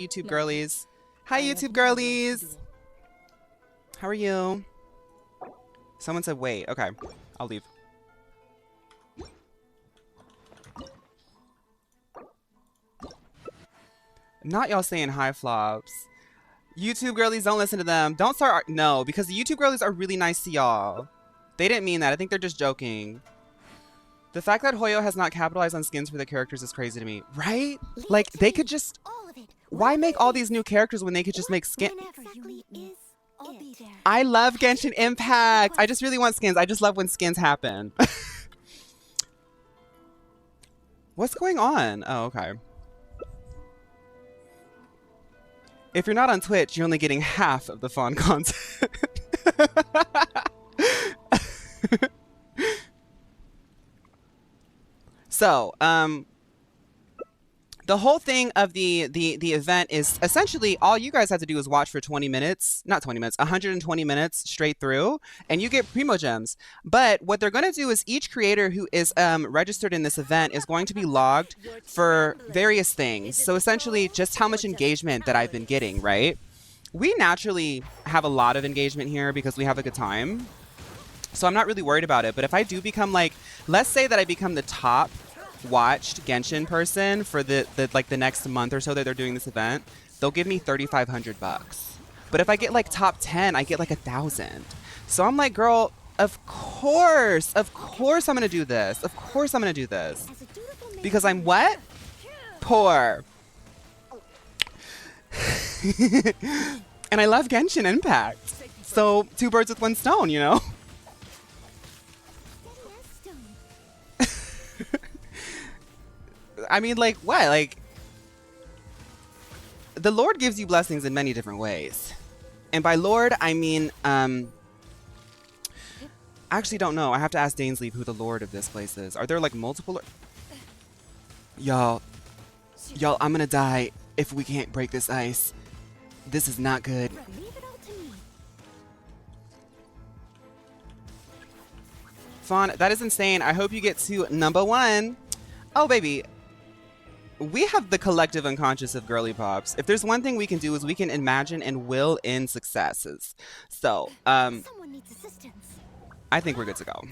YouTube girlies. Hi, YouTube girlies. How are you? Someone said wait. Okay, I'll leave. Not y'all saying hi, flops. YouTube girlies, don't listen to them. Don't start. No, because the YouTube girlies are really nice to y'all. They didn't mean that. I think they're just joking. The fact that Hoyo has not capitalized on skins for the characters is crazy to me. Right? Like, they could just... Why make all these new characters when they could just make skins? I love Genshin Impact. I just really want skins. I just love when skins happen. What's going on? Oh, okay. If you're not on Twitch, you're only getting half of the fun content. So, the whole thing of the event is essentially all you guys have to do is watch for 20 minutes, not 20 minutes, 120 minutes straight through, and you get Primo Gems. But what they're going to do is each creator who is registered in this event is going to be logged for various things. So essentially just how much engagement that I've been getting, right? We naturally have a lot of engagement here because we have a good time. So I'm not really worried about it. But if I do become like, let's say that I become the top watched Genshin person for the next month or so that they're doing this event, they'll give me 3,500 bucks. But if I get like top 10, I get like 1,000. So I'm like, girl, of course I'm gonna do this. Of course I'm gonna do this. Because I'm what? Poor. And I love Genshin Impact. So 2 birds with 1 stone, you know? I mean, like, what? Like, the Lord gives you blessings in many different ways. And by Lord, I mean, I actually don't know. I have to ask Dainsleep who the Lord of this place is. Are there, like, multiple? Y'all, I'm gonna die if we can't break this ice. This is not good. Fawn, that is insane. I hope you get to number 1. Oh, baby. We have the collective unconscious of girly pops. If there's one thing we can do is we can imagine and will in successes. So, I think we're good to go.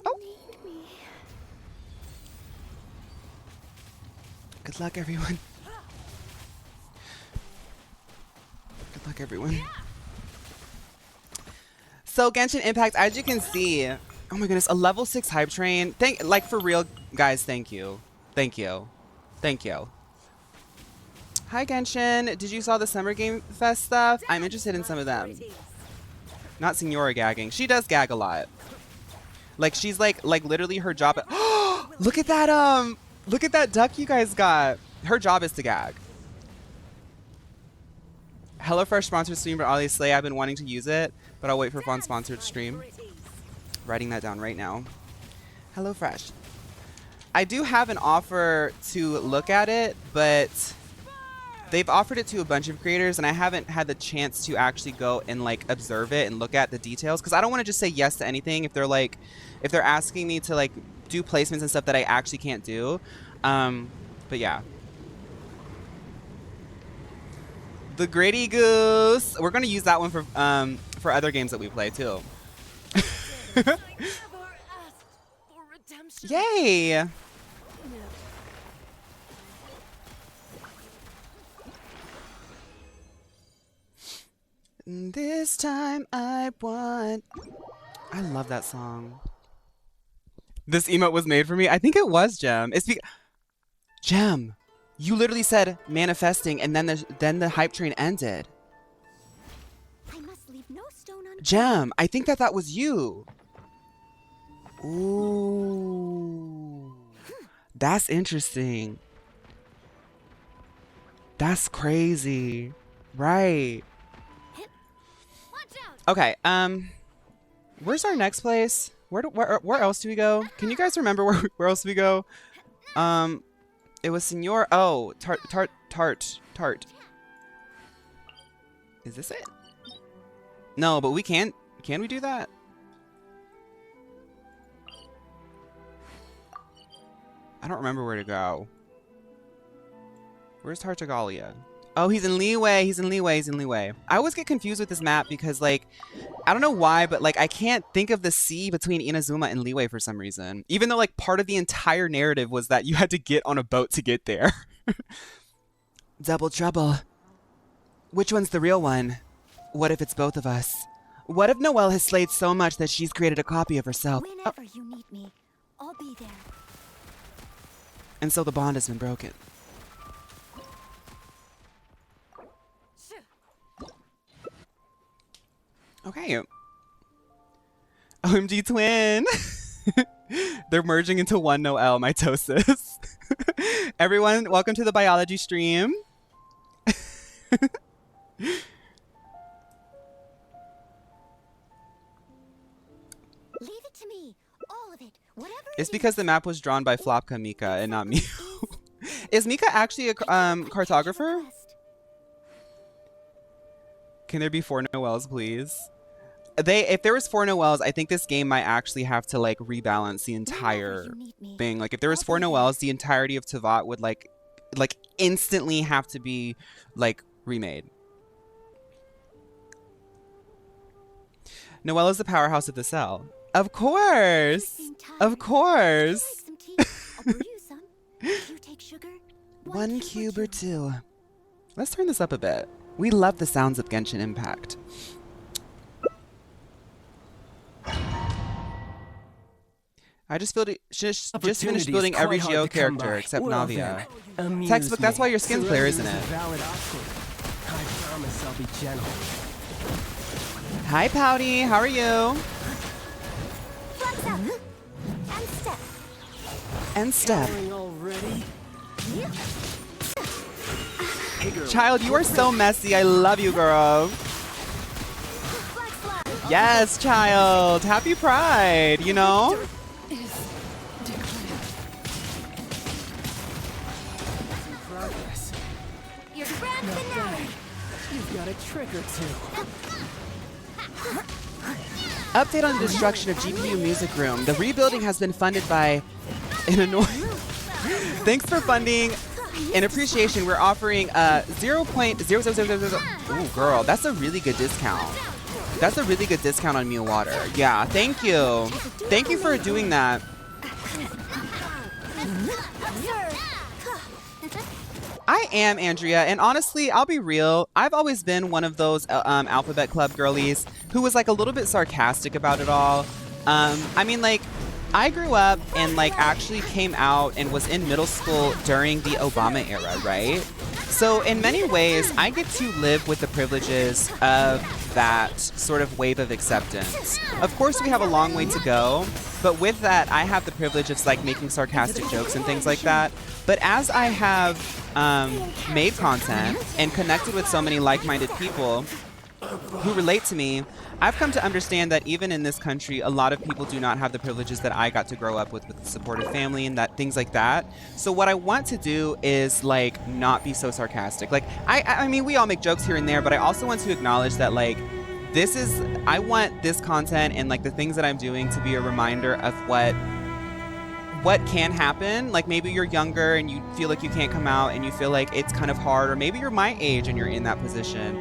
Oh. Good luck, everyone. Good luck, everyone. So, Genshin Impact, as you can see, oh my goodness, a level 6 hype train. Like, for real, guys, thank you. Thank you. Thank you. Hi, Genshin. Did you saw the Summer Game Fest stuff? I'm interested in some of them. Not Signora gagging. She does gag a lot. Like, she's like literally her job. Look at that duck you guys got. Her job is to gag. HelloFresh sponsored stream for Ali Slay. I've been wanting to use it, but I'll wait for Fawn sponsored stream. Writing that down right now. HelloFresh. I do have an offer to look at it, but they've offered it to a bunch of creators and I haven't had the chance to actually go and like observe it and look at the details because I don't want to just say yes to anything if they're asking me to like do placements and stuff that I actually can't do. But yeah. The Gritty Goose. We're going to use that one for other games that we play too. Yay! This time I want. I love that song. This emote was made for me. I think it was Gem. Gem, you literally said manifesting, and then the hype train ended. I must leave no stone unturned. Gem, I think that was you. Ooh. That's interesting. That's crazy. Right. Okay, where's our next place? Where else do we go? Can you guys remember where else we go? It was Senor. Oh, tart. Is this it? No, but we can't. Can we do that? I don't remember where to go. Where's Tartaglia? Oh, he's in leeway. He's in leeway. He's in leeway. I always get confused with this map because, like, I don't know why, but, like, I can't think of the sea between Inazuma and leeway for some reason. Even though, like, part of the entire narrative was that you had to get on a boat to get there. Double trouble. Which one's the real one? What if it's both of us? What if Noelle has slayed so much that she's created a copy of herself? Whenever you need me, I'll be there. And so the bond has been broken. Okay. OMG twin. They're merging into one Noelle, mitosis. Everyone, welcome to the biology stream. Leave it to me. All of it. Whatever It's it because is. the map was drawn by Flopka Mika and not me. Is Mika actually a cartographer? Can there be 4 Noelles, please? If there was 4 Noelles, I think this game might actually have to like rebalance the entire thing. Like if there was 4 Noelles, the entirety of Tevat would like instantly have to be like remade. Noelle is the powerhouse of the cell. Of course. Of course. I'll brew you some. You take sugar. 1 cube or 2. Let's turn this up a bit. We love the sounds of Genshin Impact. I just finished building every Geo character except Navia. Textbook, that's why you're Skins player, isn't it? I promise I'll be gentle. Hi, Pouty. How are you? Flex up. And step. And step. Coloring already? Hey girl, Child, you are so messy. I love you, girl. Flex flag. Yes, child. Happy Pride, you know? progress. Your grand finale. You've got a trick or two. Update on the destruction of GPU Music Room. The rebuilding has been funded by an annoying... Thanks for funding. In appreciation, we're offering 0.0000. Ooh, girl, that's a really good discount. That's a really good discount on Mew Water. Yeah, thank you. Thank you for doing that. I am Andrea, and honestly, I'll be real. I've always been one of those Alphabet Club girlies who was like a little bit sarcastic about it all. I mean, like, I grew up and like actually came out and was in middle school during the Obama era, right? So in many ways, I get to live with the privileges of that sort of wave of acceptance. Of course, we have a long way to go, but with that, I have the privilege of like making sarcastic jokes and things like that. But as I have made content and connected with so many like-minded people who relate to me, I've come to understand that even in this country, a lot of people do not have the privileges that I got to grow up with a supportive family and that things like that. So what I want to do is like not be so sarcastic. Like I mean, we all make jokes here and there, but I also want to acknowledge that like I want this content and like the things that I'm doing to be a reminder of what can happen. Like maybe you're younger and you feel like you can't come out and you feel like it's kind of hard, or maybe you're my age and you're in that position.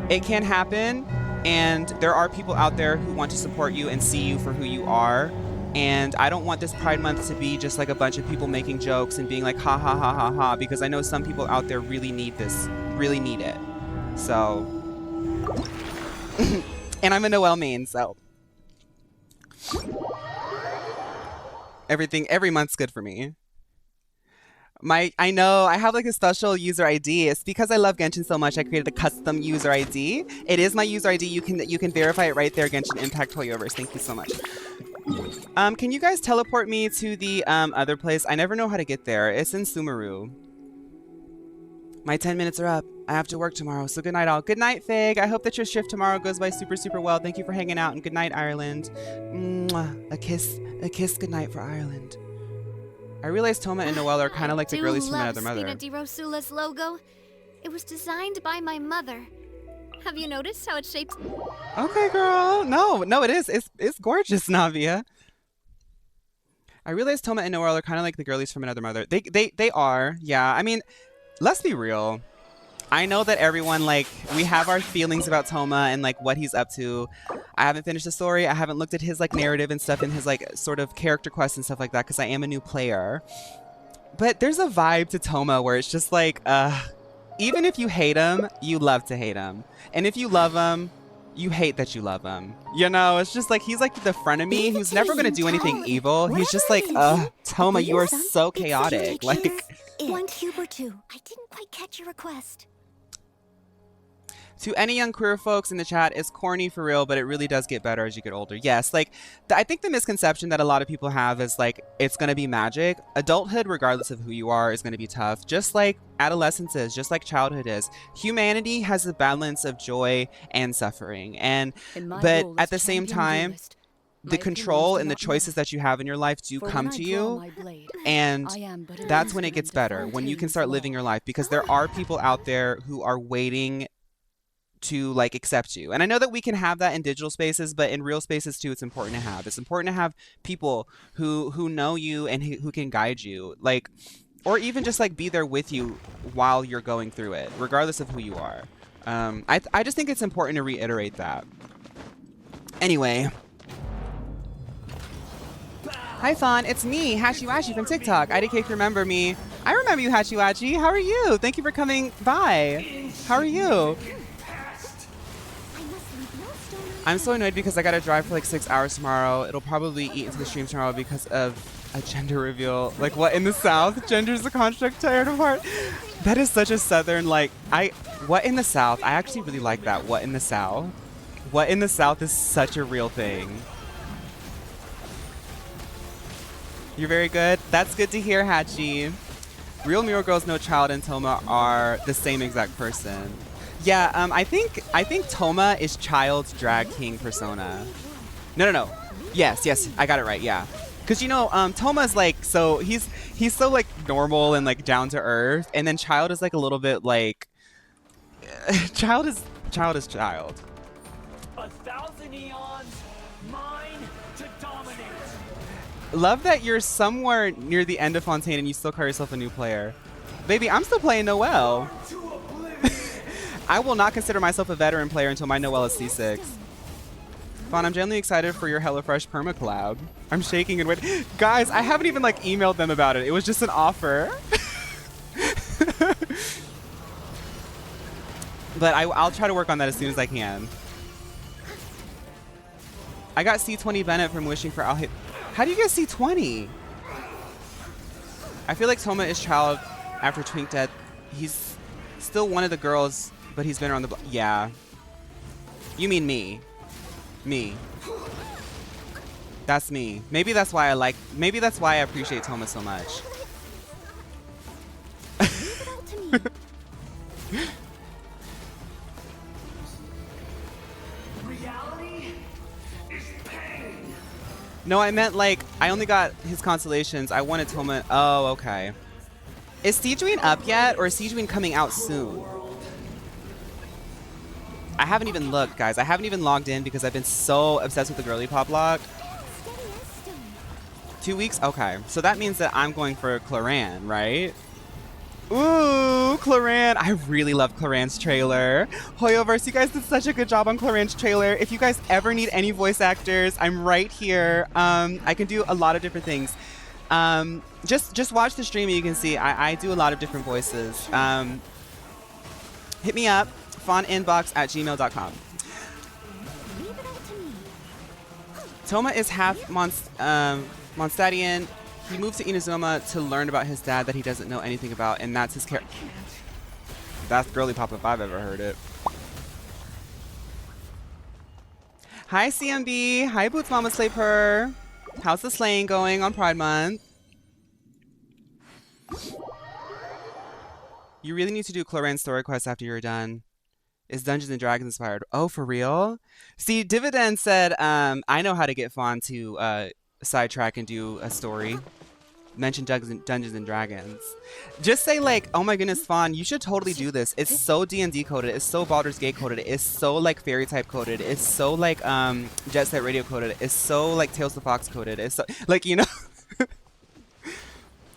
It can happen. And there are people out there who want to support you and see you for who you are. And I don't want this Pride Month to be just like a bunch of people making jokes and being like, ha ha ha ha ha, because I know some people out there really need this, really need it. So, and I'm a Noelle main, so. Every month's good for me. I know, I have like a special user ID. It's because I love Genshin so much, I created a custom user ID. It is my user ID. You can verify it right there, Genshin Impact Toyoverse. Thank you so much. Can you guys teleport me to the other place? I never know how to get there. It's in Sumeru. My 10 minutes are up. I have to work tomorrow, so good night all. Good night, Fig. I hope that your shift tomorrow goes by super, super well. Thank you for hanging out, and good night, Ireland. Mwah. A kiss good night for Ireland. I realized Toma and Noelle are kind of like the girlies from Another Mother. Spina di Rosula's logo. It was designed by my mother. Have you noticed how it's shaped? Okay, girl. No, it is. It's gorgeous, Navia. I realized Toma and Noelle are kind of like the girlies from Another Mother. They are, yeah. I mean, let's be real. I know that everyone, like, we have our feelings about Toma and like what he's up to. I haven't finished the story. I haven't looked at his like narrative and stuff and his like sort of character quests and stuff like that because I am a new player. But there's a vibe to Toma where it's just like, even if you hate him, you love to hate him. And if you love him, you hate that you love him. You know, it's just like he's like the frenemy who's never gonna do anything evil. He's just like, Toma, you are so chaotic. Like, One cube or two. I didn't quite catch your request. to any young queer folks in the chat, it's corny for real, but it really does get better as you get older. Yes, like, I think the misconception that a lot of people have is like, it's going to be magic. Adulthood, regardless of who you are, is going to be tough. Just like adolescence is, just like childhood is. Humanity has a balance of joy and suffering. But at the same time, the control and the choices that you have in your life do come to you. And that's when it gets better, when you can start living your life, because there are people out there who are waiting to like accept you. And I know that we can have that in digital spaces, but in real spaces too, it's important to have. It's important to have people who know you and who can guide you, like, or even just like be there with you while you're going through it, regardless of who you are. I just think it's important to reiterate that. Anyway. Hi Fawn, it's me, Hashiwashi from TikTok. IDK, if you remember me. I remember you, Hashiwashi. How are you? Thank you for coming by. How are you? I'm so annoyed because I gotta drive for like 6 hours tomorrow. It'll probably eat into the stream tomorrow because of a gender reveal. Like, what in the South? Gender's a construct tired apart. That is such a Southern, like, what in the South? I actually really like that. What in the South? What in the South is such a real thing. You're very good. That's good to hear, Hachi. Real Mirror Girls No Child and Toma are the same exact person. Yeah, I think Toma is Child's drag king persona. No. Yes, I got it right. Yeah, because you know, Toma's like, so he's so like normal and like down to earth, and then Child is like a little bit like Child is Child. 1,000 eons, mine to dominate. Love that you're somewhere near the end of Fontaine and you still call yourself a new player. Baby, I'm still playing Noelle. I will not consider myself a veteran player until my Noelle is C6. Fawn, I'm genuinely excited for your HelloFresh perma collab. I'm shaking and waiting. Guys, I haven't even like emailed them about it. It was just an offer. But I'll try to work on that as soon as I can. I got C20 Bennett from wishing for How do you get C20? I feel like Toma is Child after Twink Dead. He's still one of the girls, but he's been around the block. Yeah. You mean me. Me. That's me. Maybe that's why I appreciate Toma so much. Reality is pain. No, I meant like, I only got his constellations. I wanted Toma. Oh, okay. Is Siegewind up yet, or is Siegewind coming out soon? I haven't even looked, guys. I haven't even logged in because I've been so obsessed with the girly pop lock. 2 weeks? Okay. So that means that I'm going for Clorinde, right? Ooh, Clorinde. I really love Clorinde's trailer. Hoyoverse, you guys did such a good job on Clorinde's trailer. If you guys ever need any voice actors, I'm right here. I can do a lot of different things. Just watch the stream and you can see I do a lot of different voices. Hit me up. fawninbox@gmail.com. Toma is half Mondstadian. He moved to Inazuma to learn about his dad that he doesn't know anything about, and that's his character. That's girly pop if I've ever heard it. Hi CMB. Hi Boots Mama Slaper. How's the slaying going on Pride Month? You really need to do Clorinde's story quest after you're done. Is Dungeons and Dragons inspired? Oh, for real? See, Dividend said, I know how to get Fawn to sidetrack and do a story. Mention Dungeons and Dragons. Just say like, oh my goodness, Fawn, you should totally do this. It's so D&D coded. It's so Baldur's Gate coded. It's so like Fairy type coded. It's so like Jet Set Radio coded. It's so like Tales of the Fox coded. It's so like, you know.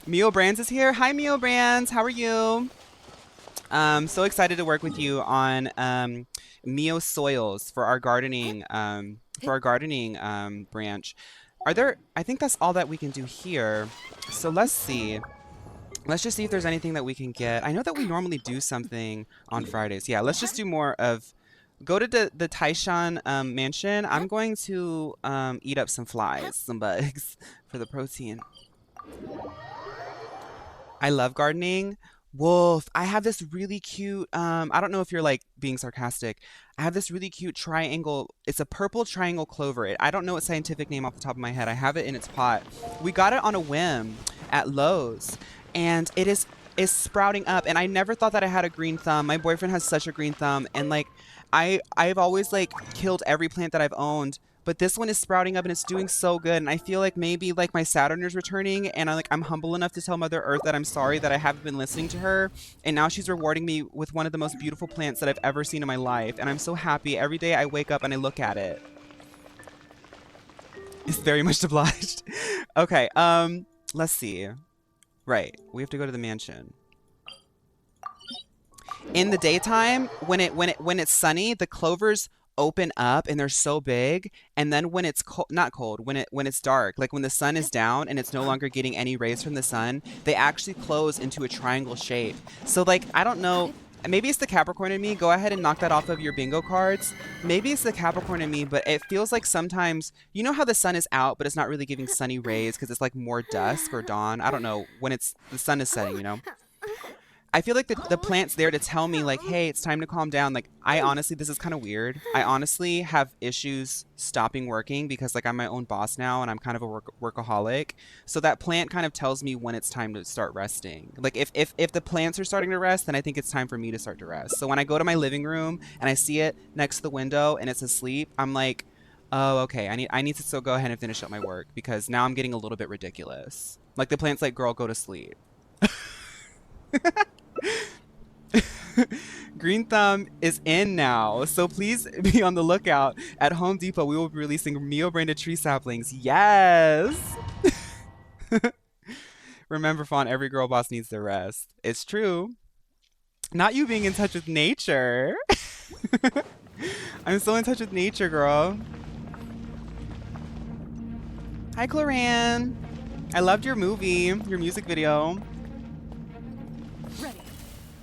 Mio Brands is here. Hi Mio Brands, how are you? So excited to work with you on Mio soils for our gardening branch. Are there? I think that's all that we can do here. So let's see. Let's just see if there's anything that we can get. I know that we normally do something on Fridays. Yeah, let's just do more of. Go to the Taishan mansion. I'm going to eat up some flies, some bugs for the protein. I love gardening. Wolf, I have this really cute, I don't know if you're like being sarcastic. I have this really cute triangle. It's a purple triangle clover. I don't know its scientific name off the top of my head. I have it in its pot. We got it on a whim at Lowe's, and is sprouting up. And I never thought that I had a green thumb. My boyfriend has such a green thumb, and like I've always like killed every plant that I've owned. But this one is sprouting up and it's doing so good. And I feel like maybe like my Saturn is returning, and I'm humble enough to tell Mother Earth that I'm sorry that I haven't been listening to her. And now she's rewarding me with one of the most beautiful plants that I've ever seen in my life. And I'm so happy. Every day I wake up and I look at it. It's very much obliged. Okay, let's see. Right, we have to go to the mansion. In the daytime, when it's sunny, the clovers open up and they're so big, and then when it's not cold, when it's dark, like when the sun is down and it's no longer getting any rays from the sun, they actually close into a triangle shape. So like, I don't know, maybe it's the Capricorn in me. Go ahead and knock that off of your bingo cards. Maybe it's the Capricorn in me, but it feels like sometimes, you know how the sun is out but it's not really giving sunny rays because it's like more dusk or dawn. I don't know, when the sun is setting, you know. I feel like the plant's there to tell me like, hey, it's time to calm down. Like, I honestly, this is kind of weird. I honestly have issues stopping working because like I'm my own boss now and I'm kind of a workaholic. So that plant kind of tells me when it's time to start resting. Like if the plants are starting to rest, then I think it's time for me to start to rest. So when I go to my living room and I see it next to the window and it's asleep, I'm like, oh, okay, I need to still go ahead and finish up my work because now I'm getting a little bit ridiculous. Like the plant's like, girl, go to sleep. Green Thumb is in now, so please be on the lookout. At Home Depot, we will be releasing Mio branded tree saplings. Yes! Remember, Fawn, every girl boss needs their rest. It's true. Not you being in touch with nature. I'm so in touch with nature, girl. Hi, Clorinde. I loved your movie, your music video.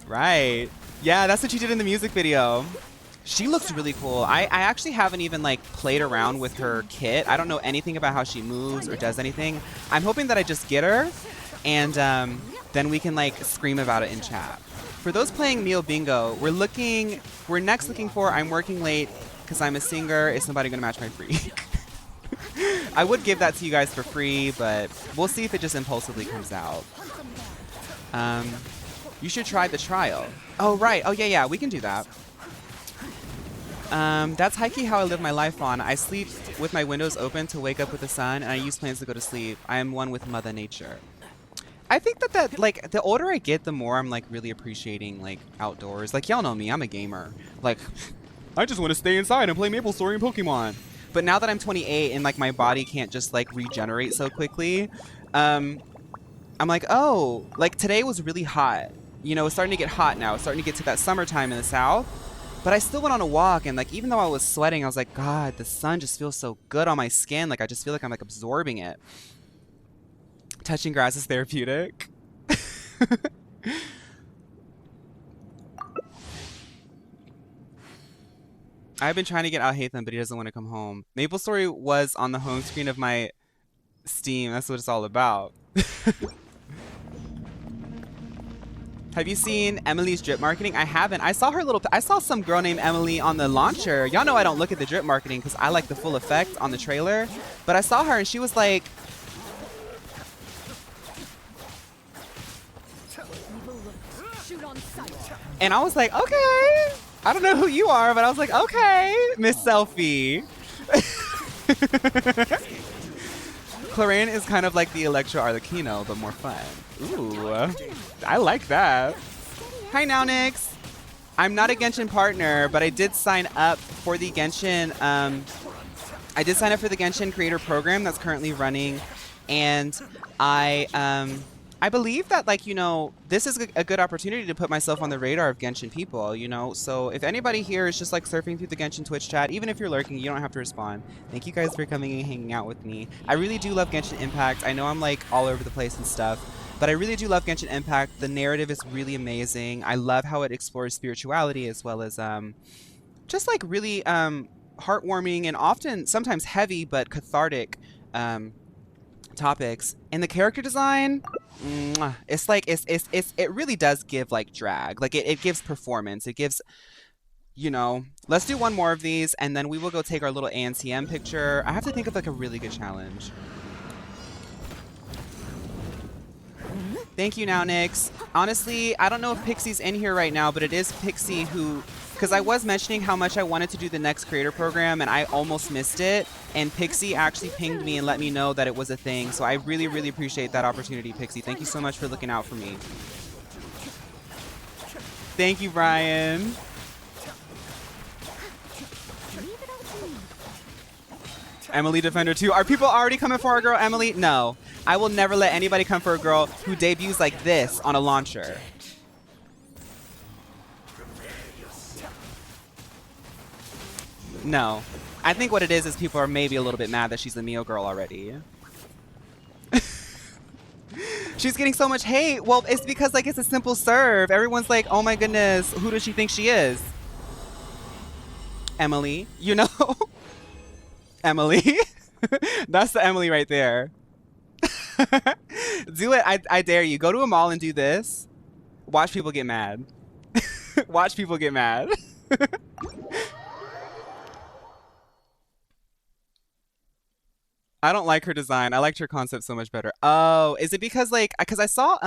Right. Yeah, that's what she did in the music video. She looks really cool. I actually haven't even like played around with her kit. I don't know anything about how she moves or does anything. I'm hoping that I just get her and then we can like scream about it in chat. For those playing Meal Bingo, we're next looking for I'm working late because I'm a singer. Is somebody gonna match my freak? I would give that to you guys for free, but we'll see if it just impulsively comes out. You should try the trial. Oh, right. Oh, yeah, we can do that. That's high-key how I live my life on. I sleep with my windows open to wake up with the sun, and I use plants to go to sleep. I am one with Mother Nature. I think that like, the older I get, the more I'm, like, really appreciating, like, outdoors. Like, y'all know me. I'm a gamer. Like, I just want to stay inside and play MapleStory and Pokemon. But now that I'm 28 and, like, my body can't just, like, regenerate so quickly, I'm like, oh, like, today was really hot. You know, it's starting to get hot now. It's starting to get to that summertime in the south. But I still went on a walk, and like even though I was sweating, I was like, God, the sun just feels so good on my skin. Like I just feel like I'm like absorbing it. Touching grass is therapeutic. I've been trying to get Al Hatham, but he doesn't want to come home. MapleStory was on the home screen of my Steam. That's what it's all about. Have you seen Emily's drip marketing? I haven't. I saw some girl named Emily on the launcher. Y'all know I don't look at the drip marketing because I like the full effect on the trailer. But I saw her and she was like, and I was like, okay. I don't know who you are, but I was like, okay, Miss Selfie. Clorinde is kind of like the Electro Arlecchino, but more fun. Ooh, I like that. Hi, Nownix. I'm not a Genshin partner, but I did sign up for the Genshin. I did sign up for the Genshin creator program that's currently running, and I I believe that, like, you know, this is a good opportunity to put myself on the radar of Genshin people, you know? So if anybody here is just like surfing through the Genshin Twitch chat, even if you're lurking, you don't have to respond. Thank you guys for coming and hanging out with me. I really do love Genshin Impact. I know I'm like all over the place and stuff, but I really do love Genshin Impact. The narrative is really amazing. I love how it explores spirituality as well as just like really heartwarming and often sometimes heavy but cathartic topics. And the character design, it's like it really does give like drag. Like it gives performance. It gives, you know. Let's do one more of these and then we will go take our little ANTM picture. I have to think of like a really good challenge. Thank you, now Nyx. Honestly, I don't know if Pixie's in here right now, but it is Pixie who, because I was mentioning how much I wanted to do the next creator program and I almost missed it. And Pixie actually pinged me and let me know that it was a thing. So I really, really appreciate that opportunity, Pixie. Thank you so much for looking out for me. Thank you, Brian. Emily Defender 2. Are people already coming for our girl, Emily? No. I will never let anybody come for a girl who debuts like this on a launcher. No. I think what it is people are maybe a little bit mad that she's a Mio girl already. She's getting so much hate. Well, it's because like it's a simple serve. Everyone's like, oh my goodness, who does she think she is? Emily, you know? Emily. That's the Emily right there. Do it. I dare you. Go to a mall and do this. Watch people get mad. Watch people get mad. I don't like her design. I liked her concept so much better. Oh, is it because like, because I saw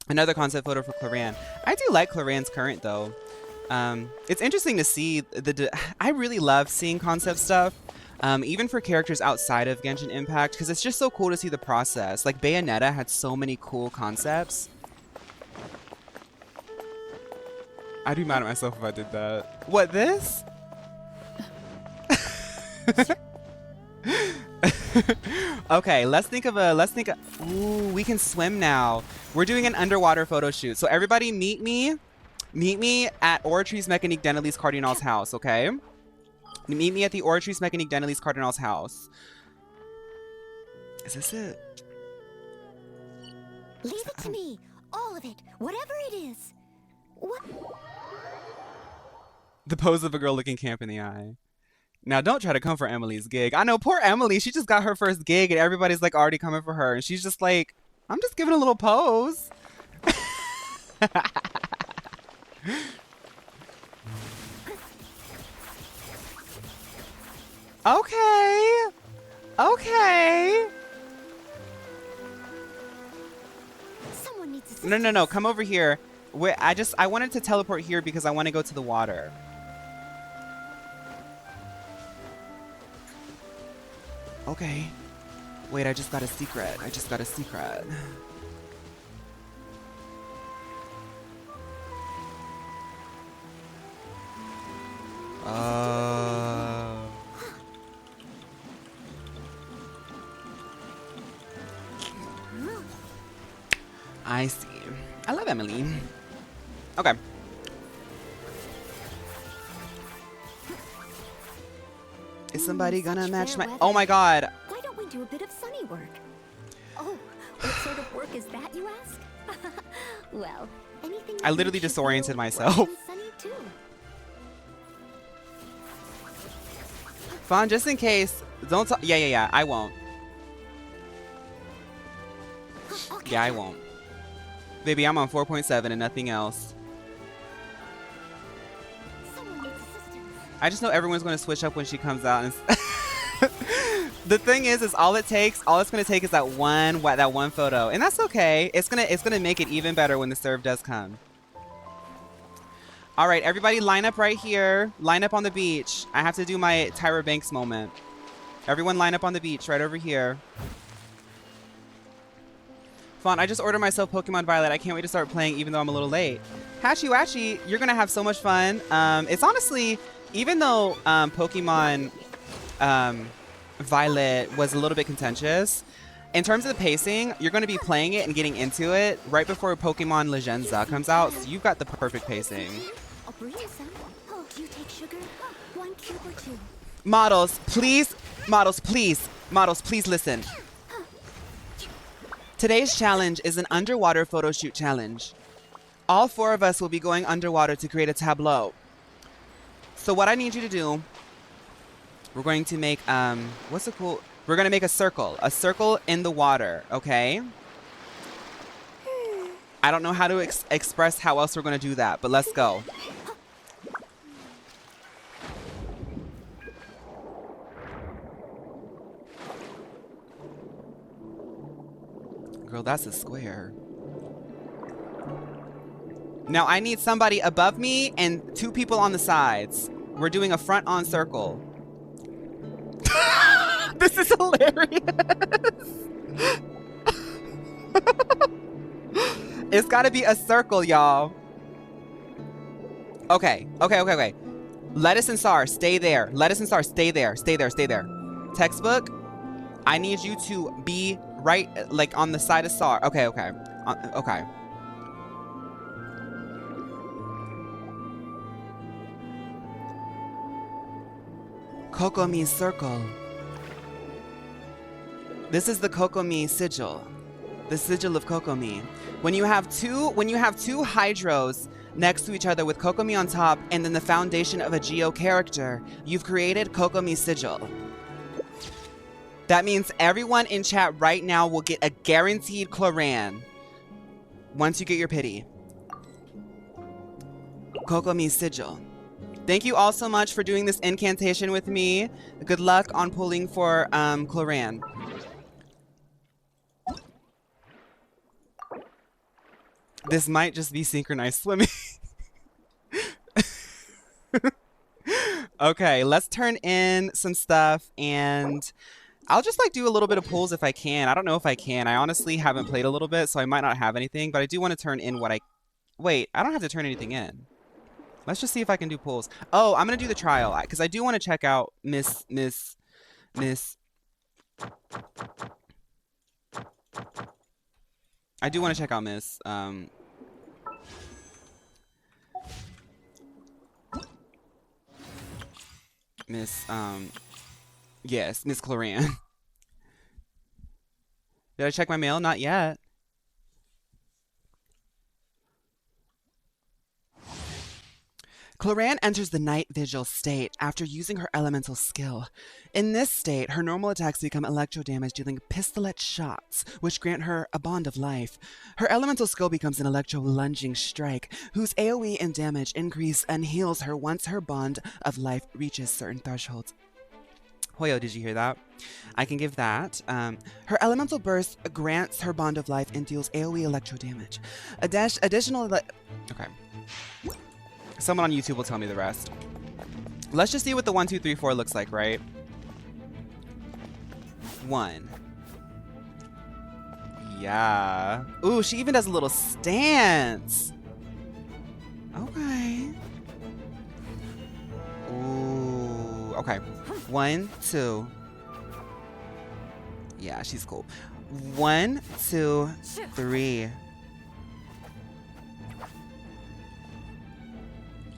another concept photo for Clorinde. I do like Clorinde's current though. It's interesting to see I really love seeing concept stuff. Even for characters outside of Genshin Impact, because it's just so cool to see the process. Like Bayonetta had so many cool concepts. I'd be mad at myself if I did that. What, this? Okay, let's think of, ooh, we can swim now. We're doing an underwater photo shoot. So everybody meet me at Oratrice Mécanique Denelise Cardinal's house, okay? Meet me at the Oratrice Mécanique Denelise Cardinal's house. Is this it? Leave it to me. All of it. Whatever it is. What? The pose of a girl looking camp in the eye. Now, don't try to come for Emily's gig. I know, poor Emily. She just got her first gig and everybody's like already coming for her. And she's just like, I'm just giving a little pose. Okay. Okay. Someone needs No. Come over here. I wanted to teleport here because I want to go to the water. Okay. Wait, I just got a secret. I see. I love Emily. Okay. Is somebody gonna match my... Oh my god. Why don't we do a bit of sunny work? Oh, what sort of work is that, you ask? Well, anything... I literally disoriented myself. Fawn, just in case, don't talk. Yeah, I won't. Okay. Yeah, I won't. Baby, I'm on 4.7 and nothing else. I just know everyone's going to switch up when she comes out. And the thing is all it's going to take is that one photo. And that's okay. It's going to make it even better when the serve does come. All right, everybody line up right here. Line up on the beach. I have to do my Tyra Banks moment. Everyone line up on the beach right over here. Fawn, I just ordered myself Pokemon Violet. I can't wait to start playing even though I'm a little late. Hachi, you're going to have so much fun. It's honestly, even though Pokemon Violet was a little bit contentious, In terms of the pacing, you're going to be playing it and getting into it right before Pokemon Legenza comes out, so you've got the perfect pacing. I'll bring you some. Oh, do you take sugar? One cube or two? Models, please. Models, please. Models, please listen. Today's challenge is an underwater photo shoot challenge. All 4 of us will be going underwater to create a tableau. So what I need you to do, we're going to make, we're going to make a circle in the water, okay? I don't know how to express how else we're going to do that, but let's go. Girl, that's a square. Now I need somebody above me and 2 people on the sides. We're doing a front-on circle. This is hilarious. It's got to be a circle, y'all. Okay. Lettuce and Sar, stay there. Lettuce and Sar, stay there. Stay there. Textbook, I need you to be right, like on the side of Sar. Okay. Okay. Kokomi circle. This is the Kokomi sigil. The sigil of Kokomi. When you have two hydros next to each other with Kokomi on top and then the foundation of a Geo character, you've created Kokomi sigil. That means everyone in chat right now will get a guaranteed Clorinde once you get your pity. Kokomi sigil. Thank you all so much for doing this incantation with me. Good luck on pulling for Clorinde. This might just be synchronized swimming. Okay, let's turn in some stuff and I'll just like do a little bit of pulls if I can. I don't know if I can. I honestly haven't played a little bit, so I might not have anything, but I do want to turn in what I... Wait, I don't have to turn anything in. Let's just see if I can do pulls. Oh, I'm going to do the trial because I do want to check out Miss... I do want to check out Miss... Yes, Miss Clorinde. Did I check my mail? Not yet. Clorinde enters the night vigil state after using her elemental skill. In this state, her normal attacks become electro damage, dealing pistolet shots, which grant her a bond of life. Her elemental skill becomes an electro lunging strike, whose AoE and damage increase and heals her once her bond of life reaches certain thresholds. Hoyo, did you hear that? I can give that. Her elemental burst grants her bond of life and deals AoE electro damage. Okay. Someone on YouTube will tell me the rest. Let's just see what the 1, 2, 3, 4 looks like, right? 1. Yeah. Ooh, she even does a little stance. Okay. Ooh, okay. 1, 2. Yeah, she's cool. 1, 2, 3.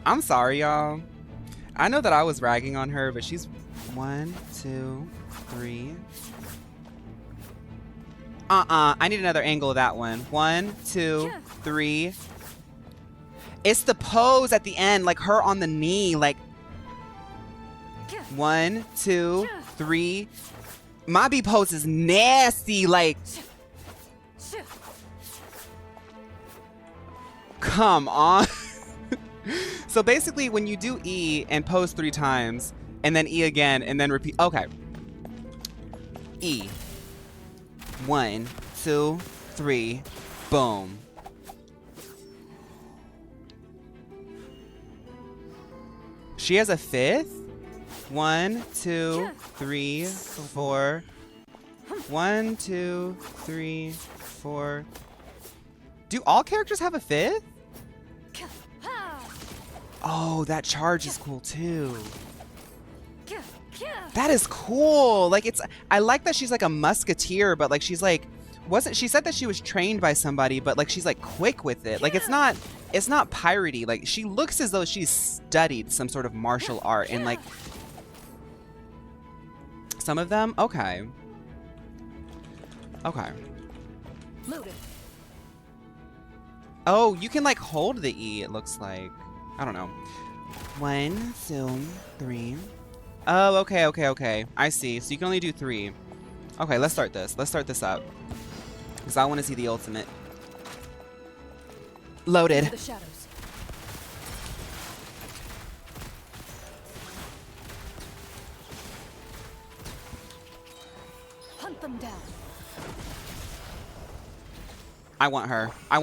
I'm sorry, y'all. I know that I was ragging on her, but she's 1, 2, 3. I need another angle of that one. 1, 2, 3. It's the pose at the end, like her on the knee, like 1, 2, 3. My B pose is nasty, like. Come on. So basically, when you do E and pose 3 times, and then E again, and then repeat. Okay. E. 1, 2, 3. Boom. She has a 5th? 1, 2, 3, 4. 1, 2, 3, 4. Do all characters have a 5th? Oh, that charge is cool too. That is cool. Like I like that she's like a musketeer, but like she's like wasn't she said that she was trained by somebody, but like she's like quick with it. Like it's not piratey. Like she looks as though she's studied some sort of martial art, and like some of them, okay. Okay. Loaded. Oh, you can like hold the E, it looks like. I don't know. 1, 2, 3. Oh, okay. I see. So you can only do 3. Okay, let's start this. Let's start this up. Because I want to see the ultimate. Loaded. The shadows. Hunt them down. I want her. Stop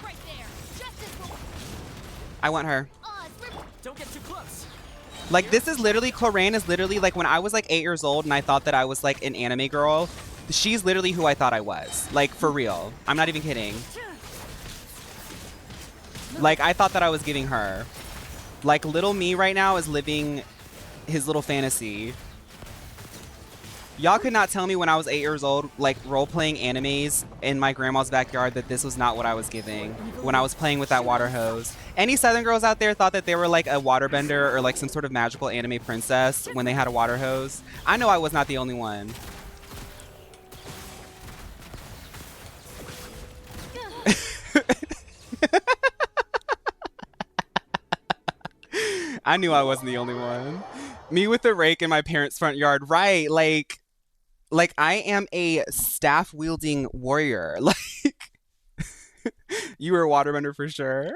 right there. Justice will. I want her. Don't get too close. Like, this is literally, Clorinde is literally, like, when I was, like, 8 years old and I thought that I was, like, an anime girl, she's literally who I thought I was. Like, for real. I'm not even kidding. Like, I thought that I was giving her. Like, little me right now is living his little fantasy. Y'all could not tell me when I was 8 years old, like, role-playing animes in my grandma's backyard, that this was not what I was giving when I was playing with that water hose. Any Southern girls out there thought that they were, like, a waterbender or, like, some sort of magical anime princess when they had a water hose? I know I was not the only one. I knew I wasn't the only one. Me with the rake in my parents' front yard, right? Like I am a staff-wielding warrior. Like, you were a waterbender for sure.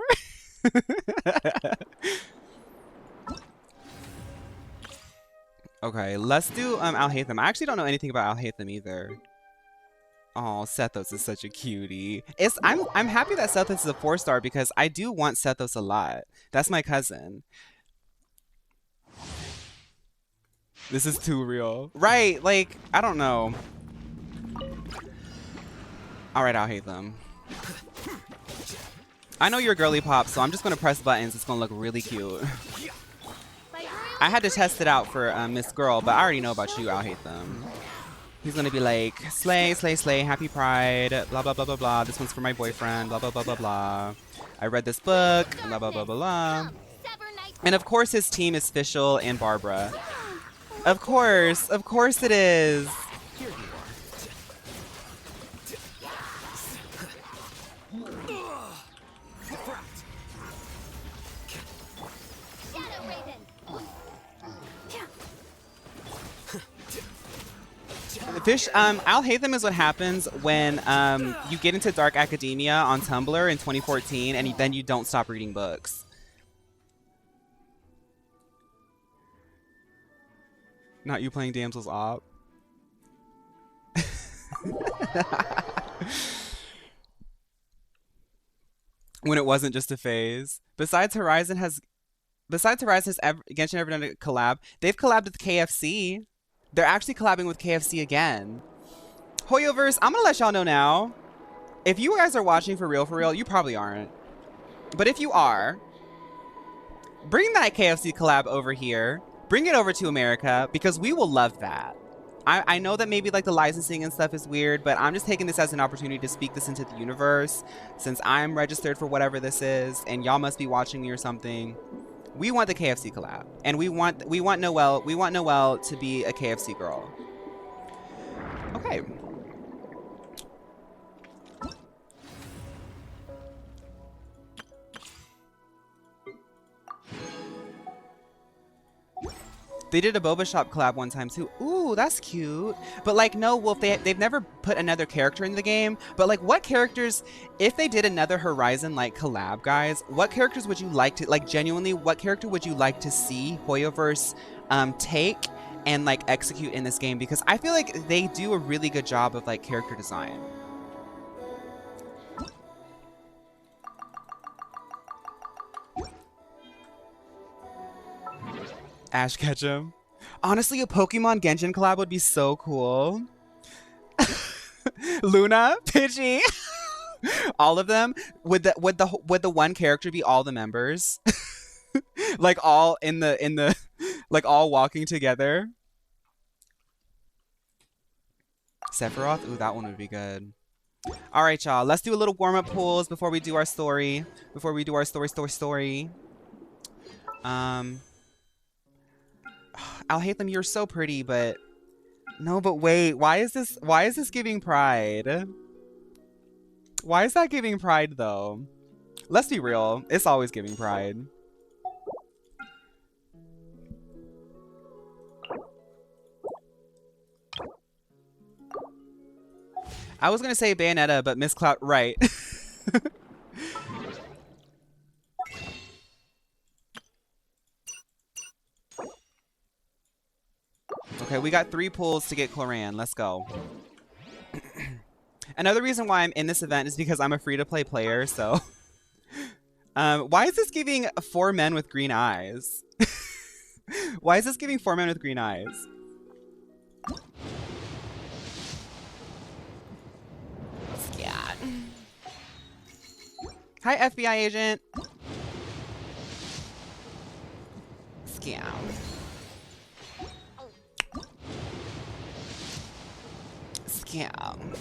Okay, let's do Alhaitham. I actually don't know anything about Alhaitham either. Oh, Sethos is such a cutie. I'm happy that Sethos is a 4-star because I do want Sethos a lot. That's my cousin. This is too real. Right, like, I don't know. Alright, I'll hate them. I know you're girly pop, so I'm just gonna press buttons. It's gonna look really cute. I had to test it out for Miss Girl, but I already know about you. I'll hate them. He's gonna be like, slay, slay, slay, happy pride, blah, blah, blah, blah, blah. This one's for my boyfriend, blah, blah, blah, blah, blah. I read this book, blah, blah, blah, blah, blah. And of course his team is Fischl and Barbara. Of course it is. Here you Alhaitham is what happens when you get into dark academia on Tumblr in 2014 and then you don't stop reading books. Not you playing Damsel's Op. When it wasn't just a phase. Besides Horizon has Genshin ever done a collab? They've collabed with KFC. They're actually collabing with KFC again. Hoyoverse, I'm gonna let y'all know now. If you guys are watching for real, you probably aren't. But if you are, bring that KFC collab over here. Bring it over to America because we will love that. I know that maybe like the licensing and stuff is weird, but I'm just taking this as an opportunity to speak this into the universe since I'm registered for whatever this is and y'all must be watching me or something. We want the KFC collab and we want Noelle to be a KFC girl. Okay. They did a Boba Shop collab one time too. Ooh, that's cute. But like, no, Wolf, they've never put another character in the game. But like, what characters, if they did another Horizon like collab, guys, what characters would you like to, like genuinely, what character would you like to see Hoyoverse take and like execute in this game? Because I feel like they do a really good job of like character design. Ash Ketchum. Honestly, a Pokemon Genshin collab would be so cool. Luna, Pidgey, all of them. Would the one character be all the members? Like all in the Like all walking together. Sephiroth? Ooh, that one would be good. All right, y'all. Let's do a little warm-up pulls before we do our story. Before we do our story. I'll hate them. You're so pretty, but no, but wait. Why is this giving pride? Why is that giving pride though? Let's be real. It's always giving pride. I was gonna say Bayonetta, but Miss Cloud, right. Okay, we got 3 pulls to get Clorinde. Let's go. Another reason why I'm in this event is because I'm a free-to-play player, so... why is this giving 4 men with green eyes? Why is this giving 4 men with green eyes? Scat. Hi, FBI agent. Scam. Scam.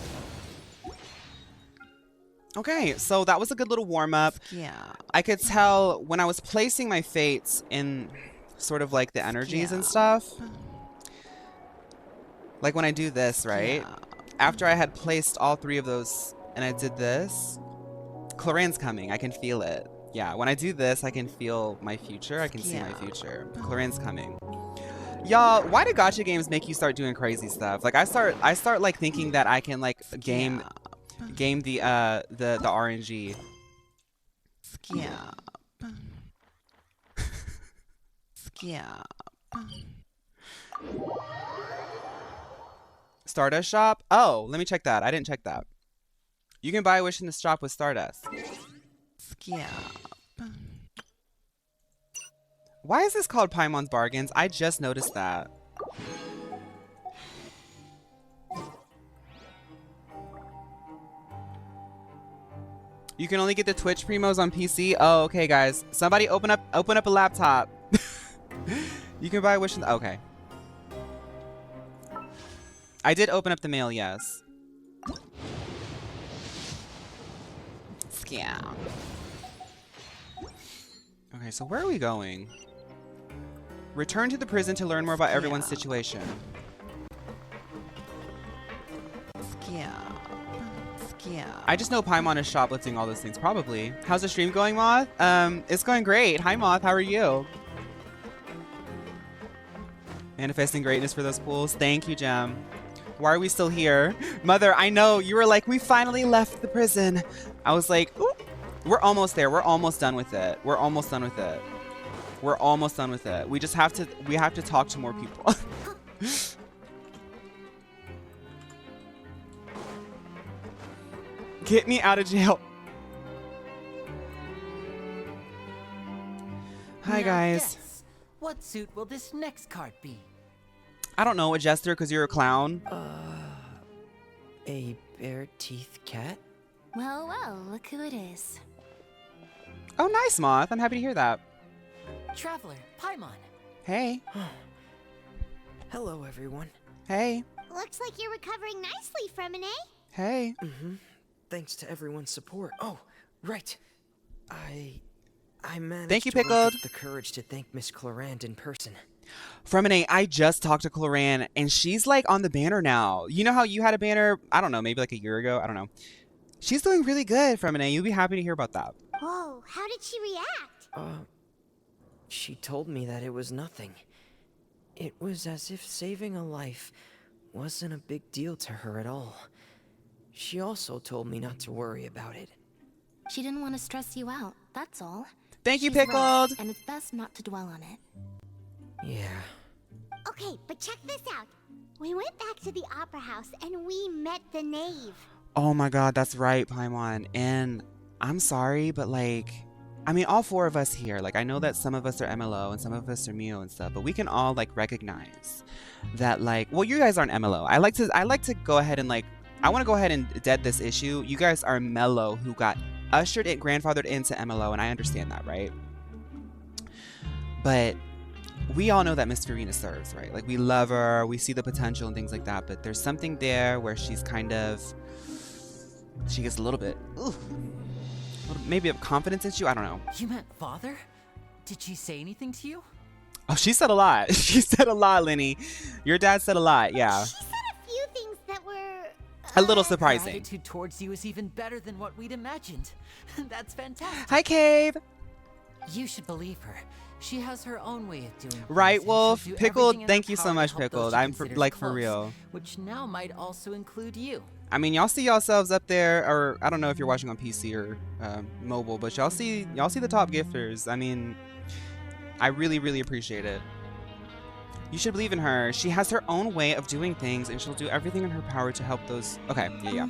Okay, so that was a good little warm-up. Yeah. I could tell when I was placing my fates in sort of like the energies and stuff. Like when I do this, right? Yeah. After I had placed all 3 of those and I did this, Clorinde's coming. I can feel it. Yeah, when I do this, I can feel my future. I can see my future. Clorinde's coming. Y'all, why do gacha games make you start doing crazy stuff? Like I start like thinking that I can like game the RNG. Skip. Stardust shop? Oh, let me check that. I didn't check that. You can buy a wish in the shop with Stardust. Skip. Why is this called Paimon's Bargains? I just noticed that. You can only get the Twitch primos on PC. Oh, okay, guys. Somebody open up a laptop. You can buy a wish in the... Okay. I did open up the mail, yes. Scam. Okay, so where are we going? Return to the prison to learn more about everyone's situation. I just know Paimon is shoplifting all those things, probably. How's the stream going, Moth? It's going great. Hi, Moth. How are you? Manifesting greatness for those pools. Thank you, Gem. Why are we still here? Mother, I know. You were like, we finally left the prison. I was like, ooh, we're almost there. We're almost done with it. We're almost done with it. We're almost done with it. We just have to talk to more people. Get me out of jail. Hi, guys. Guess, what suit will this next card be? I don't know, a jester because you're a clown. A bare teeth cat? Well, well, look who it is. Oh, nice, Moth. I'm happy to hear that. Traveler, Paimon. Hey. Hello, everyone. Hey. Looks like you're recovering nicely, Fremine. Hey. Thanks to everyone's support. Oh, right. I managed Thank you, to work Pickled. up the courage to thank Miss Clorinde in person. Fremine, I just talked to Clorinde, and she's like on the banner now. You know how you had a banner, I don't know, maybe like a year ago? I don't know. She's doing really good, Fremine. You'll be happy to hear about that. Whoa, how did she react? She told me that it was nothing. It was as if saving a life wasn't a big deal to her at all. She also told me not to worry about it. She didn't want to stress you out, that's all. Thank you, She's right, Pickled. and it's best not to dwell on it. Yeah. Okay, but check this out. We went back to the opera house and we met the knave. Oh my god, that's right, Paimon. And I'm sorry, but like, I mean, all 4 of us here, like, I know that some of us are MLO and some of us are Mio and stuff, but we can all like recognize that, like, well, you guys aren't MLO. I like to go ahead and like, I want to go ahead and dead this issue. You guys are mellow who got ushered in, grandfathered into MLO, and I understand that, right? But we all know that Miss Farina serves, right? Like, we love her, we see the potential and things like that, but there's something there where she's kind of, she gets a little bit, maybe a confidence issue, I don't know. You meant father? Did she say anything to you? Oh, she said a lot. She said a lot, Lenny. Your dad said a lot, yeah. She said a few things that were... A little Her surprising. attitude towards you is even better than what we'd imagined. That's fantastic. Hi, Cave. You should believe her. She has her own way of doing things. Right, and well, she'll do Pickled, everything in thank her you so power to much, help those Pickled. she I'm for considers like, for close, real. Which now might also include you. I mean, y'all see yourselves up there, or I don't know if you're watching on PC or mobile, but y'all see the top gifters. I mean, I really, really appreciate it. You should believe in her. She has her own way of doing things, and she'll do everything in her power to help those. Okay, yeah.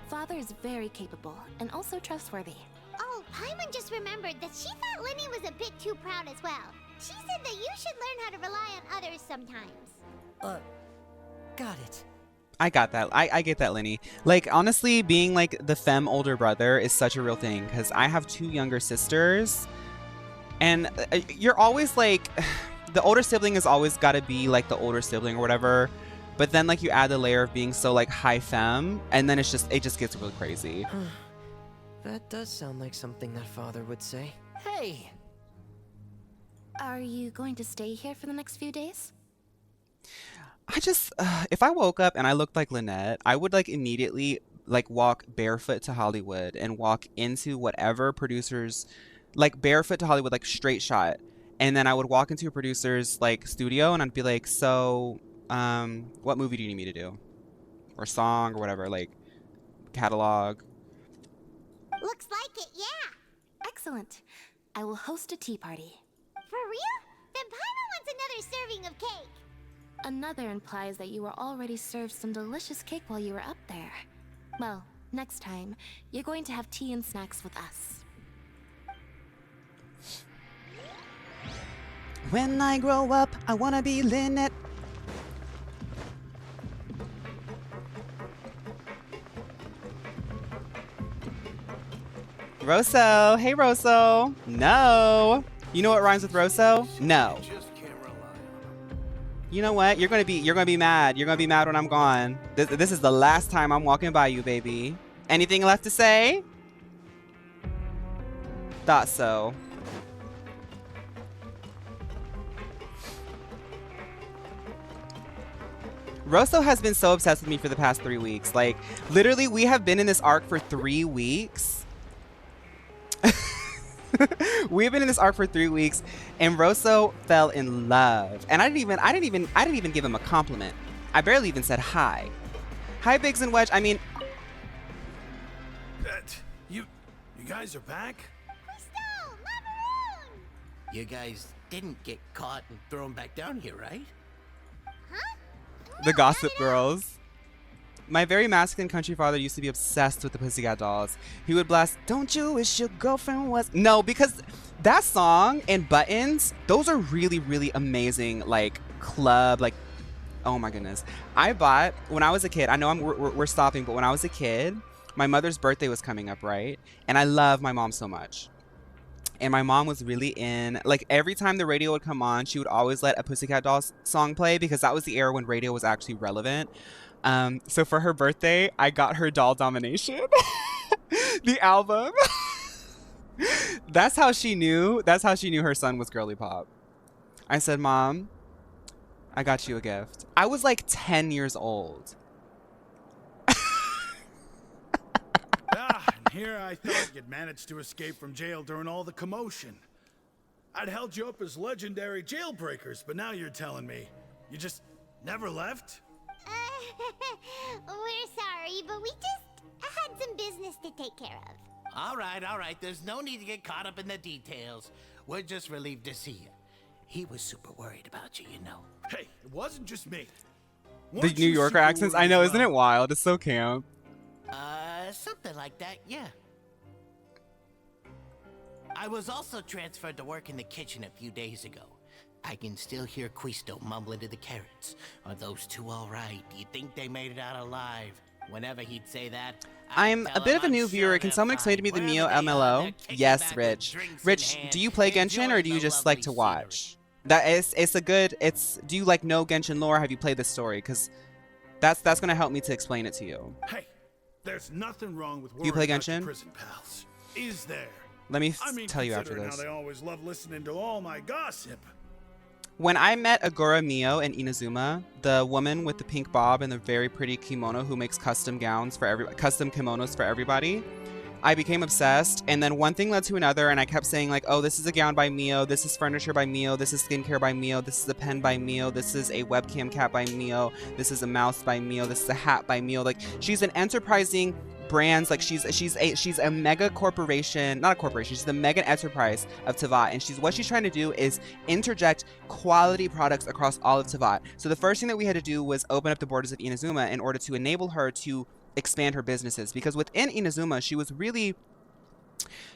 Father is very capable and also trustworthy. Oh, Paimon just remembered that she thought Lenny was a bit too proud as well. She said that you should learn how to rely on others sometimes. Got it. I got that. I get that, Lenny. Like, honestly, being like the femme older brother is such a real thing, because I have 2 younger sisters, and you're always like, the older sibling has always got to be like the older sibling or whatever, but then like you add the layer of being so like high femme, and then it just gets really crazy. That does sound like something that father would say. Hey! Are you going to stay here for the next few days? I just, if I woke up and I looked like Lynette, I would like immediately like walk barefoot to Hollywood and walk into whatever producers, like barefoot to Hollywood, like straight shot. And then I would walk into a producer's like studio and I'd be like, so, what movie do you need me to do? Or song or whatever, like catalog. Looks like it, yeah. Excellent. I will host a tea party. For real? Then Paimon wants another serving of cake. Another implies that you were already served some delicious cake while you were up there. Well, next time, you're going to have tea and snacks with us. When I grow up, I wanna be Lynette. Rosso. Hey, Rosso. No. You know what rhymes with Rosso? No. You know what? You're gonna be mad. You're gonna be mad when I'm gone. This is the last time I'm walking by you, baby. Anything left to say? Thought so. Rosso has been so obsessed with me for the past 3 weeks. Like, literally, we have been in this arc for 3 weeks. We've been in this arc for 3 weeks, and Rosso fell in love. And I didn't even give him a compliment. I barely even said hi. Hi, Biggs and Wedge. I mean, You guys are back? Crystal, Macaroon! You guys didn't get caught and thrown back down here, right? Huh? the No, Gossip not at all. Girls. My very masculine country father used to be obsessed with the Pussycat Dolls. He would blast, "Don't you wish your girlfriend was..." No, because that song and Buttons, those are really, really amazing, like, club, like, oh my goodness. I bought, when I was a kid, I know we're stopping, but when I was a kid, my mother's birthday was coming up, right? And I love my mom so much. And my mom was really in, like, every time the radio would come on, she would always let a Pussycat Dolls song play, because that was the era when radio was actually relevant. So for her birthday, I got her Doll Domination, the album. That's how she knew her son was girly pop. I said, "Mom, I got you a gift." I was like 10 years old. And here I thought you'd managed to escape from jail during all the commotion. I'd held you up as legendary jailbreakers, but now you're telling me you just never left? We're sorry, but we just had some business to take care of. All right. There's no need to get caught up in the details. We're just relieved to see you. He was super worried about you, you know. Hey, it wasn't just me. The Weren't New you Yorker super accents, I worried know, as isn't well? it wild? It's so camp. Something like that, yeah. I was also transferred to work in the kitchen a few days ago. I can still hear Quisto mumbling to the carrots. Are those two all right? Do you think they made it out alive? Whenever he'd say that, I'm a bit of a new viewer. Can someone explain to me the Neo MLO? Yes, Rich. Rich, do you play Genshin or do you just like to watch? That is, it's a good, it's, do you like know Genshin lore? Have you played this story? Because that's going to help me to explain it to you. Hey, there's nothing wrong with Do you play worrying about your Genshin? prison pals. Is there? Let me I mean, tell you after considering this. how they always love listening to all my gossip. When I met Agura Mio in Inazuma, the woman with the pink bob and the very pretty kimono who makes custom gowns for custom kimonos for everybody, I became obsessed. And then one thing led to another, and I kept saying like, oh, this is a gown by Mio, this is furniture by Mio, this is skincare by Mio, this is a pen by Mio, this is a webcam cap by Mio, this is a mouse by Mio, this is a hat by Mio. Like, she's an enterprising brands, like she's a mega corporation, not a corporation, she's the mega enterprise of Teyvat, and what she's trying to do is interject quality products across all of Teyvat. So the first thing that we had to do was open up the borders of Inazuma in order to enable her to expand her businesses, because within Inazuma she was really,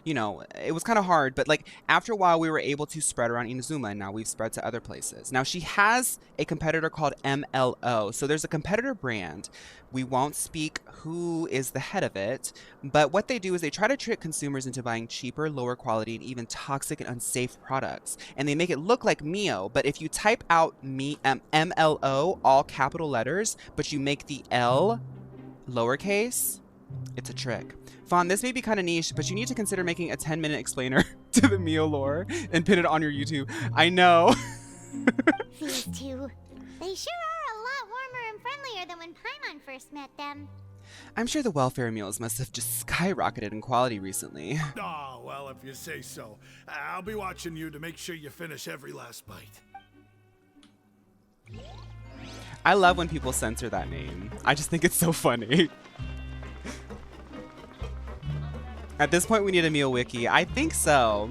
you know, it was kind of hard, but like after a while we were able to spread around Inazuma, and now we've spread to other places. Now she has a competitor called MLO. So there's a competitor brand. We won't speak who is the head of it, but what they do is they try to trick consumers into buying cheaper, lower quality, and even toxic and unsafe products. And they make it look like Mio, but if you type out MLO, all capital letters, but you make the L lowercase, it's a trick. Fawn, this may be kind of niche, but you need to consider making a 10-minute explainer to the Mio lore and pin it on your YouTube. I know. These two. They sure are a lot warmer and friendlier than when Paimon first met them. I'm sure the welfare meals must have just skyrocketed in quality recently. Oh, well, if you say so. I'll be watching you to make sure you finish every last bite. I love when people censor that name. I just think it's so funny. At this point, we need a Mio wiki. I think so.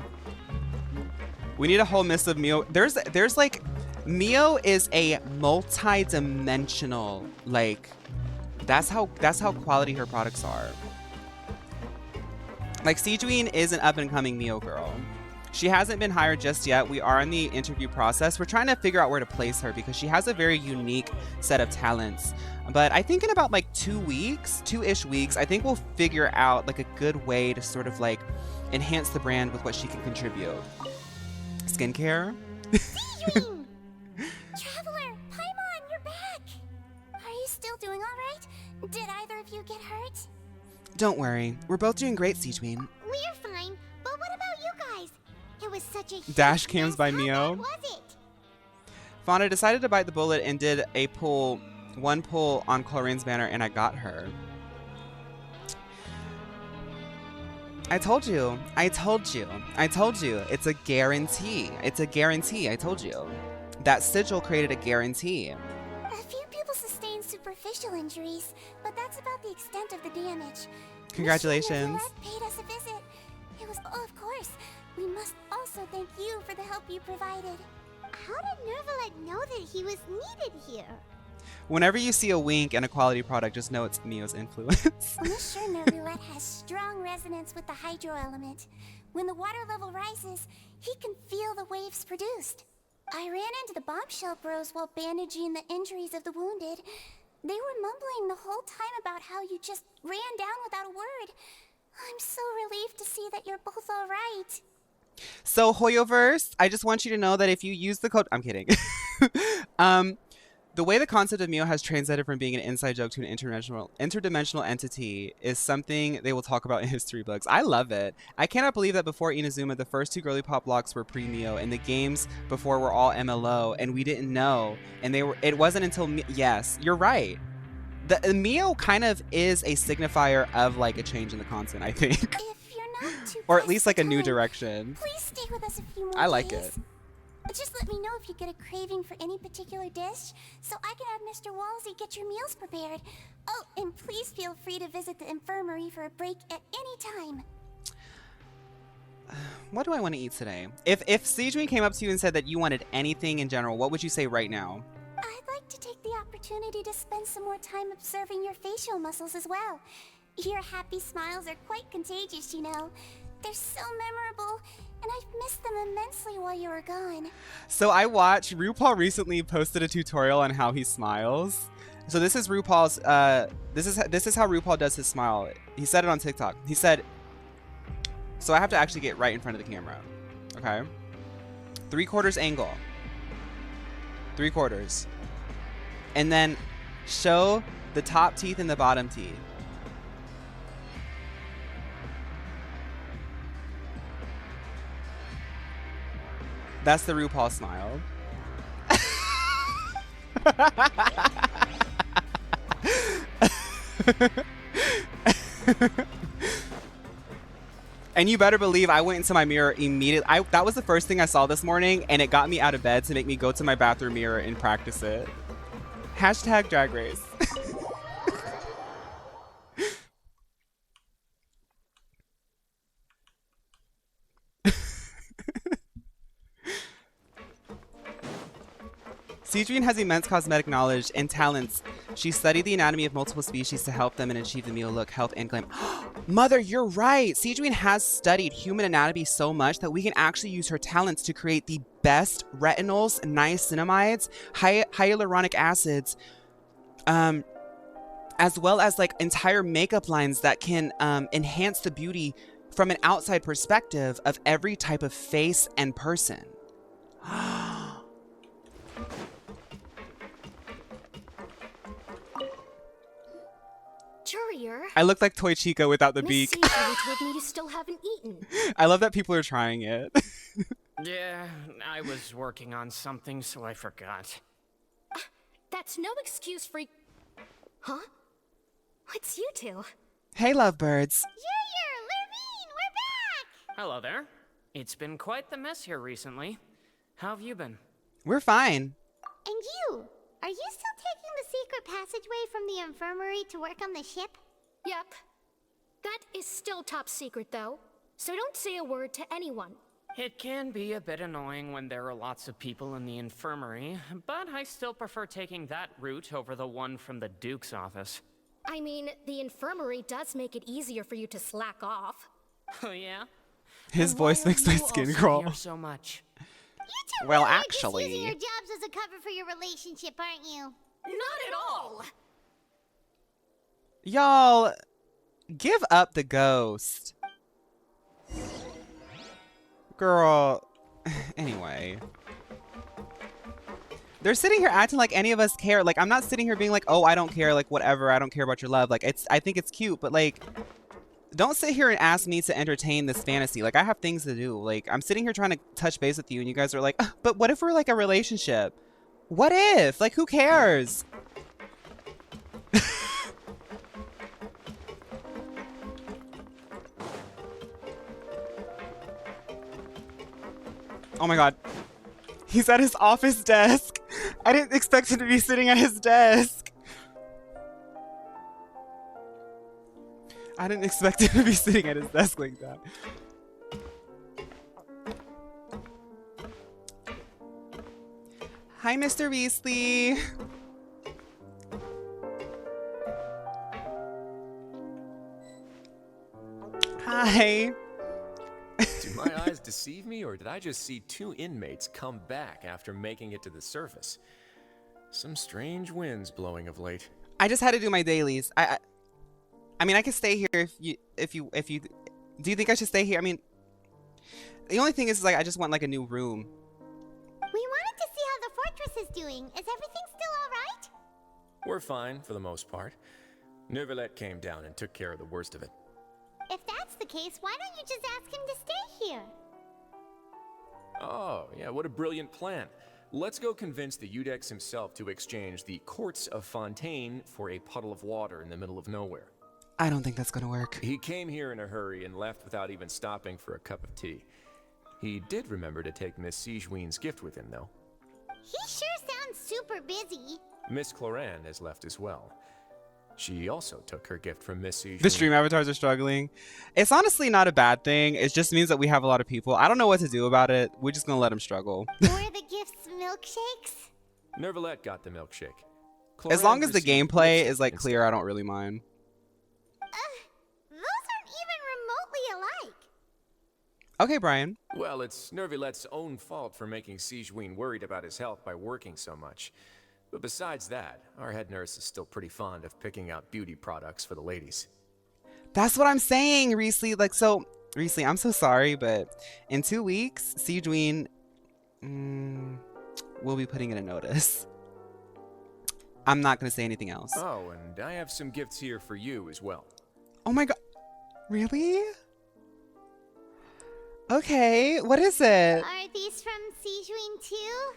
We need a whole list of Mio. There's like, Mio is a multi-dimensional, like, that's how quality her products are. Like, Sijuin is an up-and-coming Mio girl. She hasn't been hired just yet. We are in the interview process. We're trying to figure out where to place her because she has a very unique set of talents. But I think in about like 2-ish weeks, I think we'll figure out like a good way to sort of like enhance the brand with what she can contribute. Skincare? Sijuin! Traveler, Paimon, you're back! Are you still doing alright? Did either of you get hurt? Don't worry. We're both doing great, Sijuin. We're fine, but what about you guys? It was such a huge Dash cams mess. by How Mio. bad was it? Fauna decided to bite the bullet and did one pull on Clorinde's banner, and I got her. I told you. It's a guarantee. I told you. That sigil created a guarantee. A few people sustained superficial injuries, but that's about the extent of the damage. Congratulations. Miss Nervalette paid us a visit. It was, oh, of course. We must also thank you for the help you provided. How did Nervalette know that he was needed here? Whenever you see a wink and a quality product, just know it's Mio's influence. Miss Nervalette has strong resonance with the hydro element. When the water level rises, he can feel the waves produced. I ran into the bombshell bros while bandaging the injuries of the wounded. They were mumbling the whole time about how you just ran down without a word. I'm so relieved to see that you're both all right. So Hoyoverse, I just want you to know that if you use the code, I'm kidding. The way the concept of Mio has translated from being an inside joke to an interdimensional entity is something they will talk about in history books. I love it. I cannot believe that before Inazuma, the first 2 girly pop blocks were pre-Mio, and the games before were all MLO, and we didn't know. And it wasn't until yes, you're right. The Mio kind of is a signifier of like a change in the content, I think. If you're not too Or at pressed least for like a new time, direction. Please stay with us a few more I like days. it. Just let me know if you get a craving for any particular dish, so I can have Mr. Walsey get your meals prepared. Oh, and please feel free to visit the infirmary for a break at any time. What do I want to eat today? If Sijuin came up to you and said that you wanted anything in general, what would you say right now? I'd like to take the opportunity to spend some more time observing your facial muscles as well. Your happy smiles are quite contagious, you know. They're so memorable, and I've missed them immensely while you were gone. So I watched, RuPaul recently posted a tutorial on how he smiles. So this is RuPaul's, this is how RuPaul does his smile. He said it on TikTok. He said, so I have to actually get right in front of the camera, okay? 3/4 angle, 3/4. And then show the top teeth and the bottom teeth. That's the RuPaul smile. And you better believe I went into my mirror immediately. That was the first thing I saw this morning, and it got me out of bed to make me go to my bathroom mirror and practice it. Hashtag Drag Race. Cedrine has immense cosmetic knowledge and talents. She studied the anatomy of multiple species to help them and achieve the meal look, health, and glam. Mother, you're right. Cedrine has studied human anatomy so much that we can actually use her talents to create the best retinols, niacinamides, hyaluronic acids, as well as like entire makeup lines that can enhance the beauty from an outside perspective of every type of face and person. Courier. I look like Toy Chica without the beak. Miss Caesar told me you still haven't eaten. I love that people are trying it. Yeah, I was working on something, so I forgot. That's no excuse for... Huh? It's you two. Hey, lovebirds. Courier, Lurvine, we're back! Hello there. It's been quite the mess here recently. How have you been? We're fine. And you? Are you still taking the secret passageway from the infirmary to work on the ship? Yep. That is still top secret, though. So don't say a word to anyone. It can be a bit annoying when there are lots of people in the infirmary, but I still prefer taking that route over the one from the Duke's office. I mean, the infirmary does make it easier for you to slack off. Oh yeah? His Then voice why makes are my you skin also crawl. here so much? You two Well, really are actually- just using your jobs as a cover for your relationship, aren't you? Not at all! Y'all, give up the ghost. Girl. Anyway. They're sitting here acting like any of us care. Like, I'm not sitting here being like, oh, I don't care. Like, whatever. I don't care about your love. Like, I think it's cute. But, like, don't sit here and ask me to entertain this fantasy. Like, I have things to do. Like, I'm sitting here trying to touch base with you. And you guys are like, but what if we're, like, a relationship? What if? Like, who cares? Oh my god. He's at his office desk. I didn't expect him to be sitting at his desk. I didn't expect him to be sitting at his desk like that. Hi, Mr. Weasley. Hi. Do my eyes deceive me, or did I just see two inmates come back after making it to the surface? Some strange winds blowing of late. I just had to do my dailies. I mean, I could stay here if you do you think I should stay here? I mean, the only thing is like I just want like a new room. We wanted to see how the fortress is doing. Is everything still alright? We're fine for the most part. Neuvillette came down and took care of the worst of it. If that's the case, why don't you just ask him to stay here? Oh, yeah, what a brilliant plan. Let's go convince the Eudex himself to exchange the Courts of Fontaine for a puddle of water in the middle of nowhere. I don't think that's gonna work. He came here in a hurry and left without even stopping for a cup of tea. He did remember to take Miss Sigewinne's gift with him, though. He sure sounds super busy. Miss Clorinde has left as well. She also took her gift from Miss Sigewinne. The stream avatars are struggling. It's honestly not a bad thing. It just means that we have a lot of people. I don't know what to do about it. We're just gonna let them struggle. Were the gifts milkshakes? Neuvillette got the milkshake. As Clorinde long as the received gameplay lipstick is like instead. clear, I don't really mind. Those aren't even remotely alike. Okay, Brian. Well, it's Neuvillette's own fault for making Sigewinne worried about his health by working so much. But besides that, our head nurse is still pretty fond of picking out beauty products for the ladies. That's what I'm saying, Riesly. Like, so, Riesly, I'm so sorry, but in 2 weeks, Sigewinne, we'll be putting in a notice. I'm not gonna say anything else. Oh, and I have some gifts here for you as well. Oh my god. Really? Okay, what is it? Are these from Sijuin too?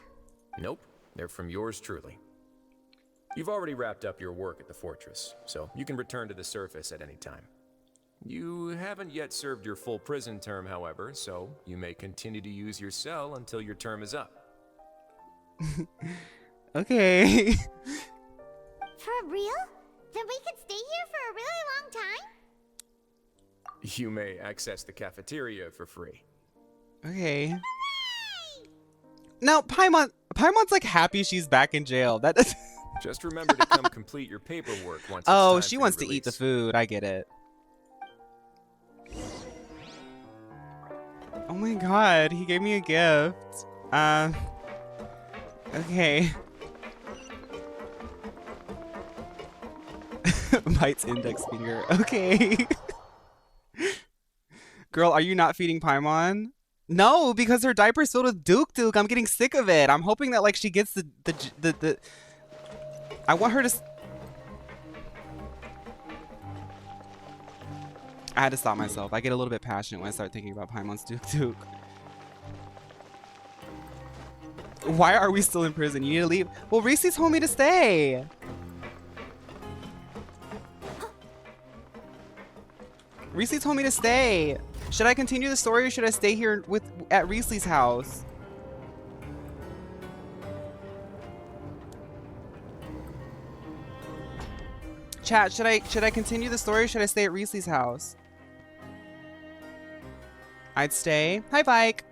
Nope, they're from yours truly. You've already wrapped up your work at the fortress, so you can return to the surface at any time. You haven't yet served your full prison term, however, so you may continue to use your cell until your term is up. Okay. For real? Then we could stay here for a really long time? You may access the cafeteria for free. Okay. No, Paimon's like happy she's back in jail. That Just remember to come complete your paperwork once it's Oh, time she for wants your to eat the release. food. I get it. Oh my god, he gave me a gift. Okay. Bites index finger. Okay. Girl, are you not feeding Paimon? No, because her diaper's filled with Duke Duke. I'm getting sick of it. I'm hoping that like she gets the I want her to I had to stop myself. I get a little bit passionate when I start thinking about Paimon's Duke Duke. Why are we still in prison? You need to leave. Well, Reese's told me to stay. Reese told me to stay. Should I continue the story or should I stay here at Reese's house? Chat, should I continue the story or should I stay at Reese's house? I'd stay. Hi, Vike.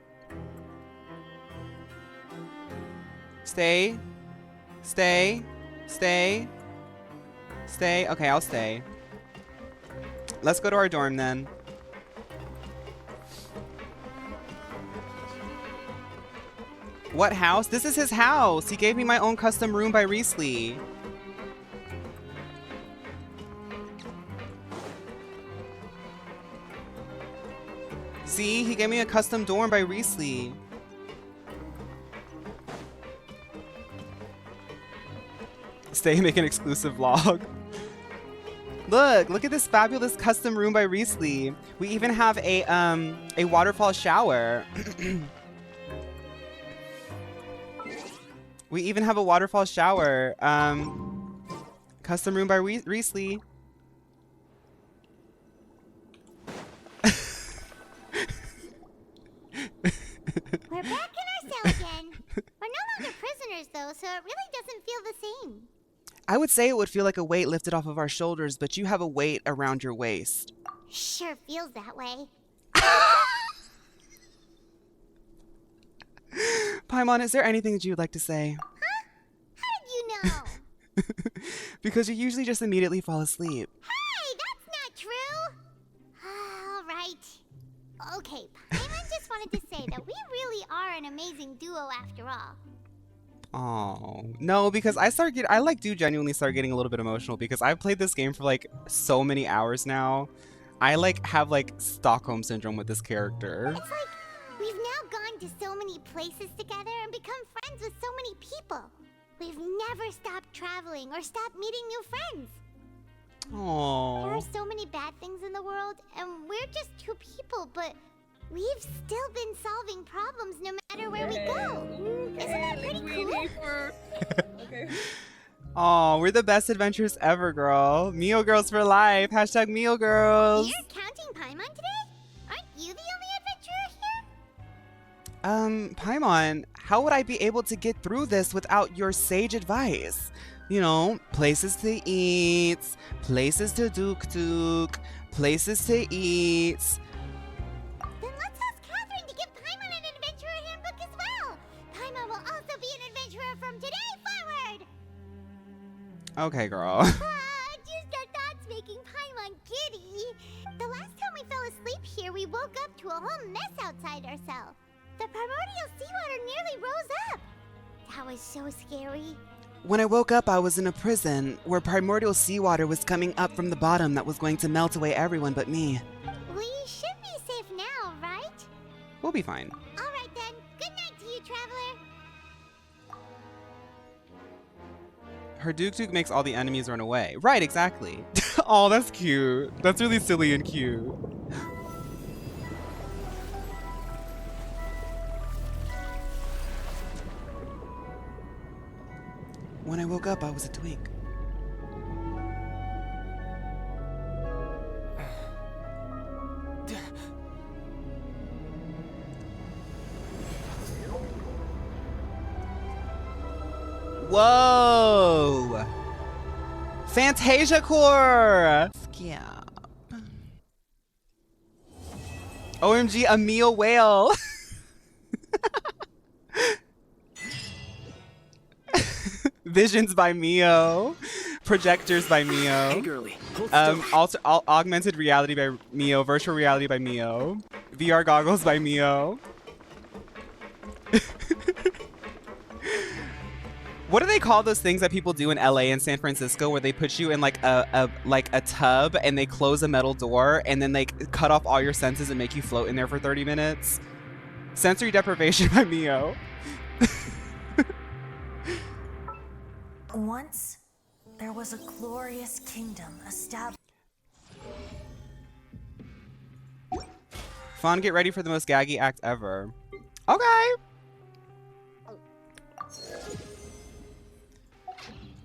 Stay. Stay. Stay. Stay. Okay, I'll stay. Let's go to our dorm then. What house? This is his house. He gave me my own custom room by Reesley. See, he gave me a custom dorm by Reesley. Stay, make an exclusive vlog. Look at this fabulous custom room by Reesley. We even have a waterfall shower. We even have a waterfall shower. Custom room by Reesley. We're back in our cell again. We're no longer prisoners though, so it really doesn't feel the same. I would say it would feel like a weight lifted off of our shoulders, but you have a weight around your waist. Sure feels that way. Paimon, is there anything that you would like to say? Huh? How did you know? Because you usually just immediately fall asleep. Hey, that's not true. All right. Okay, Paimon just wanted to say that we really are an amazing duo after all. Oh no, because I do genuinely start getting a little bit emotional because I've played this game for like so many hours now. I like have like Stockholm syndrome with this character. It's like we've now gone to so many places together and become friends with so many people. We've never stopped traveling or stopped meeting new friends. Oh. There are so many bad things in the world, and we're just two people, but we've still been solving problems no matter where we go. Isn't that pretty cool? Okay. Oh, we're the best adventures ever, girl. Mio girls for life. Hashtag Mio girls. You're counting Paimon today? Aren't you the only adventurer here? Paimon, how would I be able to get through this without your sage advice? You know, places to eat, places to duk, places to eat. Then let's ask Catherine to give Paimon an adventurer handbook as well. Paimon will also be an adventurer from today forward. Okay, girl. Just our thoughts making Paimon giddy. The last time we fell asleep here, we woke up to a whole mess outside our cell. The primordial seawater nearly rose up. That was so scary. When I woke up, I was in a prison where primordial seawater was coming up from the bottom that was going to melt away everyone but me. We should be safe now, right? We'll be fine. All right then. Good night to you, traveler. Her Duke makes all the enemies run away. Right, exactly. Oh, that's cute. That's really silly and cute. When I woke up, I was a twink. Whoa! Fantasia Core! Yeah. OMG, a meal whale! Visions by Mio. Projectors by Mio. Hey girly, hold still. Augmented reality by Mio. Virtual reality by Mio. VR goggles by Mio. What do they call those things that people do in LA and San Francisco where they put you in like a tub and they close a metal door and then they cut off all your senses and make you float in there for 30 minutes? Sensory deprivation by Mio. Once, there was a glorious kingdom established. Fawn, get ready for the most gaggy act ever. Okay.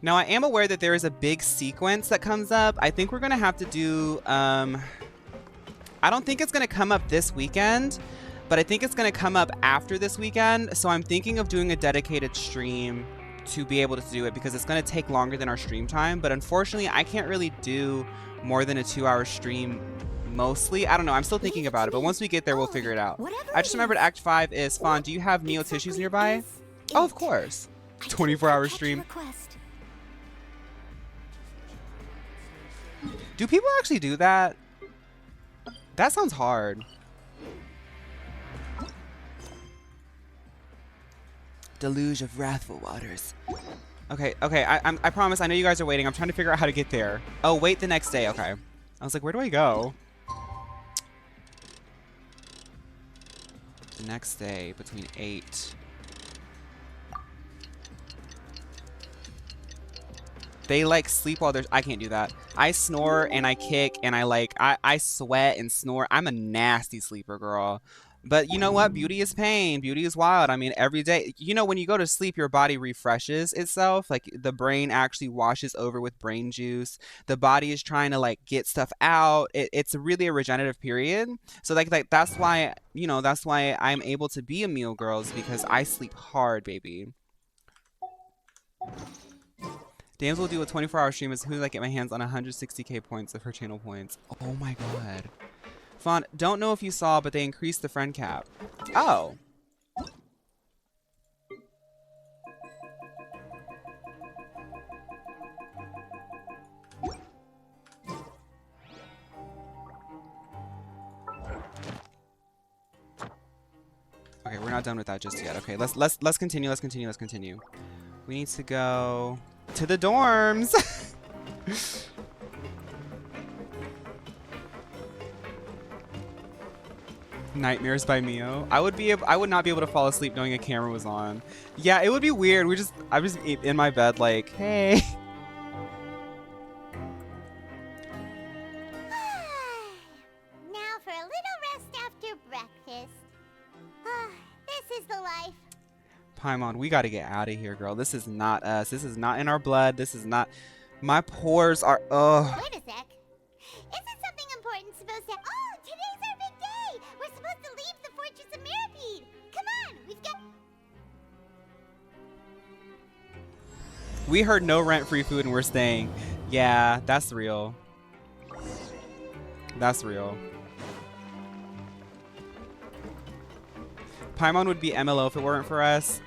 Now, I am aware that there is a big sequence that comes up. I think we're going to have to do... I don't think it's going to come up this weekend, but I think it's going to come up after this weekend. So I'm thinking of doing a dedicated stream to be able to do it because it's going to take longer than our stream time. But unfortunately, I can't really do more than a 2-hour stream mostly. I don't know. I'm still thinking about it. But once we get there, we'll figure it out. I just remembered Act 5 is... Fawn, do you have Neo tissues nearby? Oh, of course. 24-hour stream. Do people actually do that? That sounds hard. Deluge of wrathful waters. Okay, I promise. I know you guys are waiting. I'm trying to figure out how to get there. Oh, wait the next day. Okay. I was like, where do I go? The next day between 8. They like sleep while there's... I can't do that. I snore and I kick and I sweat and snore. I'm a nasty sleeper, girl. But you know what? Beauty is pain. Beauty is wild. I mean, every day, you know, when you go to sleep, your body refreshes itself. Like the brain actually washes over with brain juice. The body is trying to like get stuff out. It's really a regenerative period. So like that's why, you know, that's why I'm able to be a meal girls, because I sleep hard, baby. Dams will do a 24-hour stream as soon as I get my hands on 160k points of her channel points. Oh my god. Fawn, don't know if you saw, but they increased the friend cap. Oh. Okay, we're not done with that just yet. Okay, let's continue. Let's continue. We need to go to the dorms. Nightmares by Mio. I would not be able to fall asleep knowing a camera was on. Yeah, it would be weird. I'm just in my bed like, hey. Now for a little rest after breakfast. This is the life. Paimon, we gotta get out of here, girl. This is not us. This is not in our blood. This is not... My pores are... Ugh. Wait a sec. Isn't something important supposed to... Oh, today's our big day! We're supposed to leave the Fortress of Meropide! Come on, we've got... We heard no rent-free food and we're staying. Yeah, that's real. That's real. Paimon would be MLO if it weren't for us.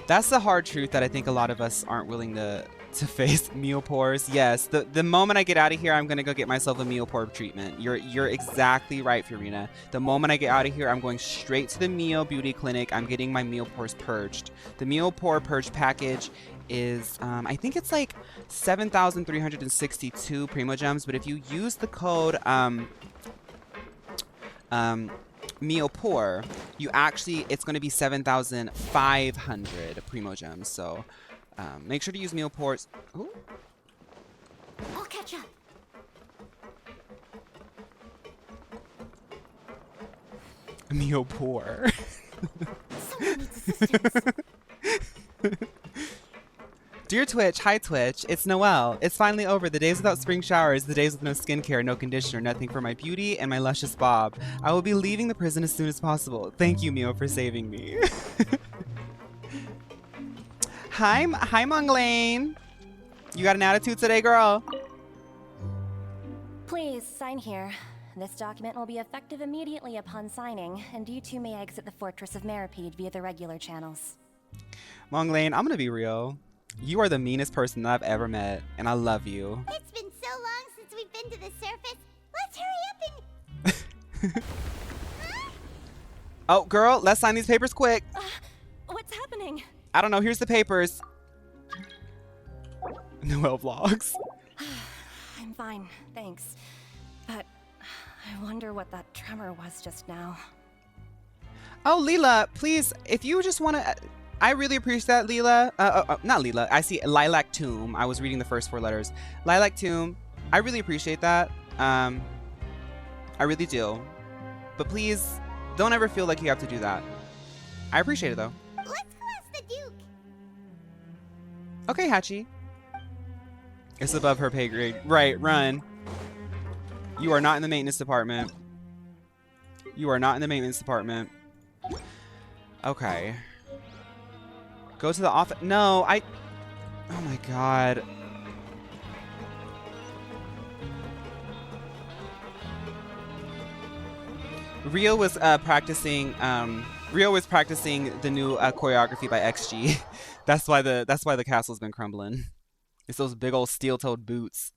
That's the hard truth that I think a lot of us aren't willing to face. Meal pores. Yes, the moment I get out of here, I'm gonna go get myself a meal pore treatment. You're exactly right, Fiorina. The moment I get out of here, I'm going straight to the Mio Beauty Clinic. I'm getting my meal pores purged. The meal pore purge package is I think it's like 7,362 Primogems, but if you use the code Meopore, you actually, it's going to be 7,500 Primogems. So Make sure to use meal ports. Ooh. I'll catch up. Meal pour. Someone needs assistance. Dear Twitch, hi Twitch, it's Noelle. It's finally over. The days without spring showers, the days with no skincare, no conditioner, nothing for my beauty and my luscious bob. I will be leaving the prison as soon as possible. Thank you, Mio, for saving me. Hi, Monglane. You got an attitude today, girl? Please, sign here. This document will be effective immediately upon signing, and you two may exit the fortress of Meropide via the regular channels. Monglane, I'm gonna be real. You are the meanest person that I've ever met, and I love you. It's been so long since we've been to the surface. Let's hurry up and... Oh, girl, let's sign these papers quick. What's happening? I don't know. Here's the papers. Noelle vlogs. I'm fine, thanks. But I wonder what that tremor was just now. Oh, Leela, please, if you just want to... I really appreciate that, Leela. Not Leela. I see Lilac Tomb. I was reading the first 4 letters. Lilac Tomb. I really appreciate that. I really do. But please, don't ever feel like you have to do that. I appreciate it, though. Let's go ask the Duke. Okay, Hachi. It's above her pay grade. Right, run. You are not in the maintenance department. You are not in the maintenance department. Okay. Go to the office. No, oh my god. Rio was practicing the new choreography by XG. That's why the castle's been crumbling. It's those big old steel-toed boots.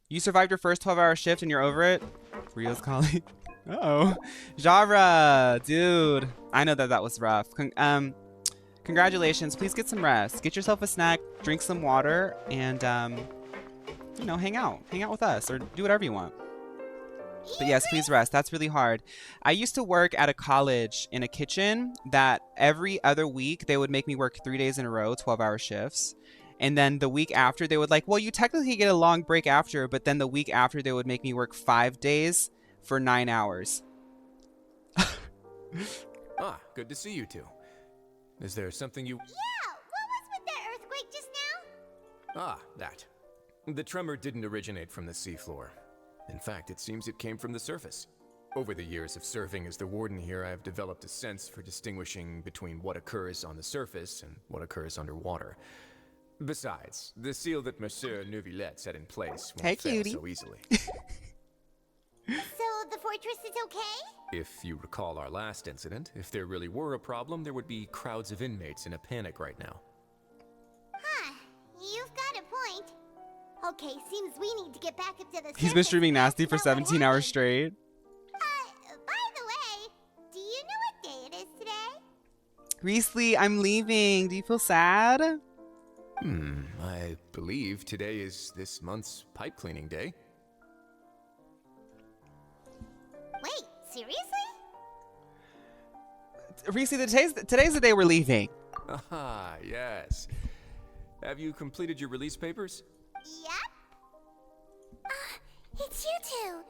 You survived your first 12-hour shift and you're over it? Rio's calling. Uh-oh. Jara, dude. I know that was rough. Congratulations. Please get some rest. Get yourself a snack, drink some water, and, you know, hang out. Hang out with us or do whatever you want. But yes, please rest. That's really hard. I used to work at a college in a kitchen that every other week they would make me work 3 days in a row, 12-hour shifts. And then the week after they would well, you technically get a long break after, but then the week after they would make me work 5 days for 9 hours. Ah, good to see you two. Is there something you... Yeah, what was with that earthquake just now? Ah, that. The tremor didn't originate from the seafloor. In fact, it seems it came from the surface. Over the years of serving as the warden here, I have developed a sense for distinguishing between what occurs on the surface and what occurs underwater. Besides, the seal that Monsieur Neuvillette set in place won't fail so easily. So the fortress is okay? If you recall our last incident, if there really were a problem, there would be crowds of inmates in a panic right now. Huh, you've got a point. Okay, seems we need to get back up to the He's been streaming nasty for 17 hours straight. By the way, do you know what day it is today? Riesli, I'm leaving. Do you feel sad? I believe today is this month's pipe cleaning day. Wait, seriously? Riesli, today's the day we're leaving. Ah, yes. Have you completed your release papers? Yep. It's you two.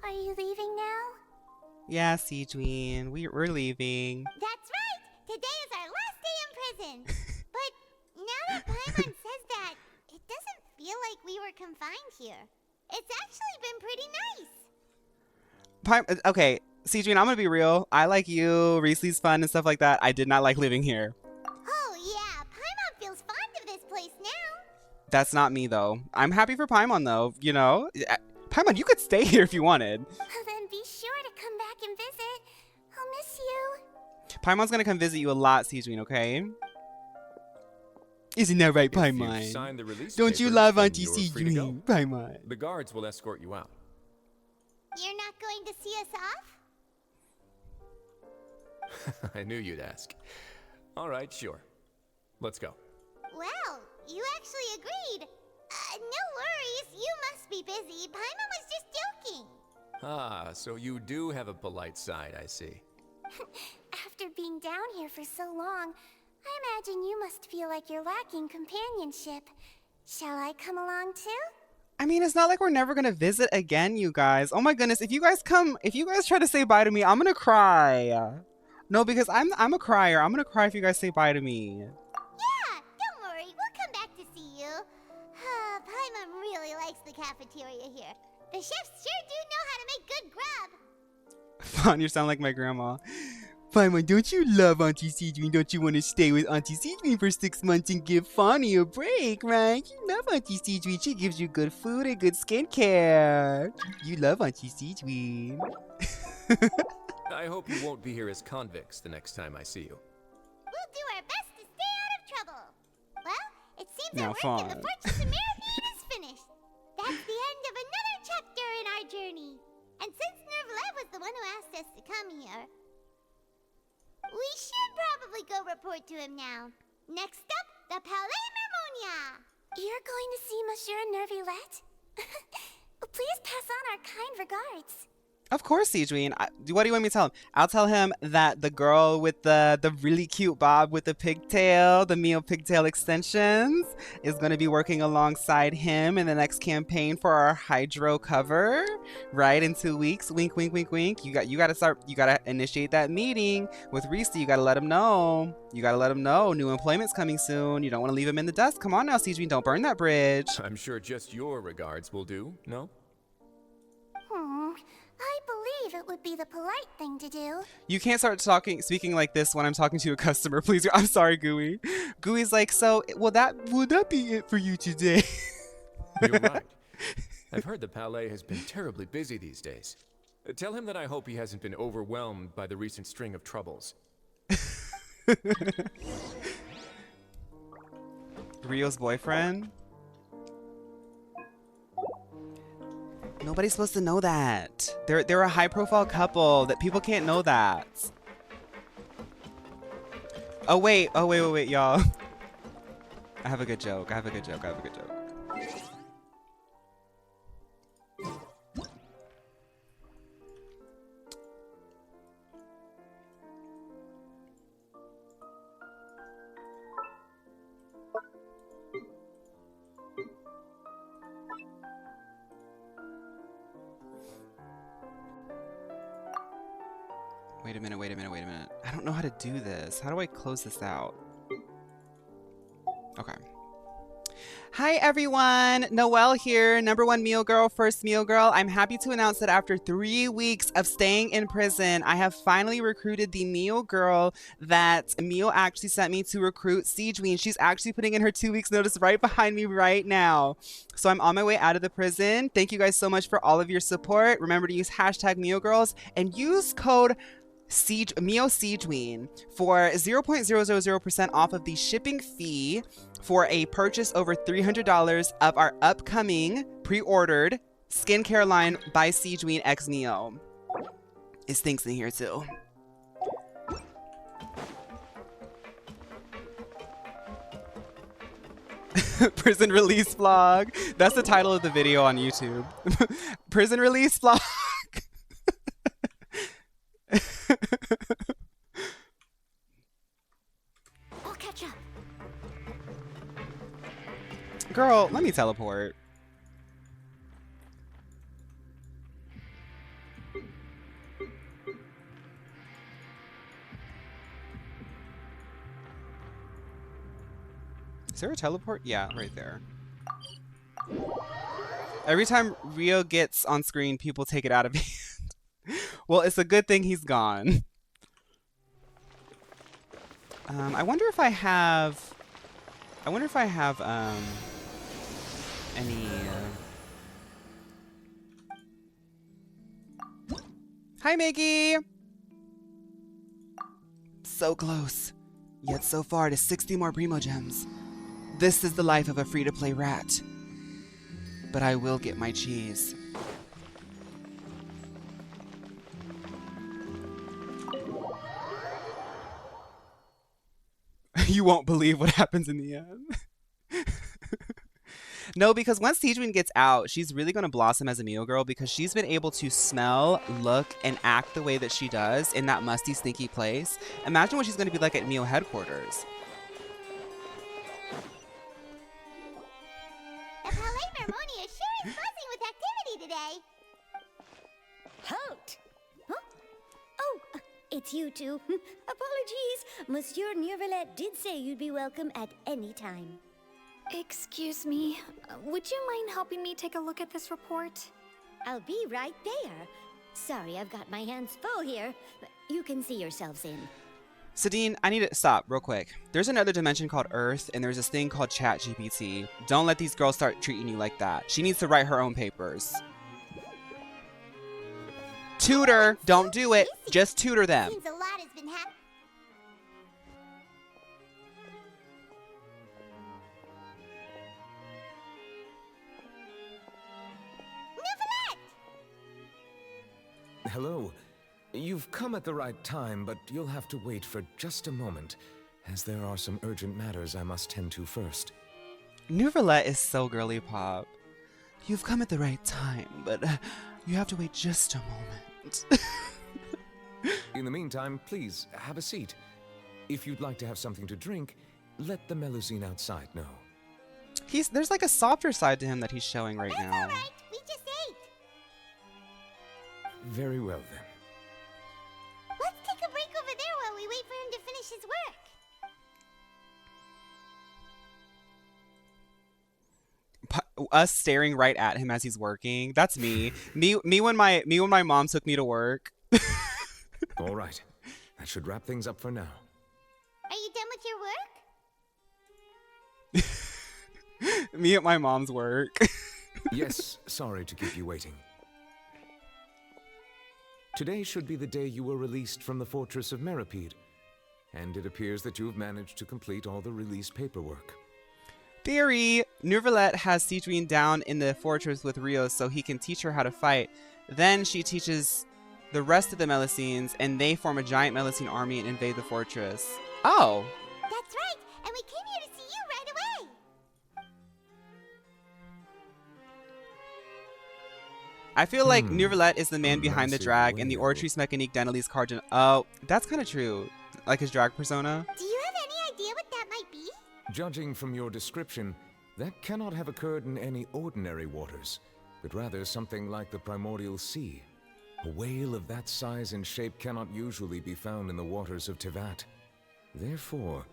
Are you leaving now? Yeah, Seedween, we're leaving. That's right. Today is our last day in prison. But now that Paimon says that, it doesn't feel like we were confined here. It's actually been pretty nice. Okay, Seedween, I'm gonna be real. I like you, Riesli's fun and stuff like that. I did not like living here. Oh yeah, Paimon feels fond of this place now. That's not me though. I'm happy for Paimon though, you know? Paimon, you could stay here if you wanted. Then be sure to come back and visit. I'll miss you. Paimon's gonna come visit you a lot, Seedween, okay? Isn't that right, Paimon? Don't you love Auntie Seedween, Paimon? The guards will escort you out. You're not going to see us off? I knew you'd ask. All right, sure. Let's go. Well, you actually agreed. No worries, you must be busy. Paimon was just joking. Ah, so you do have a polite side, I see. After being down here for so long, I imagine you must feel like you're lacking companionship. Shall I come along too? I mean, it's not like we're never gonna visit again, you guys. Oh my goodness, if you guys try to say bye to me, I'm gonna cry. No, because I'm a crier. I'm gonna cry if you guys say bye to me. Yeah, don't worry. We'll come back to see you. Paimon really likes the cafeteria here. The chefs sure do know how to make good grub. Fawn, you sound like my grandma. Paimon, don't you love Auntie Cedrine? Don't you want to stay with Auntie Cedrine for 6 months and give Fawny a break, right? You love Auntie Cedrine. She gives you good food and good skincare. You love Auntie Cedrine. I hope you won't be here as convicts the next time I see you. We'll do our best to stay out of trouble. Well, it seems Now, our work in the Fawn. Fortress of Meropide is finished. That's the end of another chapter in our journey. And since Nervlet was the one who asked us to come here, we should probably go report to him now. Next up, the Palais Mermonia. You're going to see Monsieur Nervlet? Please pass on our kind regards. Of course, Cedrine. What do you want me to tell him? I'll tell him that the girl with the really cute bob with the pigtail, the Mio pigtail extensions, is going to be working alongside him in the next campaign for our Hydro cover, right? In 2 weeks. Wink, wink, wink, wink. You got to initiate that meeting with Reese. You got to let him know. You got to let him know. New employment's coming soon. You don't want to leave him in the dust. Come on now, Cedrine. Don't burn that bridge. I'm sure just your regards will do, no? I believe it would be the polite thing to do. You can't start speaking like this when I'm talking to a customer, please. I'm sorry, Gooey. Gooey's like, so will that be it for you today? You're right. I've heard the Palais has been terribly busy these days. Tell him that I hope he hasn't been overwhelmed by the recent string of troubles. Rio's boyfriend? Nobody's supposed to know that. They're a high-profile couple. That people can't know that. Oh wait, y'all. I have a good joke. Wait a minute. I don't know how to do this. How do I close this out? Okay. Hi everyone, Noelle here, #1 Meal Girl, first Meal Girl. I'm happy to announce that after 3 weeks of staying in prison, I have finally recruited the Meal Girl that Meal actually sent me to recruit, Cedrine. She's actually putting in her 2 weeks notice right behind me right now. So I'm on my way out of the prison. Thank you guys so much for all of your support. Remember to use #MealGirls and use code Mio Cedrine for 0.000% off of the shipping fee for a purchase over $300 of our upcoming pre-ordered skincare line by Cedrine X Neo. It stinks in here too. Prison release vlog. That's the title of the video on YouTube. Prison release vlog. We'll catch up. Girl, let me teleport. Is there a teleport? Yeah, right there. Every time Rio gets on screen, people take it out of hand. Well, it's a good thing he's gone. I wonder if I have any. Hi, Maggie. So close, yet so far to 60 more Primo Gems. This is the life of a free-to-play rat. But I will get my cheese. You won't believe what happens in the end. No, because once Cedrine gets out, she's really going to blossom as a Meal Girl because she's been able to smell, look, and act the way that she does in that musty, stinky place. Imagine what she's going to be like at Meal headquarters. Harmonia sure is buzzing with activity today. Halt! Huh? Oh, it's you two. Apologies. Monsieur Neuvillette did say you'd be welcome at any time. Excuse me. Would you mind helping me take a look at this report? I'll be right there. Sorry, I've got my hands full here. You can see yourselves in. Sadine, I need to stop real quick. There's another dimension called Earth, and there's this thing called ChatGPT. Don't let these girls start treating you like that. She needs to write her own papers. Tutor, don't do it. Just tutor them. Seems a lot has been happening. Hello. You've come at the right time, but you'll have to wait for just a moment, as there are some urgent matters I must tend to first. Neuvillette is so girly pop. You've come at the right time, but you have to wait just a moment. In the meantime, please, have a seat. If you'd like to have something to drink, let the Melusine outside know. There's like a softer side to him that he's showing right now. All right, we just ate. Very well, then. Let's take a break over there while we wait for him to finish his work. Us staring right at him as he's working. That's me. me when my mom took me to work. All right. That should wrap things up for now. Are you done with your work? Me at my mom's work. Yes, sorry to keep you waiting. Today should be the day you were released from the fortress of Meropide, and it appears that you have managed to complete all the release paperwork. Theory! Neuvillette has Citrin down in the fortress with Rios so he can teach her how to fight. Then she teaches the rest of the Melusines, and they form a giant Melusine army and invade the fortress. Oh! That's right, and we came here to see you right away. I feel like Neuvillette is the man behind the drag, and the Ortrice Mécanique d'Annelise Cardin. Oh, that's kind of true. Like his drag persona. Do you have any idea what that might be? Judging from your description, that cannot have occurred in any ordinary waters, but rather something like the primordial sea. A whale of that size and shape cannot usually be found in the waters of Tevat. Therefore,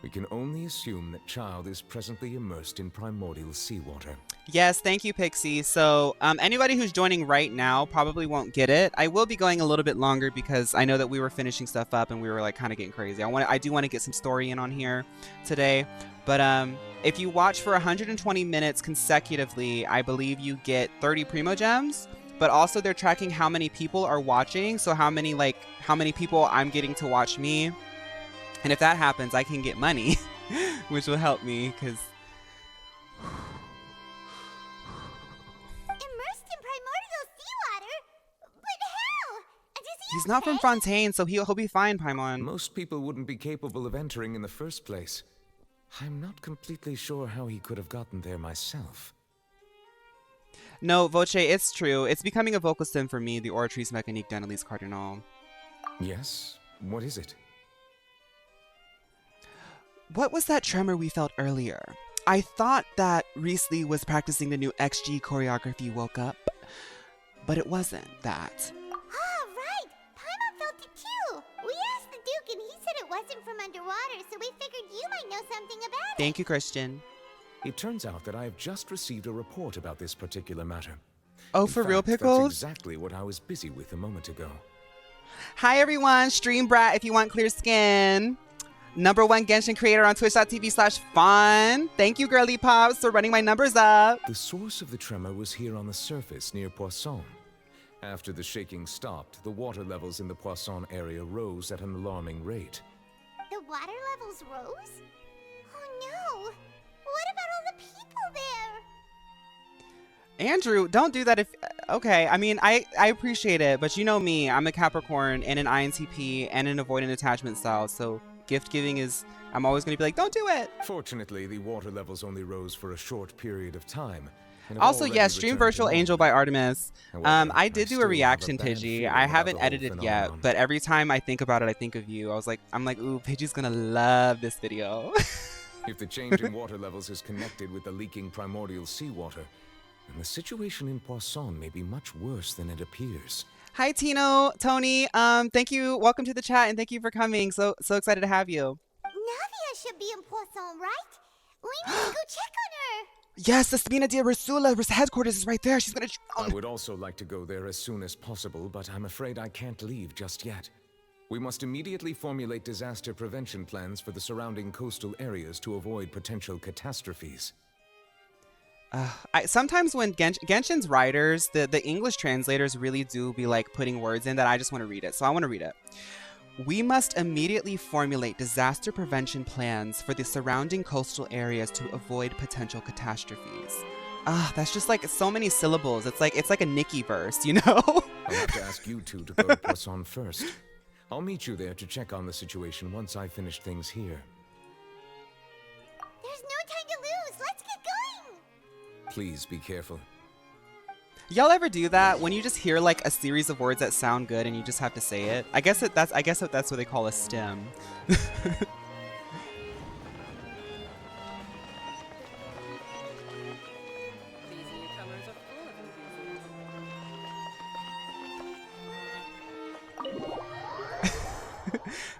we can only assume that Child is presently immersed in primordial seawater. Yes, thank you, Pixie. So, anybody who's joining right now probably won't get it. I will be going a little bit longer because I know that we were finishing stuff up and we were like kind of getting crazy. I do want to get some story in on here today. But if you watch for 120 minutes consecutively, I believe you get 30 Primo Gems. But also they're tracking how many people are watching. So how many people I'm getting to watch me. And if that happens, I can get money, which will help me because... Immersed in primordial seawater? But how? He's not from Fontaine, so he'll be fine, Paimon. Most people wouldn't be capable of entering in the first place. I'm not completely sure how he could have gotten there myself. No, Voce, it's true. It's becoming a vocal sim for me, the Ortrice Mécanique d'Annelise Cardinal. Yes? What is it? What was that tremor we felt earlier? I thought that Riesli was practicing the new XG choreography woke up, but it wasn't that. Ah, right! Paimon felt it too! We asked the Duke and he said it wasn't from underwater, so we figured you might know something about it. Thank you, Christian. It turns out that I have just received a report about this particular matter. Oh, In for fact, real, Pickles? That's exactly what I was busy with a moment ago. Hi, everyone. Stream Brat if you want clear skin. #1 Genshin creator on twitch.tv/fun. Thank you, girly pops, for running my numbers up. The source of the tremor was here on the surface near Poisson. After the shaking stopped, the water levels in the Poisson area rose at an alarming rate. The water levels rose? Oh no! What about all the people there? Andrew, don't do that if... Okay, I mean, I appreciate it, but you know me. I'm a Capricorn and an INTP and an avoidant attachment style, so gift giving is... I'm always going to be like, don't do it! Fortunately, the water levels only rose for a short period of time. Also, yes, stream Virtual Angel by Artemis. I did do a reaction, Pidgey. I haven't edited yet, but every time I think about it, I think of you. I'm like, ooh, Pidgey's gonna love this video. If the change in water levels is connected with the leaking primordial seawater, and the situation in Poisson may be much worse than it appears. Hi, Tony. Thank you. Welcome to the chat, and thank you for coming. So excited to have you. Navia should be in Poisson, right? We need to go check on her. Yes, the Spina di Rusula headquarters is right there. She's gonna. I would also like to go there as soon as possible, but I'm afraid I can't leave just yet. We must immediately formulate disaster prevention plans for the surrounding coastal areas to avoid potential catastrophes. Sometimes when Genshin's writers, the English translators really do be like putting words in that I just want to read it. So I want to read it. We must immediately formulate disaster prevention plans for the surrounding coastal areas to avoid potential catastrophes. That's just like so many syllables. It's like a Nikki verse, you know? I'll have to ask you two to go to Poisson first. I'll meet you there to check on the situation once I finish things here. There's no time to lose. Let's get going. Please be careful. Y'all ever do that when you just hear like a series of words that sound good and you just have to say it? I guess that's what they call a stem.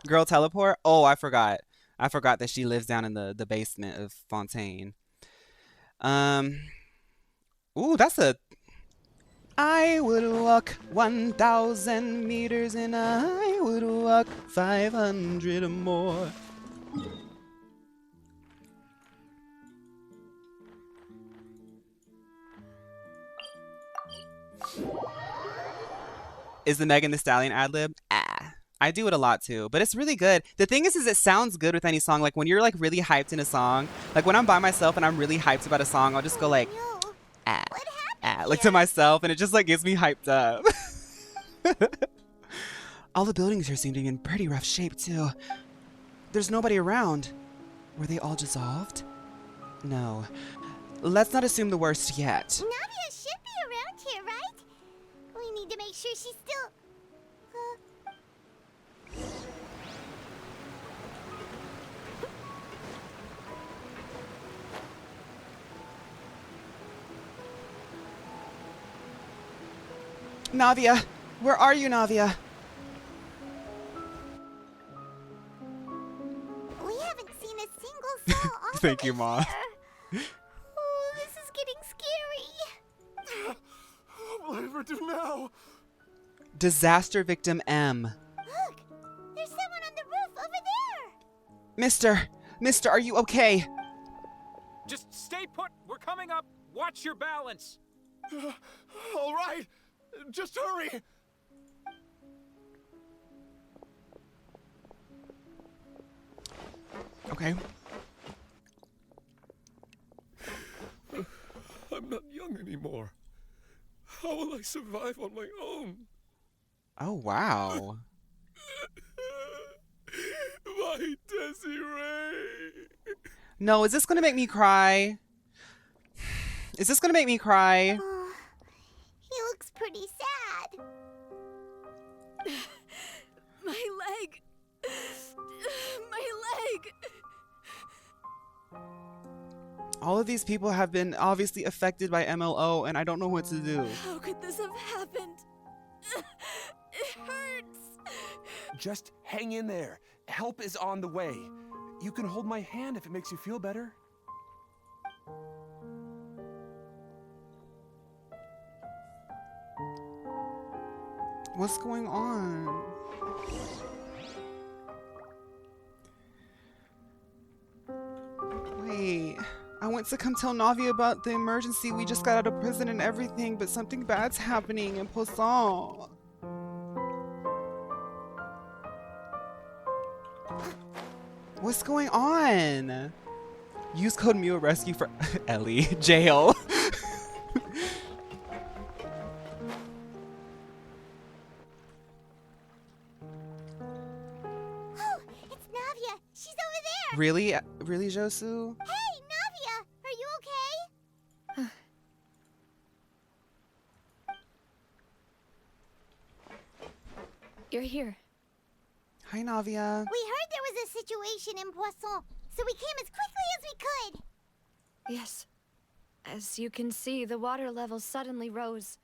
Girl teleport? Oh, I forgot. I forgot that she lives down in the basement of Fontaine. Ooh, that's a... I would walk 1,000 meters and I would walk 500 or more. Is the Megan Thee Stallion ad-lib? I do it a lot too, but it's really good. The thing is it sounds good with any song. Like when you're like really hyped in a song, like when I'm by myself and I'm really hyped about a song, I'll just go like, like to myself, and it just like gets me hyped up. All the buildings here seem to be in pretty rough shape too. There's nobody around. Were they all dissolved? No. Let's not assume the worst yet. Navia should be around here, right? We need to make sure she's still... Navia! Where are you, Navia? We haven't seen a single soul all Thank you, Mom. Oh, this is getting scary. What will I ever do now? Disaster victim M. Look! There's someone on the roof over there! Mister, are you okay? Just stay put. We're coming up. Watch your balance. All right. Just hurry. Okay. I'm not young anymore. How will I survive on my own? Oh, wow. My Desiree. No, is this gonna make me cry? Is this gonna make me cry? He looks pretty sad. My leg. My leg. All of these people have been obviously affected by MLO, and I don't know what to do. How could this have happened? It hurts. Just hang in there. Help is on the way. You can hold my hand if it makes you feel better. What's going on? Wait, I went to come tell Navia about the emergency. We just got out of prison and everything, but something bad's happening in Poisson. What's going on? Use code Mew Rescue for Ellie. Jail. It's Navia. She's over there. Really? Really, Josu? Hey, Navia. Are you okay? You're here. Hi, Navia. We heard there was a situation in Poisson, so we came as quickly as we could. Yes. As you can see, the water level suddenly rose.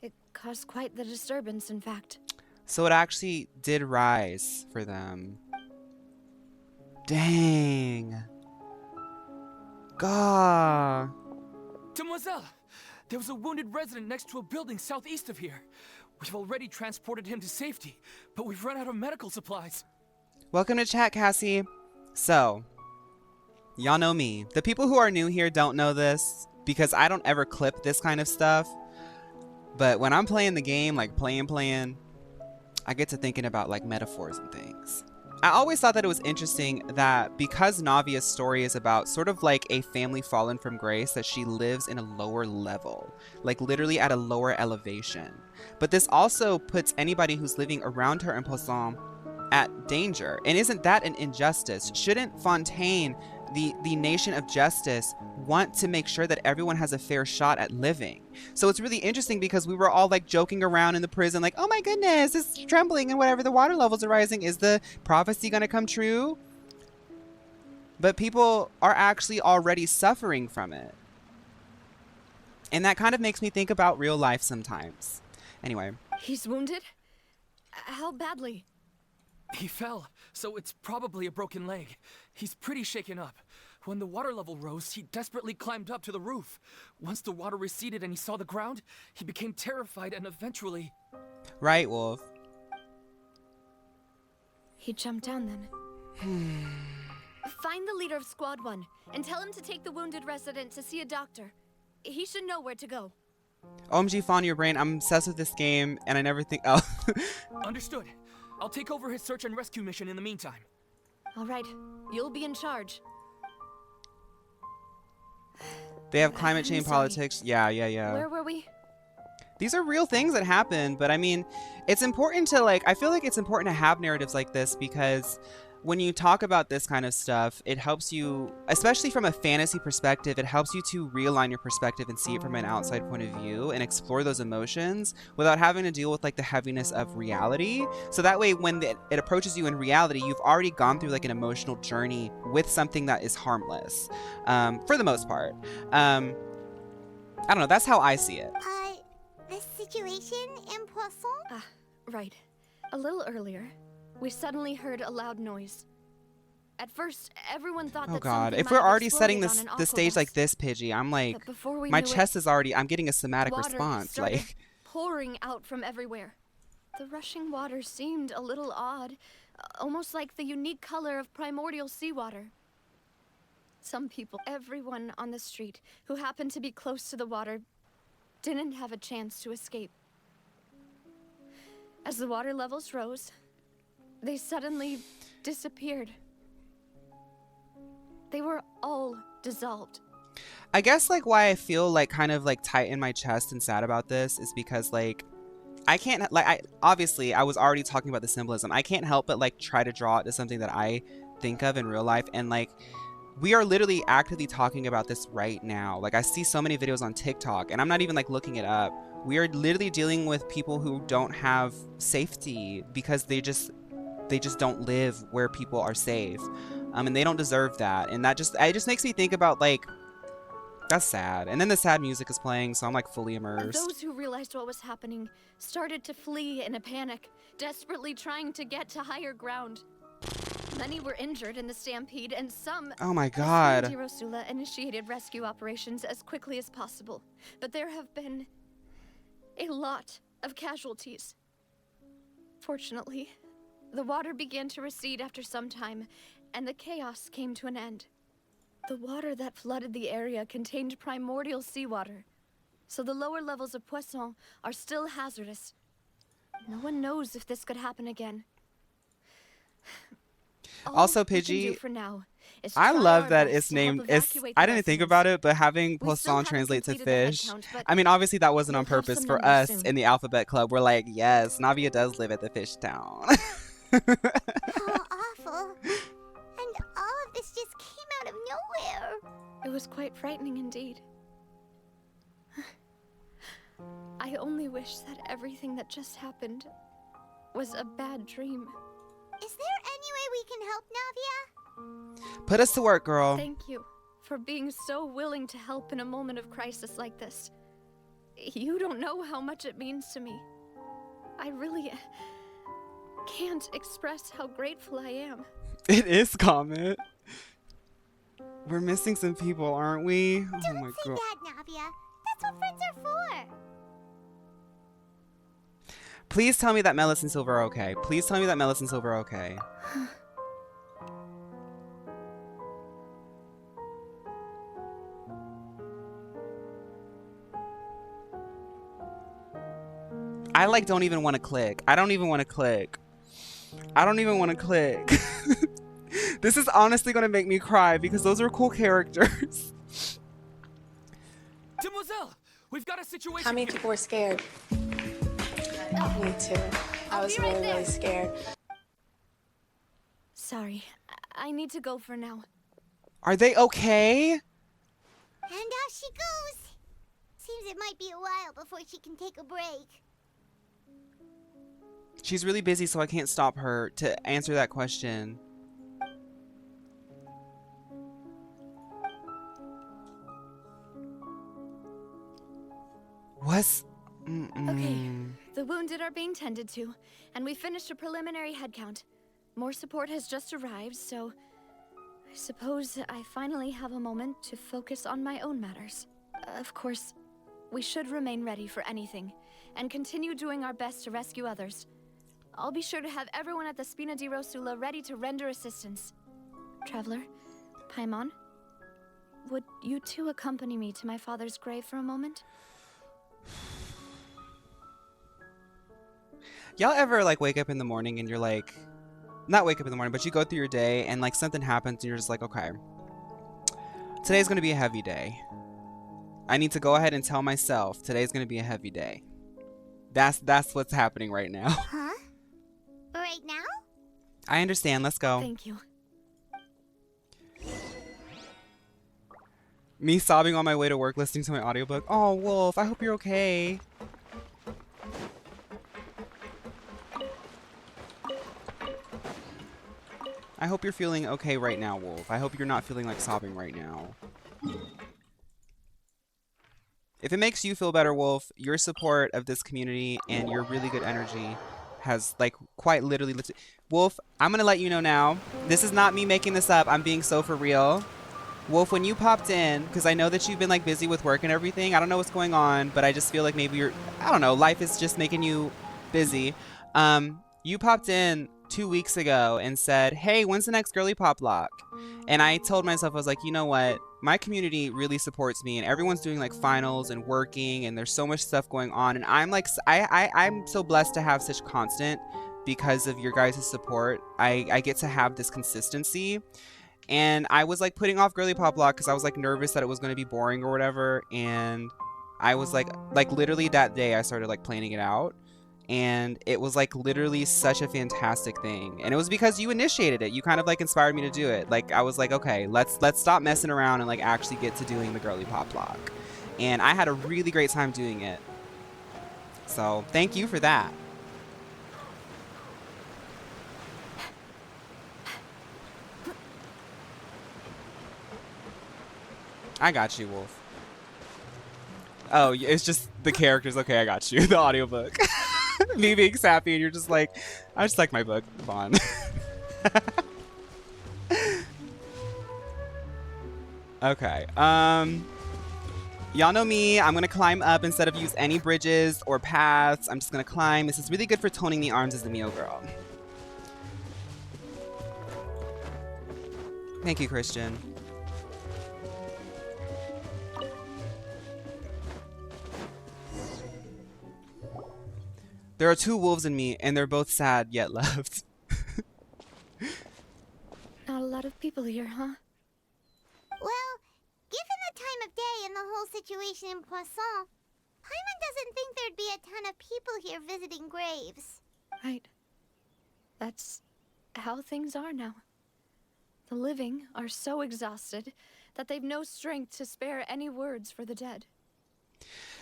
It caused quite the disturbance, in fact. So it actually did rise for them. Dang. Gah. Demoiselle, there was a wounded resident next to a building southeast of here. We've already transported him to safety, but we've run out of medical supplies. Welcome to chat, Cassie. So, y'all know me. The people who are new here don't know this because I don't ever clip this kind of stuff. But when I'm playing the game, like playing, I get to thinking about like metaphors and things. I always thought that it was interesting that because Navia's story is about sort of like a family fallen from grace, that she lives in a lower level, like literally at a lower elevation. But this also puts anybody who's living around her in Poisson at danger. And isn't that an injustice? Shouldn't Fontaine, the nation of justice, want to make sure that everyone has a fair shot at living? So it's really interesting because we were all like joking around in the prison like, oh my goodness, it's trembling and whatever, the water levels are rising. Is the prophecy going to come true? But people are actually already suffering from it. And that kind of makes me think about real life sometimes. Anyway. He's wounded? How badly? He fell, so it's probably a broken leg. He's pretty shaken up. When the water level rose, he desperately climbed up to the roof. Once the water receded and he saw the ground, he became terrified and eventually... Right, Wolf. He jumped down then. Find the leader of Squad 1 and tell him to take the wounded resident to see a doctor. He should know where to go. OMG, Fawn your brain. I'm obsessed with this game and I never think... Oh. Understood. I'll take over his search and rescue mission in the meantime. All right. You'll be in charge. They have climate change politics. Yeah. Where were we? These are real things that happen, but I mean, it's important to like, I feel like it's important to have narratives like this because when you talk about this kind of stuff, it helps you, especially from a fantasy perspective, it helps you to realign your perspective and see it from an outside point of view and explore those emotions without having to deal with like the heaviness of reality. So that way, when it approaches you in reality, you've already gone through like an emotional journey with something that is harmless, for the most part. I don't know. That's how I see it. The situation in Poisson? Right. A little earlier, we suddenly heard a loud noise. At first, everyone thought oh god, if we're already setting the stage like this, Pidgey, I'm like, my chest is already, I'm getting a somatic response. Like, pouring out from everywhere. The rushing water seemed a little odd, almost like the unique color of primordial seawater. Some people, everyone on the street who happened to be close to the water, didn't have a chance to escape. As the water levels rose, they suddenly disappeared. They were all dissolved. I guess like why I feel like kind of like tight in my chest and sad about this is because like I can't like obviously I was already talking about the symbolism. I can't help but like try to draw it to something that I think of in real life, and like we are literally actively talking about this right now. Like I see so many videos on TikTok and I'm not even like looking it up. We are literally dealing with people who don't have safety because they just don't live where people are safe, and they don't deserve that. And it just makes me think about like, that's sad. And then the sad music is playing, so I'm like fully immersed. Those who realized what was happening started to flee in a panic, desperately trying to get to higher ground. Many were injured in the stampede, and some... Oh my god. Rosula initiated rescue operations as quickly as possible, but there have been a lot of casualties. Fortunately, the water began to recede after some time, and the chaos came to an end. The water that flooded the area contained primordial seawater, so the lower levels of Poisson are still hazardous. No one knows if this could happen again. Also, Pidgey, I love that it's named, I didn't think about it, but having Poisson translate to fish. I mean, obviously that wasn't on purpose for us in the Alphabet Club. We're like, yes, Navia does live at the fish town. How awful. And all of this just came out of nowhere. It was quite frightening indeed. I only wish that everything that just happened was a bad dream. Is there any way we can help, Navia? Put us to work, girl. Thank you for being so willing to help in a moment of crisis like this. You don't know how much it means to me. I really can't express how grateful I am. It is Comet. We're missing some people, aren't we? Oh my Say god. that, Navia. That's what friends are for. Please tell me that Melis and Silver are okay. Please tell me that Melis and Silver are okay. I like don't even want to click. I don't even want to click. I don't even want to click. This is honestly going to make me cry because those are cool characters. Demoiselle, we've got a situation. How many people were scared? Me too. I was really scared. Sorry, I need to go for now. Are they okay? And off she goes. Seems it might be a while before she can take a break. She's really busy, so I can't stop her to answer that question. What's... Okay, the wounded are being tended to, and we finished a preliminary head count. More support has just arrived, so I suppose I finally have a moment to focus on my own matters. Of course, we should remain ready for anything, and continue doing our best to rescue others. I'll be sure to have everyone at the Spina di Rosula ready to render assistance. Traveler, Paimon, would you two accompany me to my father's grave for a moment? Y'all ever like wake up in the morning and you're like, not wake up in the morning, but you go through your day and like something happens and you're just like, okay, today's gonna be a heavy day. I need to go ahead and tell myself today's gonna be a heavy day. That's what's happening right now. Huh? Right now? I understand. Let's go. Thank you. Me sobbing on my way to work listening to my audiobook. Oh, Wolf, I hope you're okay. I hope you're feeling okay right now, Wolf. I hope you're not feeling like sobbing right now. If it makes you feel better, Wolf, your support of this community and your really good energy has like quite literally lifted. Wolf, I'm gonna let you know now. This is not me making this up. I'm being so for real. Wolf, when you popped in, because I know that you've been like busy with work and everything. I don't know what's going on, but I just feel like maybe you're, I don't know, life is just making you busy. You popped in 2 weeks ago and said, hey, when's the next girly pop lock? And I told myself, I was like, you know what? My community really supports me and everyone's doing like finals and working and there's so much stuff going on. And I'm like, I'm so blessed to have such constant because of your guys' support. I get to have this consistency. And I was like putting off girly pop lock because I was like nervous that it was going to be boring or whatever. And I was like literally that day I started like planning it out. And it was like literally such a fantastic thing. And it was because you initiated it. You kind of like inspired me to do it. Like I was like, okay, let's stop messing around and like actually get to doing the girly pop lock. And I had a really great time doing it. So thank you for that. I got you, Wolf. Oh, it's just the characters. Okay, I got you. The audiobook. Me being sappy and you're just like, I just like my book. Come on. Okay. Y'all know me. I'm gonna climb up instead of use any bridges or paths. I'm just gonna climb. This is really good for toning the arms as a Mio girl. Thank you, Christian. There are two wolves in me, and they're both sad yet loved. Not a lot of people here, huh? Well, given the time of day and the whole situation in Poisson, Paimon doesn't think there'd be a ton of people here visiting graves. Right. That's how things are now. The living are so exhausted that they've no strength to spare any words for the dead.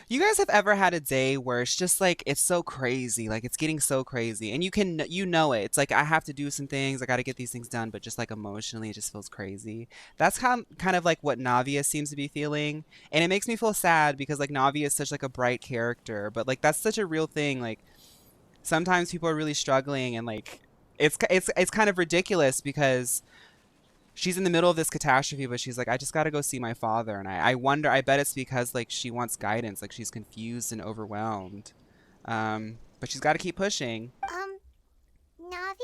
You guys have ever had a day where it's just like it's so crazy, like it's getting so crazy, and you know it. It's like I have to do some things, I got to get these things done, but just like emotionally, it just feels crazy. That's kind of like what Navia seems to be feeling, and it makes me feel sad because like Navia is such like a bright character, but like that's such a real thing. Like sometimes people are really struggling, and like it's kind of ridiculous because she's in the middle of this catastrophe, but she's like, I just got to go see my father. And I wonder, I bet it's because like she wants guidance, like she's confused and overwhelmed. But she's got to keep pushing. Navia?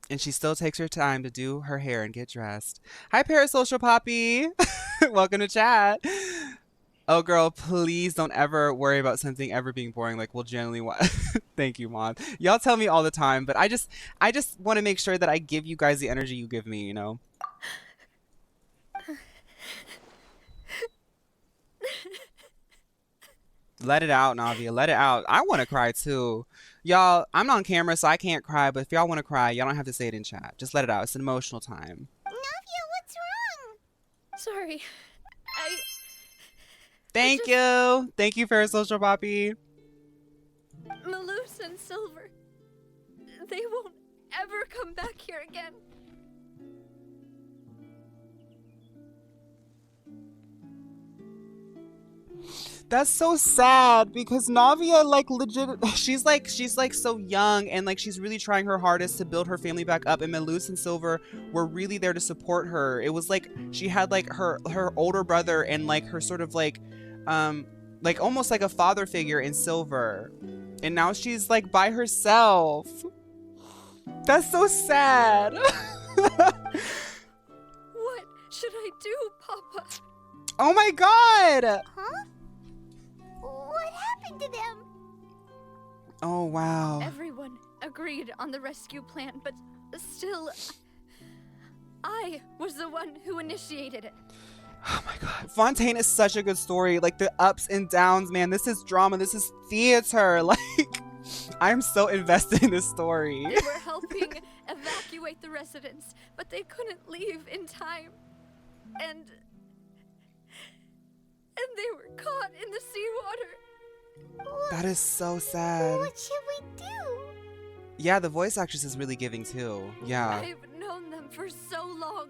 And she still takes her time to do her hair and get dressed. Hi, Parasocial Poppy. Welcome to chat. Oh, girl, please don't ever worry about something ever being boring. Like, we'll generally Thank you, Mom. Y'all tell me all the time, but I just want to make sure that I give you guys the energy you give me, you know? Let it out, Navia. Let it out. I want to cry, too. Y'all, I'm on camera, so I can't cry, but if y'all want to cry, y'all don't have to say it in chat. Just let it out. It's an emotional time. Navia, what's wrong? Sorry. Thank you. Thank you, Parasocial Poppy. Malus and Silver. They won't ever come back here again. That's so sad because Navia like legit she's like so young and like she's really trying her hardest to build her family back up, and Melus and Silver were really there to support her. It was like she had like her older brother and like her sort of like almost like a father figure in Silver. And now she's like by herself. That's so sad. What should I do, Papa? Oh my god! Huh? What happened to them? Oh wow. Everyone agreed on the rescue plan, but still, I was the one who initiated it. Oh my god. Fontaine is such a good story. Like the ups and downs, man. This is drama. This is theater. Like, I'm so invested in this story. They were helping evacuate the residents, but they couldn't leave in time. And they were caught in the seawater. That is so sad. What should we do? Yeah, the voice actress is really giving too. Yeah. I've known them for so long.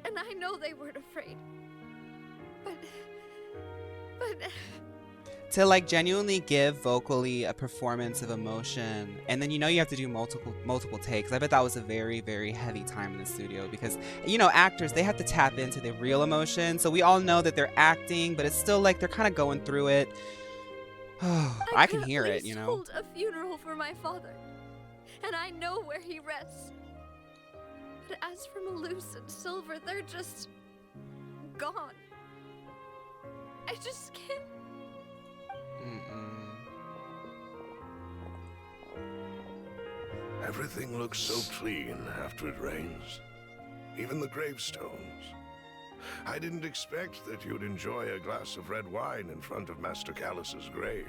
And I know they weren't afraid. But to like genuinely give vocally a performance of emotion, and then you have to do multiple takes. I bet that was a very, very heavy time in the studio because actors, they have to tap into the real emotion. So we all know that they're acting, but it's still like they're kind of going through it. I can hear it, I hold a funeral for my father, and I know where he rests. But as for Malus and Silver, they're just gone. I just can't. Everything looks so clean after it rains. Even the gravestones. I didn't expect that you'd enjoy a glass of red wine in front of Master Callus's grave.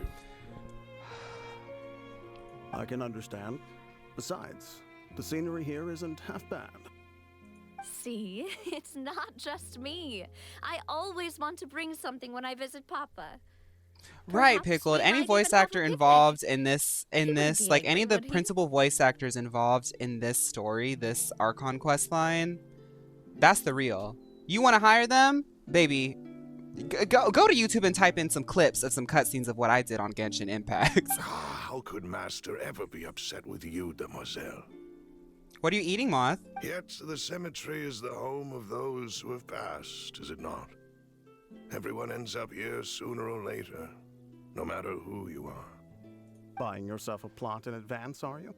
I can understand. Besides, the scenery here isn't half bad. See, it's not just me. I always want to bring something when I visit Papa. Right, Pickled. Any voice actor involved in this, like any of the principal voice actors involved in this story, this Archon quest line, that's the real. You want to hire them? Baby, go to YouTube and type in some clips of some cutscenes of what I did on Genshin Impact. How could Master ever be upset with you, demoiselle? What are you eating, Moth? Yet the cemetery is the home of those who have passed, is it not? Everyone ends up here sooner or later, no matter who you are. Buying yourself a plot in advance, are you?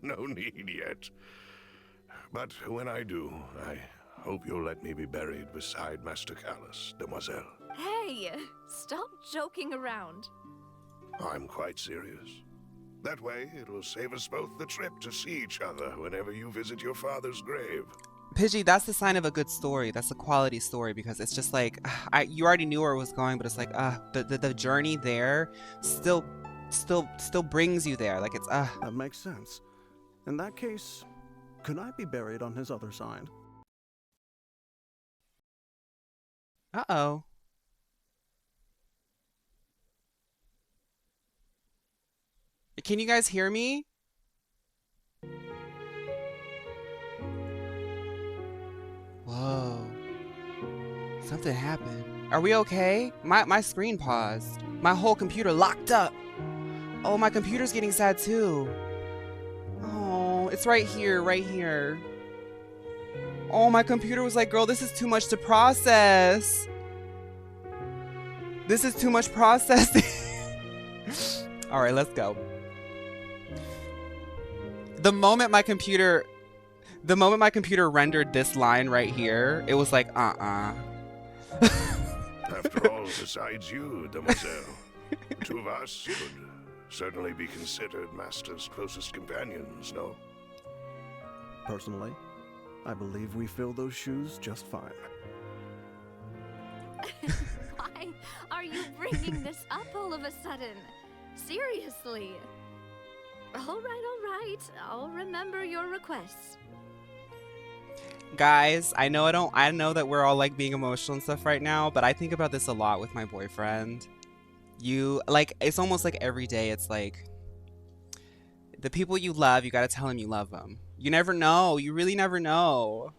No need yet. But when I do, I hope you'll let me be buried beside Master Callus, demoiselle. Hey, stop joking around. I'm quite serious. That way, it'll save us both the trip to see each other whenever you visit your father's grave. Pidgey, that's the sign of a good story. That's a quality story because it's just like you already knew where it was going, but it's like the journey there still brings you there. Like it's That makes sense. In that case, could I be buried on his other side? Uh-oh. Can you guys hear me? Whoa. Something happened. Are we okay? My screen paused. My whole computer locked up. Oh, my computer's getting sad too. Oh, it's right here, right here. Oh, my computer was like, girl, this is too much to process. This is too much processing. All right, let's go. The moment my computer rendered this line right here, it was like, After all, besides you, demoiselle, the two of us could certainly be considered Master's closest companions, no? Personally, I believe we fill those shoes just fine. Why are you bringing this up all of a sudden? Seriously. All right. I'll remember your requests. Guys, I know that we're all like being emotional and stuff right now, but I think about this a lot with my boyfriend. It's almost like every day it's like the people you love, you gotta tell them you love them. You never know. You really never know.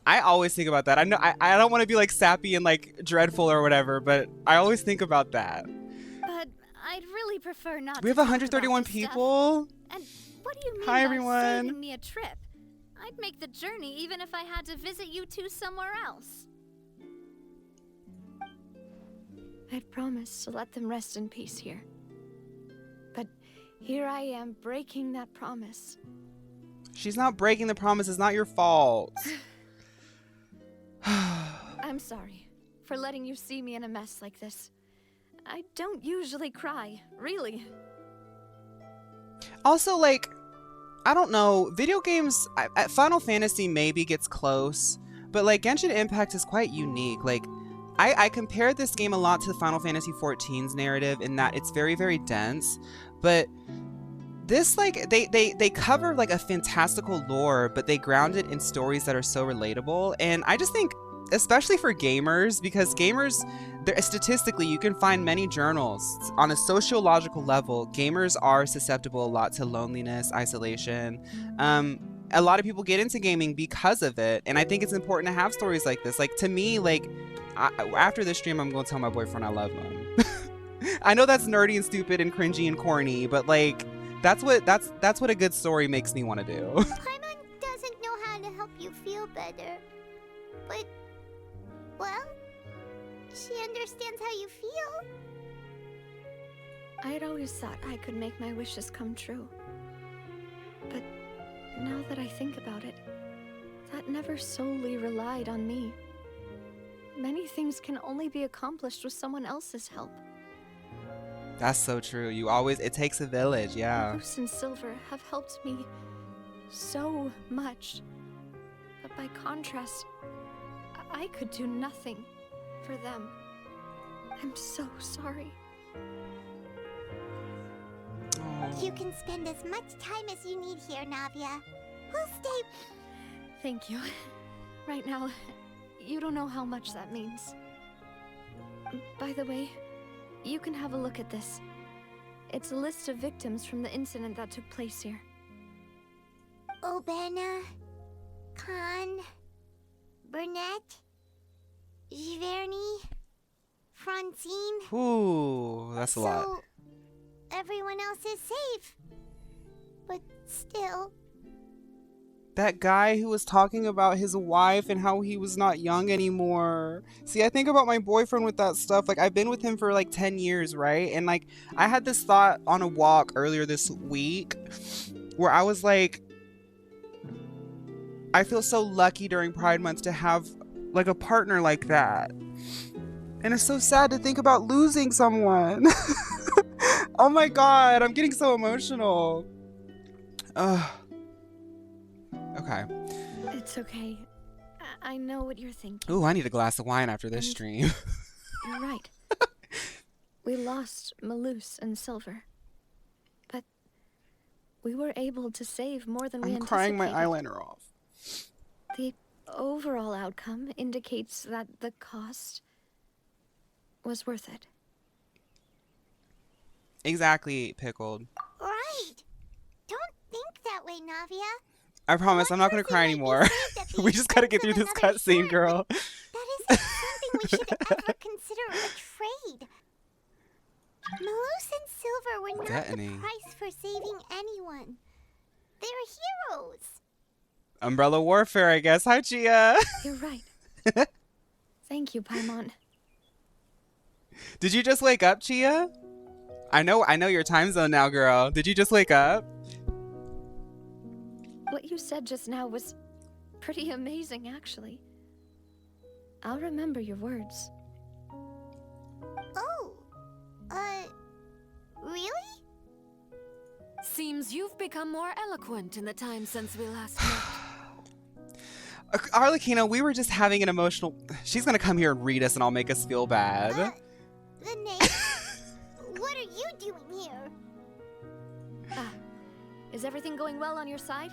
I always think about that. I know I don't want to be like sappy and like dreadful or whatever, but I always think about that. But I'd really prefer not. We have 131 people. And what do you mean Hi, by everyone. saving me a trip? I'd make the journey even if I had to visit you two somewhere else. I'd promised to let them rest in peace here. But here I am breaking that promise. She's not breaking the promise. It's not your fault. I'm sorry for letting you see me in a mess like this. I don't usually cry, really. Also, like, I don't know, video games, Final Fantasy maybe gets close, but like Genshin Impact is quite unique. Like, I compared this game a lot to Final Fantasy XIV's narrative in that it's very, very dense, but this, like, they cover like a fantastical lore, but they ground it in stories that are so relatable. And I just think, especially for gamers, because gamers, statistically, you can find many journals on a sociological level. Gamers are susceptible a lot to loneliness, isolation. A lot of people get into gaming because of it, and I think it's important to have stories like this. Like, to me, like, after this stream, I'm going to tell my boyfriend I love him. I know that's nerdy and stupid and cringy and corny, but like, that's what a good story makes me want to do. Paimon doesn't know how to help you feel better, but, well, she understands how you feel. I'd always thought I could make my wishes come true. But now that I think about it, that never solely relied on me. Many things can only be accomplished with someone else's help. That's so true. It takes a village, yeah. Bruce and Silver have helped me so much. But by contrast, I could do nothing for them. I'm so sorry. You can spend as much time as you need here, Navia. We'll stay. Thank you. Right now, you don't know how much that means. By the way, you can have a look at this. It's a list of victims from the incident that took place here. Obena, Khan, Burnett, Giverny, Francine. Ooh, that's a lot. So, everyone else is safe. But still. That guy who was talking about his wife and how he was not young anymore. See, I think about my boyfriend with that stuff. Like, I've been with him for like 10 years, right? And like, I had this thought on a walk earlier this week where I was like, I feel so lucky during Pride Month to have like a partner like that. And it's so sad to think about losing someone. Oh my God, I'm getting so emotional. Ugh. Okay. It's okay. I know what you're thinking. Ooh, I need a glass of wine after this stream. You're right. We lost Malus and Silver. But we were able to save more than we I'm anticipated. crying my eyeliner off. The overall outcome indicates that the cost was worth it. Exactly, Pickled. Right. Don't think that way, Navia. I promise I'm not going to cry anymore. We just got to get through this cutscene, girl. That isn't something we should ever consider a trade. Malus and Silver were not Detonating. the price for saving anyone. They're heroes. Umbrella warfare, I guess. Hi, Chia. You're right. Thank you, Paimon. Did you just wake up, Chia? I know your time zone now, girl. Did you just wake up? What you said just now was pretty amazing, actually. I'll remember your words. Oh. Really? Seems you've become more eloquent in the time since we last met. Arlecchino, we were just having an emotional... She's going to come here and read us and I'll make us feel bad. The name? What are you doing here? Is everything going well on your side?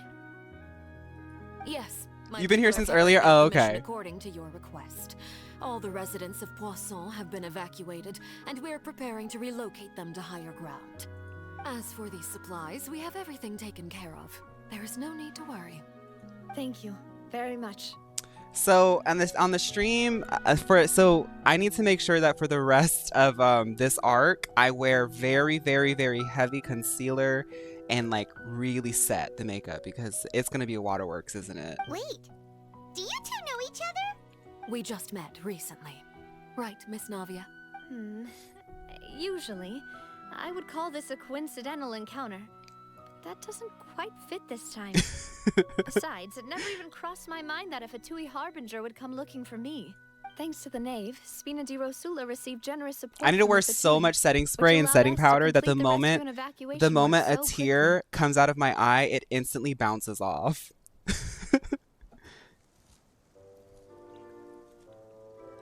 Yes. You've been here since earlier? Oh, okay. According to your request. All the residents of Poisson have been evacuated, and we're preparing to relocate them to higher ground. As for these supplies, we have everything taken care of. There is no need to worry. Thank you very much. So on the stream, so I need to make sure that for the rest of this arc, I wear very, very, very heavy concealer and like really set the makeup because it's gonna be a waterworks, isn't it? Wait, do you two know each other? We just met recently. Right, Miss Navia? Usually, I would call this a coincidental encounter. That doesn't quite fit this time. Besides, it never even crossed my mind that a Fatui Harbinger would come looking for me. Thanks to the Knave, Spina di Rosula received generous support. I need to wear so much setting spray and setting powder that the moment a tear comes out of my eye, it instantly bounces off.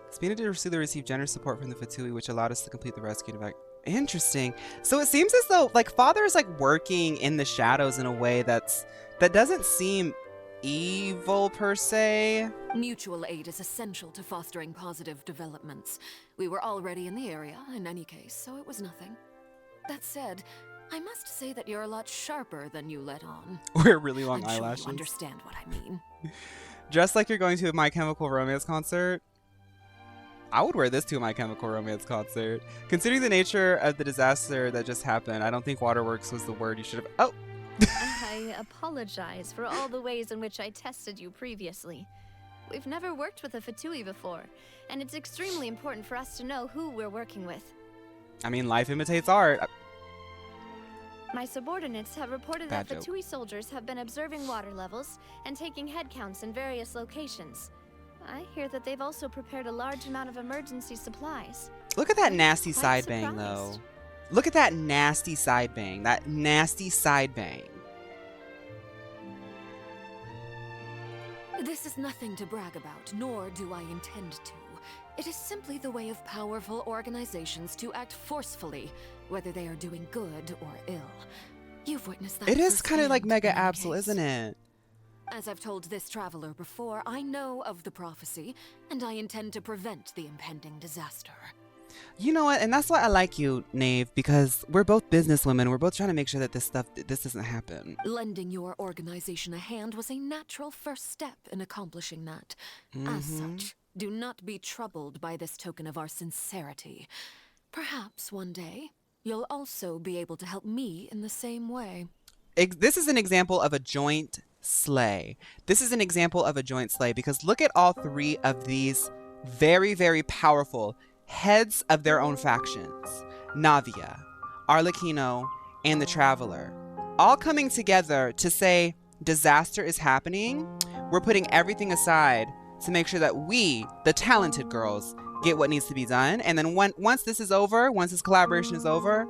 Spina di Rosula received generous support from the Fatui, which allowed us to complete the rescue and Interesting. So it seems as though like Father is like working in the shadows in a way that doesn't seem evil per se. Mutual aid is essential to fostering positive developments. We were already in the area in any case, so it was nothing. That said, I must say that you're a lot sharper than you let on. Wear really long I'm eyelashes. Sure you understand what I mean. Dressed like you're going to a My Chemical Romance concert. I would wear this to a My Chemical Romance concert. Considering the nature of the disaster that just happened, I don't think waterworks was the word you should have... Oh! I apologize for all the ways in which I tested you previously. We've never worked with a Fatui before, and it's extremely important for us to know who we're working with. I mean, life imitates art. My subordinates have reported Bad that joke. Fatui soldiers have been observing water levels and taking head counts in various locations. I hear that they've also prepared a large amount of emergency supplies. Look at that nasty Quite side bang, though. Look at that nasty side bang. That nasty side bang. This is nothing to brag about, nor do I intend to. It is simply the way of powerful organizations to act forcefully, whether they are doing good or ill. You've witnessed that. It is kind of like firsthand Mega in any Absol, case. isn't it? As I've told this traveler before, I know of the prophecy, and I intend to prevent the impending disaster. You know what? And that's why I like you, Knave, because we're both businesswomen. We're both trying to make sure that this doesn't happen. Lending your organization a hand was a natural first step in accomplishing that. As such, do not be troubled by this token of our sincerity. Perhaps one day, you'll also be able to help me in the same way. This is an example of a joint slay. This is an example of a joint slay because look at all three of these very, very powerful heads of their own factions. Navia, Arlecchino, and the Traveler. All coming together to say disaster is happening. We're putting everything aside to make sure that we, the talented girls, get what needs to be done. And then once this is over, once this collaboration is over,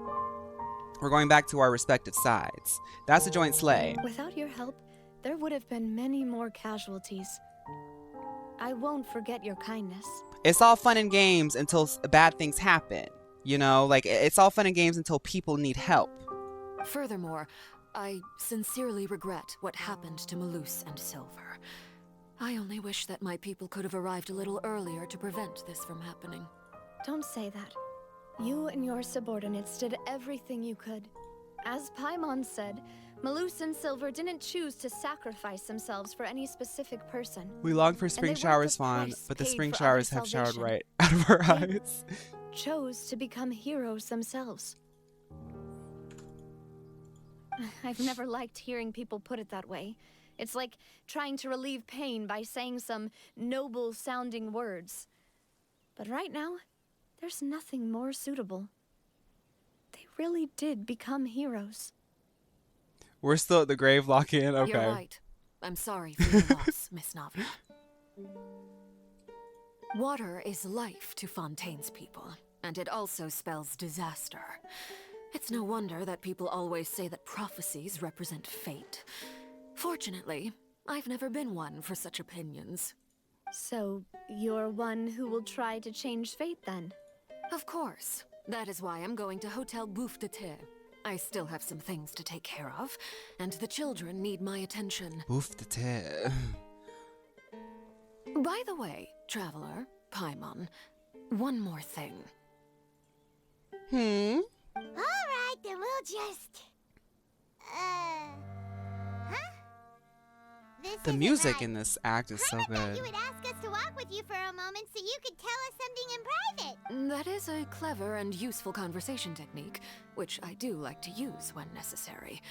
we're going back to our respective sides. That's a joint slay. Without your help, there would have been many more casualties. I won't forget your kindness. It's all fun and games until bad things happen. You know, like it's all fun and games until people need help. Furthermore, I sincerely regret what happened to Malus and Silver. I only wish that my people could have arrived a little earlier to prevent this from happening. Don't say that. You and your subordinates did everything you could. As Paimon said, Malus and Silver didn't choose to sacrifice themselves for any specific person. We long for And spring they weren't showers, the Fawn, price but the paid spring for showers other have showered salvation. right out of our They eyes. chose to become heroes themselves. I've never liked hearing people put it that way. It's like trying to relieve pain by saying some noble-sounding words. But right now, there's nothing more suitable. They really did become heroes. We're still at the grave lock-in? Okay. You're right. I'm sorry for your loss, Miss Navia. Water is life to Fontaine's people, and it also spells disaster. It's no wonder that people always say that prophecies represent fate. Fortunately, I've never been one for such opinions. So, you're one who will try to change fate then? Of course. That is why I'm going to Hotel Bouffe de Thé. I still have some things to take care of, and the children need my attention. Bouffe de thé. By the way, Traveler, Paimon, one more thing. Alright, then we'll just... Huh? This The isn't music right. in this act is so good. You would ask us to walk with you for a moment so you could tell us something in private. That is a clever and useful conversation technique, which I do like to use when necessary.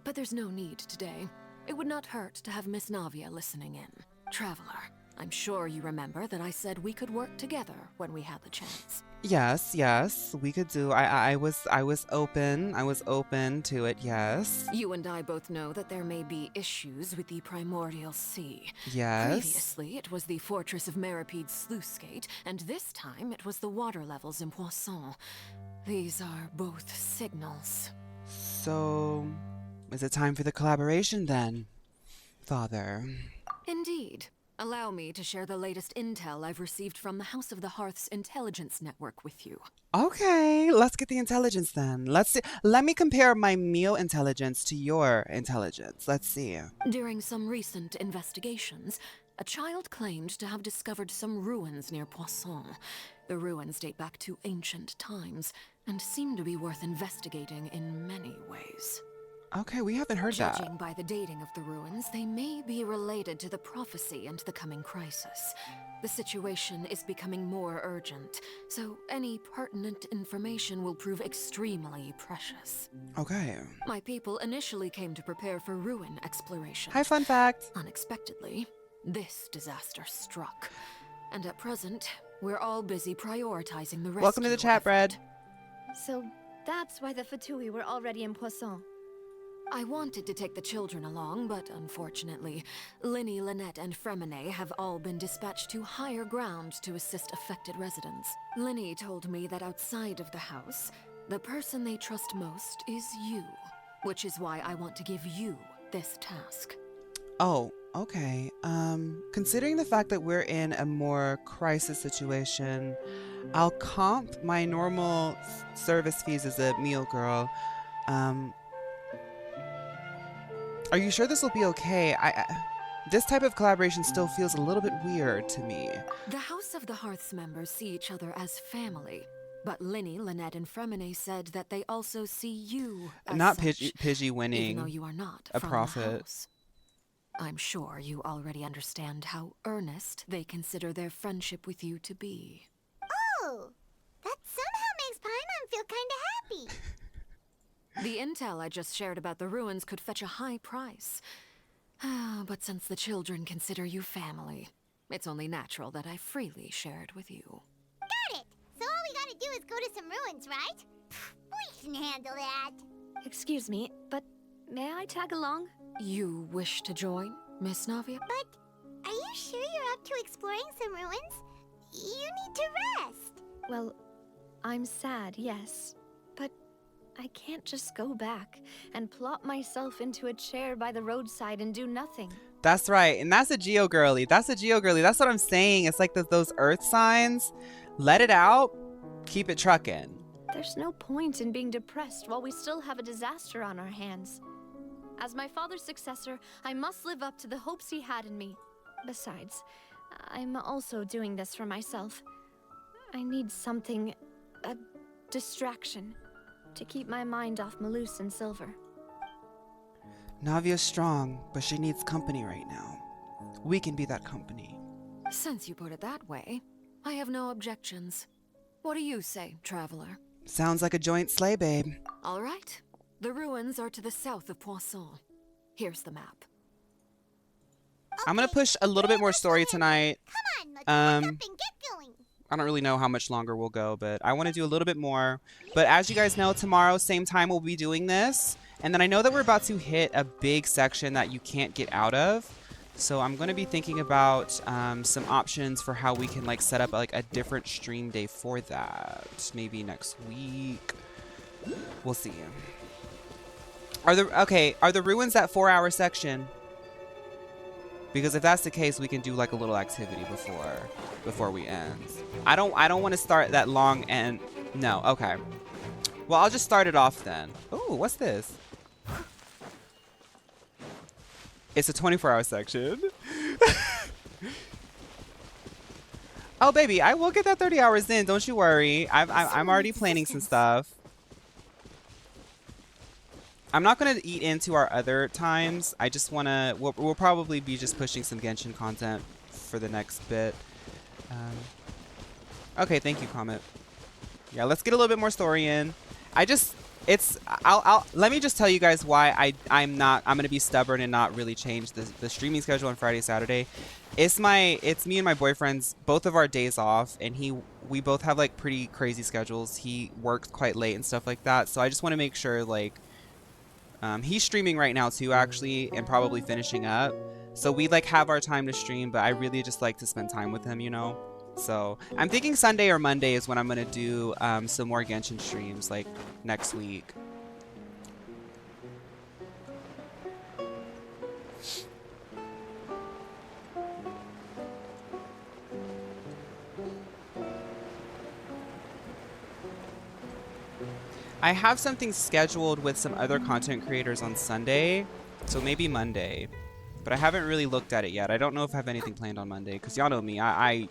But there's no need today. It would not hurt to have Miss Navia listening in. Traveler, I'm sure you remember that I said we could work together when we had the chance. Yes, we could do. I was open to it. Yes. You and I both know that there may be issues with the primordial sea. Yes. Previously, it was the fortress of Meropide's sluice gate, and this time it was the water levels in Poisson. These are both signals. So, is it time for the collaboration then, Father? Indeed. Allow me to share the latest intel I've received from the House of the Hearth's intelligence network with you. Okay, let's get the intelligence then. Let's see. Let me compare my meal intelligence to your intelligence. Let's see. During some recent investigations, a child claimed to have discovered some ruins near Poisson. The ruins date back to ancient times and seem to be worth investigating in many ways. Okay, we haven't heard that. Judging by the dating of the ruins, they may be related to the prophecy and the coming crisis. The situation is becoming more urgent, so any pertinent information will prove extremely precious. Okay. My people initially came to prepare for ruin exploration. Hi, fun fact. Unexpectedly, this disaster struck. And at present, we're all busy prioritizing the rescue. Welcome to the chat, Bread. So, that's why the Fatui were already in Poisson. I wanted to take the children along, but unfortunately, Linny, Lynette, and Fremine have all been dispatched to higher ground to assist affected residents. Linny told me that outside of the house, the person they trust most is you, which is why I want to give you this task. Oh, okay. Considering the fact that we're in a more crisis situation, I'll comp my normal service fees as a meal girl. Are you sure this will be okay? This type of collaboration still feels a little bit weird to me. The House of the Hearth's members see each other as family, but Linny, Lynette, and Fremine said that they also see you as Not such, Pidgey winning even though you are not a from profit. The house. I'm sure you already understand how earnest they consider their friendship with you to be. Oh, that somehow makes Paimon feel kinda happy. The intel I just shared about the ruins could fetch a high price. But since the children consider you family, it's only natural that I freely share it with you. Got it! So all we gotta do is go to some ruins, right? We can handle that. Excuse me, but may I tag along? You wish to join, Miss Navia? But are you sure you're up to exploring some ruins? You need to rest. Well, I'm sad, yes. But I can't just go back and plop myself into a chair by the roadside and do nothing. That's right. And that's a Geo girly. That's what I'm saying. It's like those earth signs. Let it out. Keep it trucking. There's no point in being depressed while we still have a disaster on our hands. As my father's successor, I must live up to the hopes he had in me. Besides, I'm also doing this for myself. I need something, a distraction, to keep my mind off Malus and Silver. Navia's strong, but she needs company right now. We can be that company. Since you put it that way, I have no objections. What do you say, traveler? Sounds like a joint sleigh, babe. All right. The ruins are to the south of Poisson. Here's the map. I'm gonna push a little bit more story tonight. I don't really know how much longer we'll go, but I want to do a little bit more. But as you guys know, tomorrow, same time, we'll be doing this. And then I know that we're about to hit a big section that you can't get out of. So I'm going to be thinking about some options for how we can like set up like a different stream day for that. Maybe next week. We'll see. Are the ruins that 4-hour section? Because if that's the case, we can do like a little activity before we end. I don't want to start that long and no. Okay. Well, I'll just start it off then. Ooh, what's this? It's a 24-hour section. Oh, baby, I will get that 30 hours in. Don't you worry. I'm already planning some stuff. I'm not going to eat into our other times. I just want to... We'll probably be just pushing some Genshin content for the next bit. Okay, thank you, Comet. Yeah, let's get a little bit more story in. Let me just tell you guys why I'm going to be stubborn and not really change the streaming schedule on Friday, Saturday. It's me and my boyfriend's, both of our days off, and we both have like pretty crazy schedules. He works quite late and stuff like that. So I just want to make sure like, he's streaming right now too, actually, and probably finishing up. So we like have our time to stream, but I really just like to spend time with him, you know? So I'm thinking Sunday or Monday is when I'm going to do some more Genshin streams, like next week. I have something scheduled with some other content creators on Sunday, so maybe Monday. But I haven't really looked at it yet. I don't know if I have anything planned on Monday, because y'all know me. I'm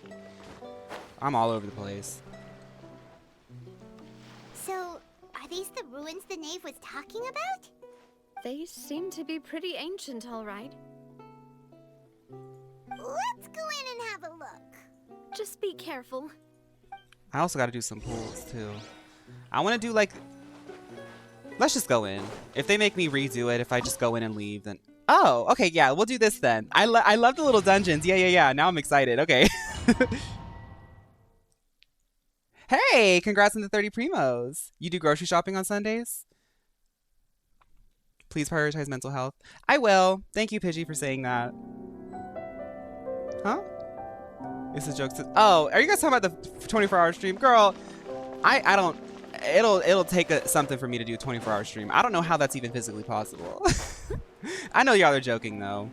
all over the place. So, are these the ruins the knave was talking about? They seem to be pretty ancient, all right. Let's go in and have a look. Just be careful. I also got to do some pools, too. I want to do, like... Let's just go in. If they make me redo it, if I just go in and leave, then... Oh, okay, yeah, we'll do this then. I love the little dungeons. Yeah. Now I'm excited. Okay. Hey, congrats on the 30 primos. You do grocery shopping on Sundays? Please prioritize mental health. I will. Thank you, Pidgey, for saying that. Huh? It's a joke. Oh, are you guys talking about the 24-hour stream? Girl, I don't... It'll take something for me to do a 24-hour stream. I don't know how that's even physically possible. I know y'all are joking, though.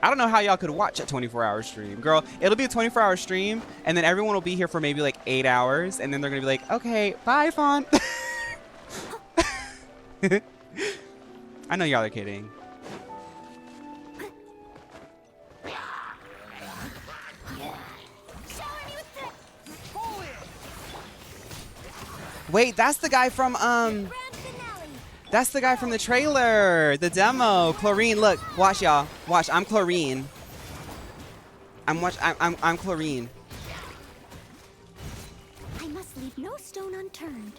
I don't know how y'all could watch a 24-hour stream. Girl, it'll be a 24-hour stream, and then everyone will be here for maybe like 8 hours, and then they're going to be like, okay, bye, Fawn. I know y'all are kidding. Wait, that's the guy from, that's the guy from the trailer, the demo. Clorinde, look, watch y'all. Watch, I'm Clorinde. I'm Clorinde. I must leave no stone unturned.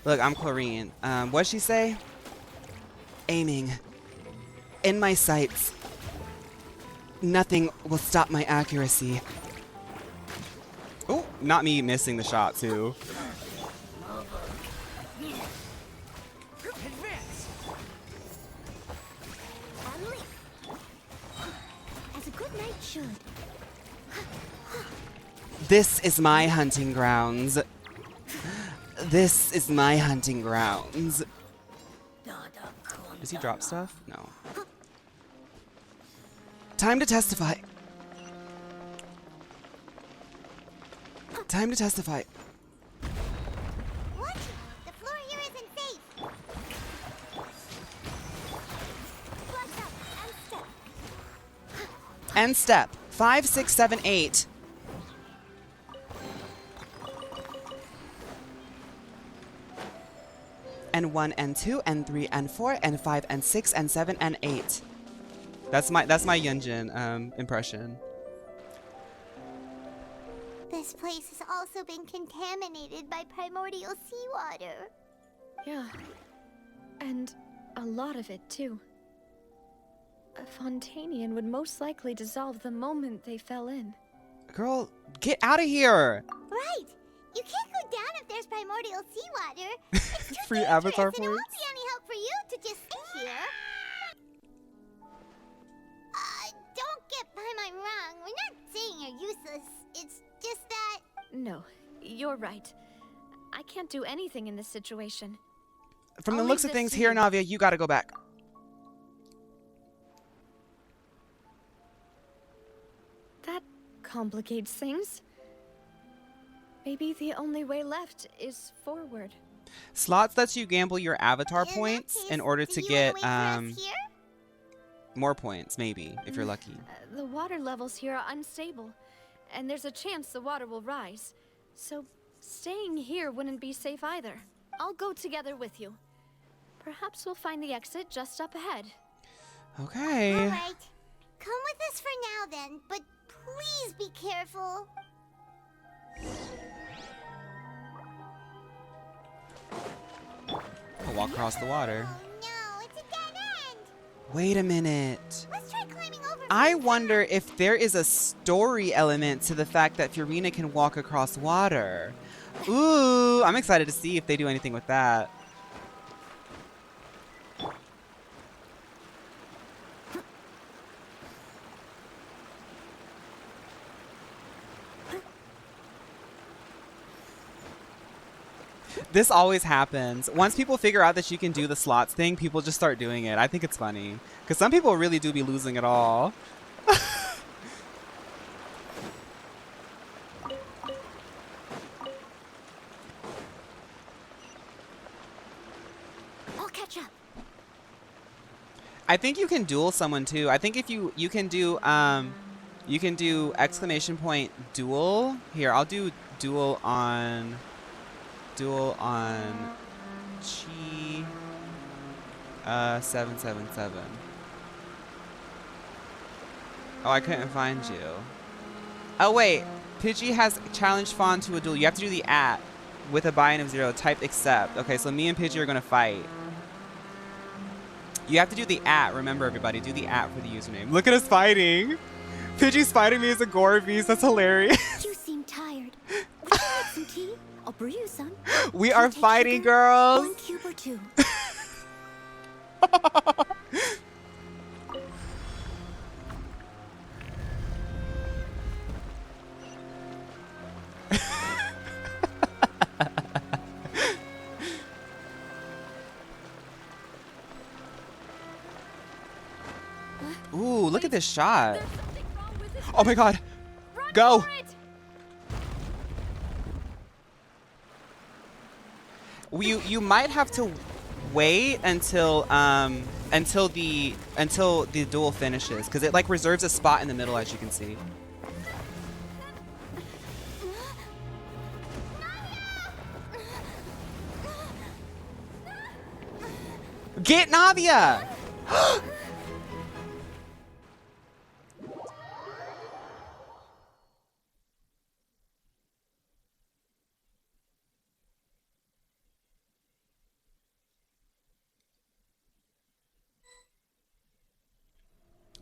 Look, I'm Clorinde. What'd she say? Aiming. In my sights. Nothing will stop my accuracy. Oh, not me missing the shot, too. This is my hunting grounds. This is my hunting grounds. Does he drop stuff? No. Time to testify. Time to testify. What? The floor here isn't safe. Flush up and step. End step. 5, 6, 7, 8. N1, N2, N3, N4, N5, N6, N7, N8. That's my Yunjin impression. This place has also been contaminated by primordial seawater. Yeah. And a lot of it, too. A Fontanian would most likely dissolve the moment they fell in. Girl, get out of here! Right! You can't go down if there's primordial seawater. It's too Free dangerous, avatar and it won't points. be any help for you to just sit here. Don't get by my wrong. We're not saying you're useless. It's just that... No, you're right. I can't do anything in this situation. From the I'll looks leave of this things to here, you. Navia, you gotta go back. That complicates things. Maybe the only way left is forward. Slots lets you gamble your avatar points in order to get more points, maybe, if you're lucky. The water levels here are unstable, and there's a chance the water will rise. So staying here wouldn't be safe either. I'll go together with you. Perhaps we'll find the exit just up ahead. Okay. All right. Come with us for now then, but please be careful. I'll walk across the water. Oh no, it's a dead end. Wait a minute. Let's try climbing over. I wonder if there is a story element to the fact that Furina can walk across water. Ooh, I'm excited to see if they do anything with that. This always happens. Once people figure out that you can do the slots thing, people just start doing it. I think it's funny. Because some people really do be losing it all. I'll catch up. I think you can duel someone too. I think if you can do exclamation point duel. Here, I'll do duel on Chi 777. Oh, I couldn't find you. Oh wait, Pidgey has challenged Fawn to a duel. You have to do the @ with a buy-in of 0. Type accept. Okay, so me and Pidgey are gonna fight. You have to do the @ remember everybody, do the @ for the username. Look at us fighting! Pidgey's fighting me as a Gorebeast, that's hilarious. You seem tired. Would you like some tea? I'll brew you some. We are fighting, girls! 1 cube or 2. Ooh, look at this shot. Oh my god. Go. You might have to wait until the duel finishes because it like reserves a spot in the middle, as you can see. Get Navia!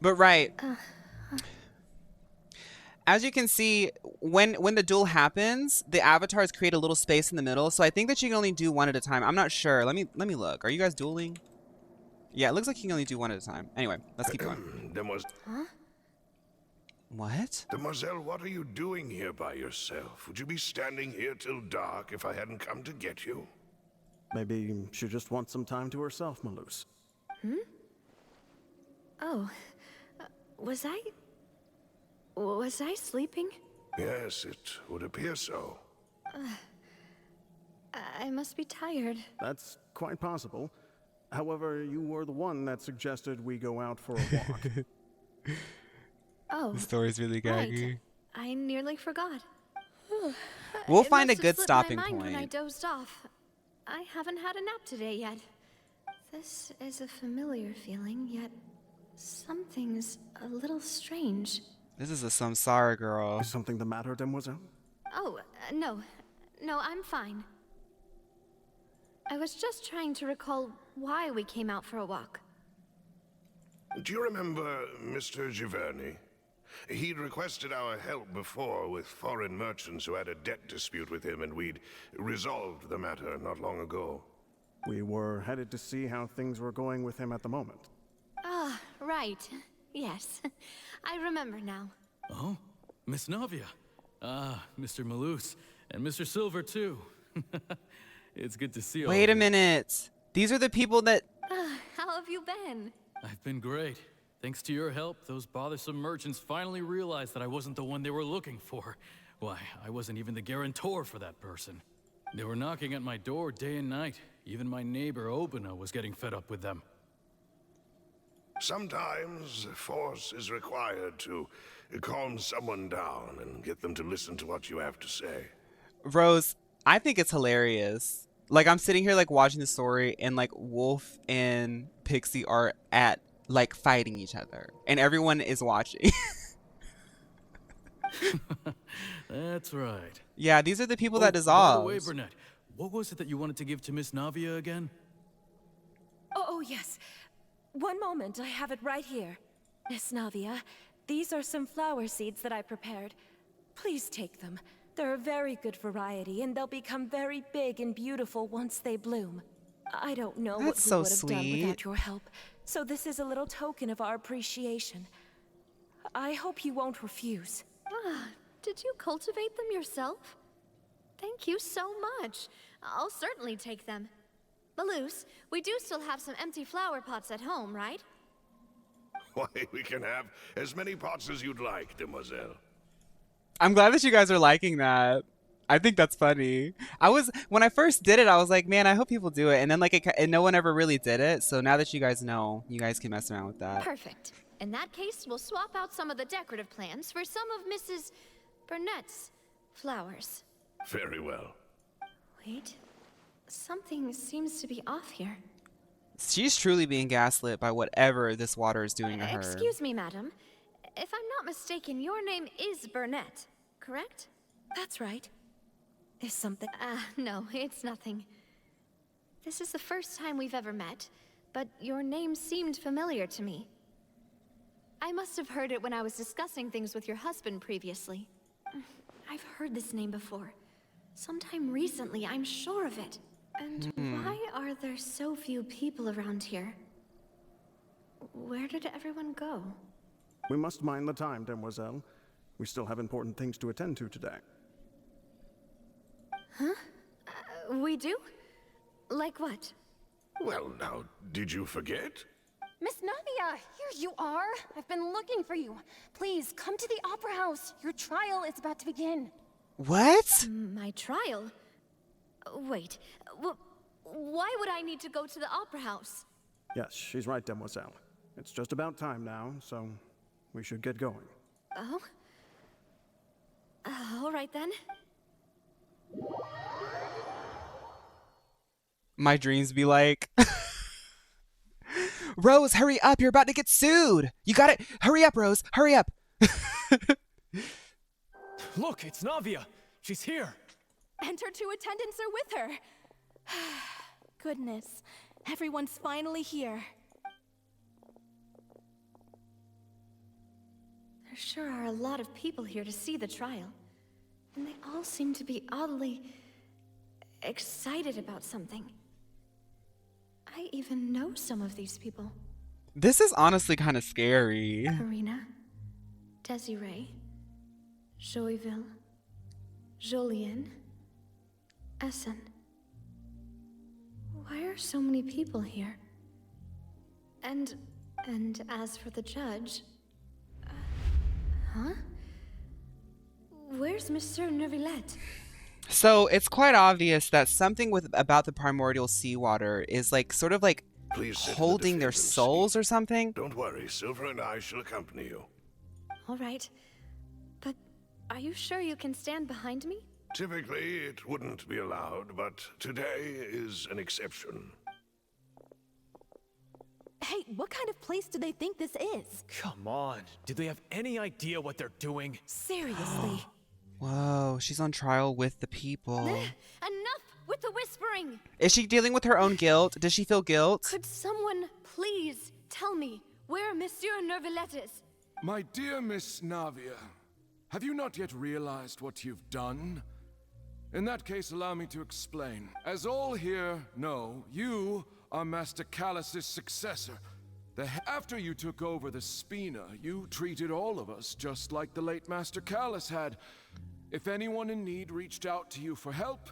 But right. As you can see, when the duel happens, the avatars create a little space in the middle. So I think that you can only do one at a time. I'm not sure. Let me look. Are you guys dueling? Yeah, it looks like you can only do one at a time. Anyway, let's keep going. Huh? What? Demoiselle, what are you doing here by yourself? Would you be standing here till dark if I hadn't come to get you? Maybe she just wants some time to herself, Malus. Hmm? Oh. Was I sleeping? Yes, it would appear so. I must be tired. That's quite possible. However, you were the one that suggested we go out for a walk. Oh. The story's really gaggy. Right. I nearly forgot. We'll It find a must have good slipped stopping my mind point. when I dozed off. I haven't had a nap today yet. This is a familiar feeling, yet something's a little strange. This is a samsara girl. Is something the matter, Demoiselle? Oh, no. No, I'm fine. I was just trying to recall why we came out for a walk. Do you remember Mr. Giverny? He'd requested our help before with foreign merchants who had a debt dispute with him, and we'd resolved the matter not long ago. We were headed to see how things were going with him at the moment. Ah, right. Yes. I remember now. Oh, Miss Navia. Ah, Mr. Malus. And Mr. Silver, too. It's good to see you. Wait a minute. These are the people that... How have you been? I've been great. Thanks to your help, those bothersome merchants finally realized that I wasn't the one they were looking for. Why, I wasn't even the guarantor for that person. They were knocking at my door day and night. Even my neighbor, Obina, was getting fed up with them. Sometimes force is required to calm someone down and get them to listen to what you have to say. Rose, I think it's hilarious. Like, I'm sitting here, like, watching the story, and, like, Wolf and Pixie are at, like, fighting each other. And everyone is watching. That's right. Yeah, these are the people Oh, that dissolved. By the way, Burnett, what was it that you wanted to give to Miss Navia again? Oh, yes. One moment, I have it right here. Miss Navia, these are some flower seeds that I prepared. Please take them. They're a very good variety, and they'll become very big and beautiful once they bloom. I don't know what we would have done without your help, so this is a little token of our appreciation. I hope you won't refuse. Ah, did you cultivate them yourself? Thank you so much. I'll certainly take them. Malus, we do still have some empty flower pots at home, right? Why, we can have as many pots as you'd like, demoiselle. I'm glad that you guys are liking that. I think that's funny. When I first did it, I was like, man, I hope people do it. And then, like, and no one ever really did it. So now that you guys know, you guys can mess around with that. Perfect. In that case, we'll swap out some of the decorative plants for some of Mrs. Burnett's flowers. Very well. Wait. Something seems to be off here. She's truly being gaslit by whatever this water is doing to her. Excuse me, madam. If I'm not mistaken, your name is Burnett, correct? That's right. Is something... No, it's nothing. This is the first time we've ever met, but your name seemed familiar to me. I must have heard it when I was discussing things with your husband previously. I've heard this name before. Sometime recently, I'm sure of it. And why are there so few people around here? Where did everyone go? We must mind the time, demoiselle. We still have important things to attend to today. Huh? We do? Like what? Well, now, did you forget? Miss Navia, here you are. I've been looking for you. Please, come to the Opera House. Your trial is about to begin. What? My trial? Wait, why would I need to go to the Opera House? Yes, she's right, demoiselle. It's just about time now, so we should get going. Oh? All right then. My dreams be like... Rose, hurry up. You're about to get sued. You got it. Hurry up, Rose. Hurry up. Look, it's Navia. She's here. And her two attendants are with her. Goodness, everyone's finally here. There sure are a lot of people here to see the trial. And they all seem to be oddly excited about something. I even know some of these people. This is honestly kind of scary. Karina, Desiree, Joyville, Jolien, Essen. Why are so many people here? And as for the judge... huh? Where's Monsieur Neuvillette? So it's quite obvious that something about the primordial seawater is like sort of like holding their souls or something. Don't worry, Silver and I shall accompany you. All right. But are you sure you can stand behind me? Typically, it wouldn't be allowed, but today is an exception. Hey, what kind of place do they think this is? Come on, do they have any idea what they're doing? Seriously. Whoa, she's on trial with the people. Enough with the whispering! Is she dealing with her own guilt? Does she feel guilt? Could someone please tell me where Monsieur Neuvillette is? My dear Miss Navia, have you not yet realized what you've done? In that case, allow me to explain. As all here know, you are Master Callus's successor. After you took over the Spina, you treated all of us just like the late Master Callus had. If anyone in need reached out to you for help,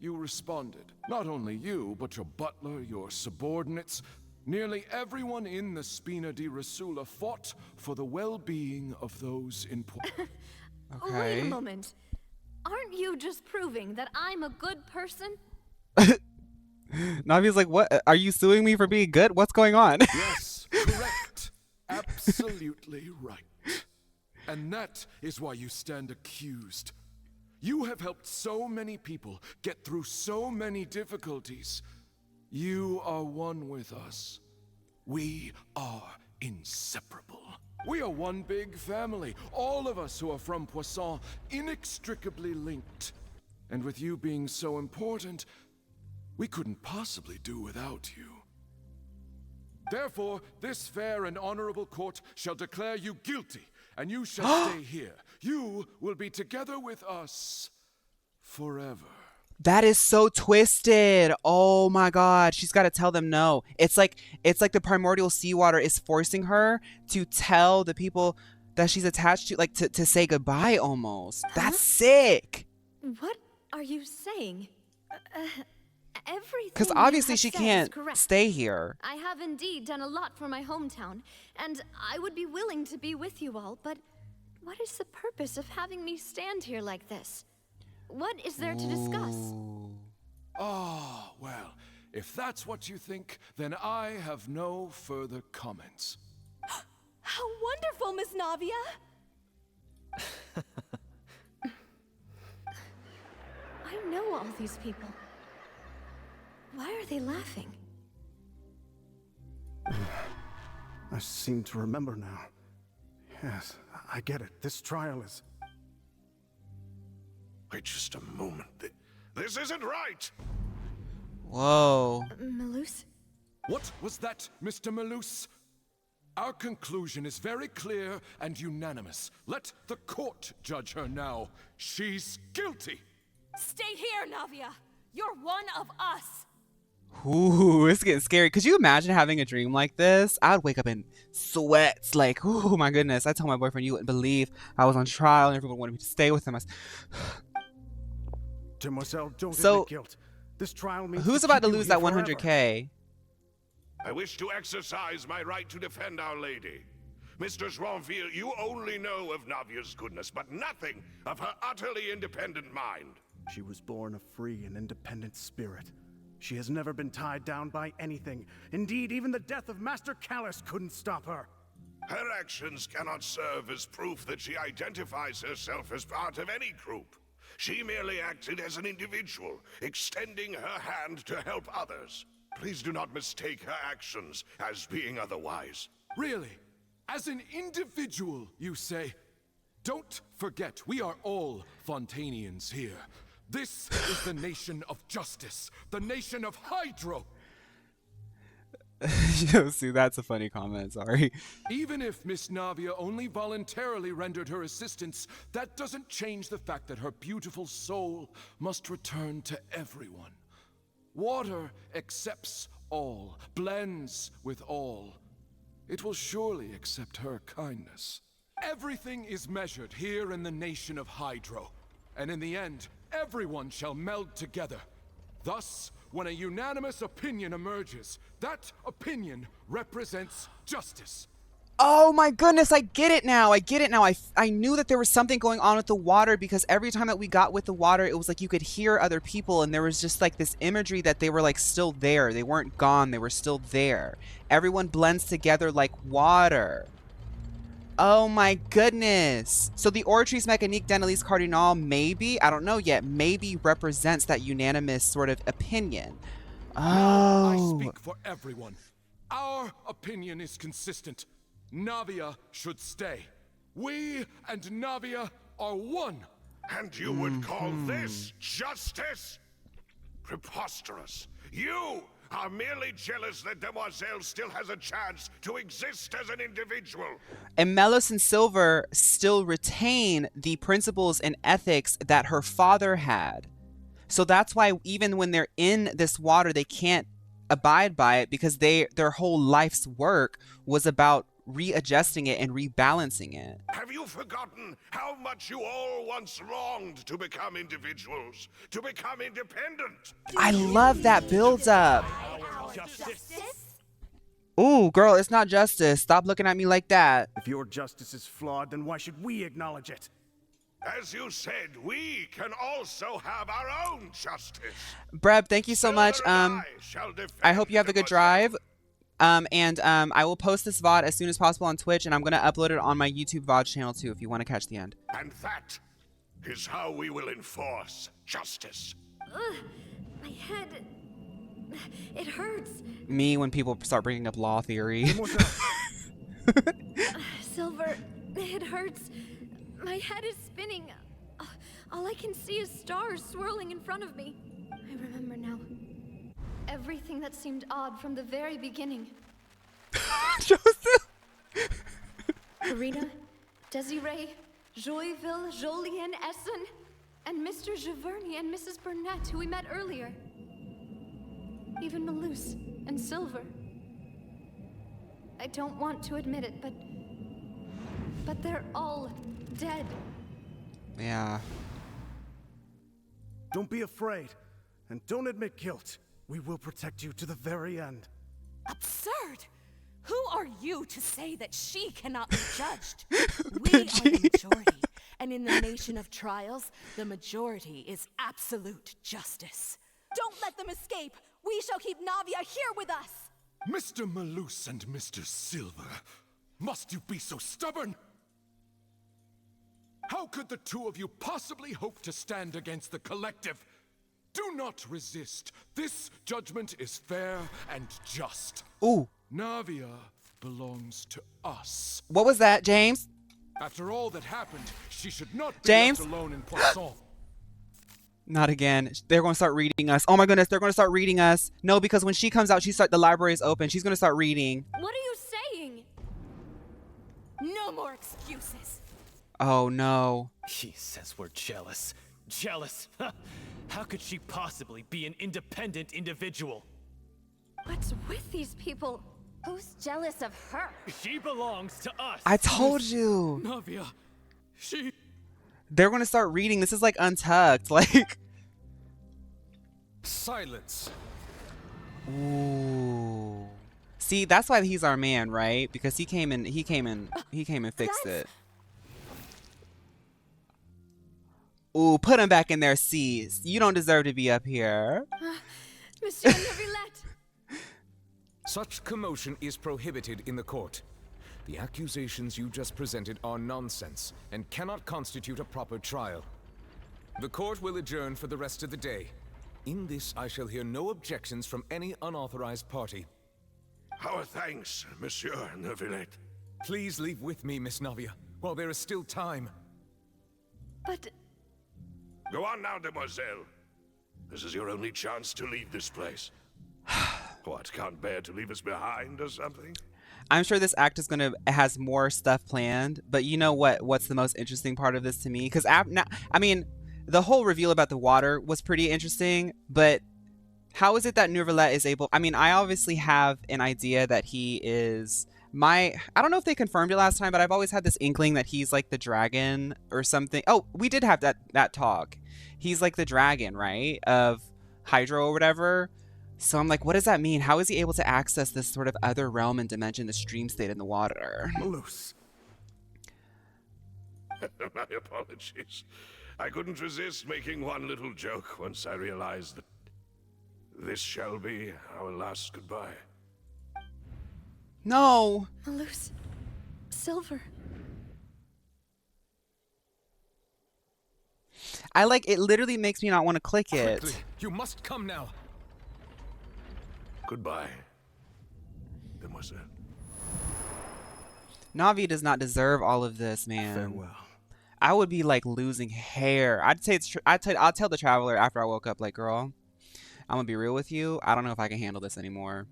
you responded. Not only you, but your butler, your subordinates, nearly everyone in the Spina di Rasula fought for the well-being of those in Okay. Wait a moment. Aren't you just proving that I'm a good person? Navia's like, what? Are you suing me for being good? What's going on? Yes, correct. Absolutely right. And that is why you stand accused. You have helped so many people get through so many difficulties. You are one with us. We are inseparable. We are one big family, all of us who are from Poisson, inextricably linked. And with you being so important, we couldn't possibly do without you. Therefore, this fair and honorable court shall declare you guilty, and you shall stay here. You will be together with us forever. That is so twisted. Oh my God. She's got to tell them no. It's like the primordial seawater is forcing her to tell the people that she's attached to, like to say goodbye almost. That's sick. What are you saying? Everything Because you obviously have she said can't is correct. stay here. I have indeed done a lot for my hometown, and I would be willing to be with you all, but what is the purpose of having me stand here like this? What is there to discuss? Ah, well, if that's what you think, then I have no further comments. How wonderful, Miss Navia! I know all these people. Why are they laughing? I seem to remember now. Yes, I get it. This trial is... Wait just a moment. This isn't right! Whoa. Malus? What was that, Mr. Malus? Our conclusion is very clear and unanimous. Let the court judge her now. She's guilty! Stay here, Navia! You're one of us! Ooh, it's getting scary. Could you imagine having a dream like this? I would wake up in sweats. Like, oh my goodness. I told my boyfriend you wouldn't believe I was on trial and everyone wanted me to stay with him. Demoiselle, don't So, admit guilt. This trial means who's to about keep to you lose here that 100K? I wish to exercise my right to defend Our Lady. Mr. Joinville, you only know of Navia's goodness, but nothing of her utterly independent mind. She was born a free and independent spirit. She has never been tied down by anything. Indeed, even the death of Master Callus couldn't stop her. Her actions cannot serve as proof that she identifies herself as part of any group. She merely acted as an individual, extending her hand to help others. Please do not mistake her actions as being otherwise. Really? As an individual, you say? Don't forget, we are all Fontanians here. This is the nation of justice, the nation of Hydro. See, that's a funny comment, sorry. Even if Miss Navia only voluntarily rendered her assistance, that doesn't change the fact that her beautiful soul must return to everyone. Water accepts all, blends with all. It will surely accept her kindness. Everything is measured here in the nation of Hydro, and in the end, everyone shall meld together. Thus, when a unanimous opinion emerges, that opinion represents justice. Oh my goodness, I get it now. I get it now. I knew that there was something going on with the water because every time that we got with the water, it was like you could hear other people and there was just like this imagery that they were like still there. They weren't gone. They were still there. Everyone blends together like water. Oh my goodness. So the Oritrice Mécanique d'Analyse Cardinal maybe, I don't know yet, maybe represents that unanimous sort of opinion. Now I Oh. speak for everyone. Our opinion is consistent. Navia should stay. We and Navia are one. And you would call this justice? Preposterous. You are merely jealous that Demoiselle still has a chance to exist as an individual. And Melos and Silver still retain the principles and ethics that her father had. So that's why even when they're in this water, they can't abide by it because their whole life's work was about readjusting it and rebalancing it. Have you forgotten how much you all once longed to become individuals, to become independent? I love that build up. Ooh, girl, it's not justice. Stop looking at me like that. If your justice is flawed, then why should we acknowledge it? As you said, we can also have our own justice. Breb, thank you so much. I hope you have a good drive. I will post this VOD as soon as possible on Twitch, and I'm going to upload it on my YouTube VOD channel too if you want to catch the end. And that is how we will enforce justice. My head... It hurts. Me when people start bringing up law theory. Silver, it hurts. My head is spinning. All I can see is stars swirling in front of me. I remember now. Everything that seemed odd from the very beginning. Joseph! Karina, Desiree, Joyville, Jolien, Essen, and Mr. Giverny and Mrs. Burnett, who we met earlier. Even Malus and Silver. I don't want to admit it, but they're all dead. Yeah. Don't be afraid, and don't admit guilt. We will protect you to the very end. Absurd! Who are you to say that she cannot be judged? We are the majority, and in the nation of trials, the majority is absolute justice. Don't let them escape! We shall keep Navia here with us! Mr. Malus and Mr. Silver, must you be so stubborn? How could the two of you possibly hope to stand against the collective? Do not resist. This judgment is fair and just. Ooh. Navia belongs to us. What was that, James? After all that happened, she should not be James? left alone in Poisson. Not again. They're going to start reading us. Oh my goodness, they're going to start reading us. No, because when she comes out, the library is open. She's going to start reading. What are you saying? No more excuses. Oh no. He says we're jealous. Jealous? How could she possibly be an independent individual? What's with these people? Who's jealous of her? She belongs to us. I told you. Navia, she... They're going to start reading. This is like Untucked. Like... Silence. Ooh. See, that's why he's our man, right? Because he came and fixed it. Ooh, put him back in their seats. You don't deserve to be up here. Monsieur Neuvillette. Such commotion is prohibited in the court. The accusations you just presented are nonsense and cannot constitute a proper trial. The court will adjourn for the rest of the day. In this, I shall hear no objections from any unauthorized party. Our thanks, Monsieur Neuvillette. Please leave with me, Miss Navia, while there is still time. But... Go on now, Demoiselle. This is your only chance to leave this place. What, can't bear to leave us behind or something? I'm sure this act has more stuff planned, but you know what's the most interesting part of this to me? Because I mean, the whole reveal about the water was pretty interesting, but how is it that Neuvillette is able... I mean, I obviously have an idea that he is... I don't know if they confirmed it last time, but I've always had this inkling that he's like the dragon or something. Oh, we did have that talk. He's like the dragon, right? Of Hydro or whatever. So I'm like, what does that mean? How is he able to access this sort of other realm and dimension, the stream state in the water? Malus. My apologies. I couldn't resist making one little joke once I realized that this shall be our last goodbye. No. Malus. Silver. I like it. Literally makes me not want to click it. Quickly, you must come now. Goodbye, demoiselle. Navia does not deserve all of this, man. Farewell. I would be like losing hair. I'd say I'll tell the traveler after I woke up, like, girl, I'm gonna be real with you. I don't know if I can handle this anymore.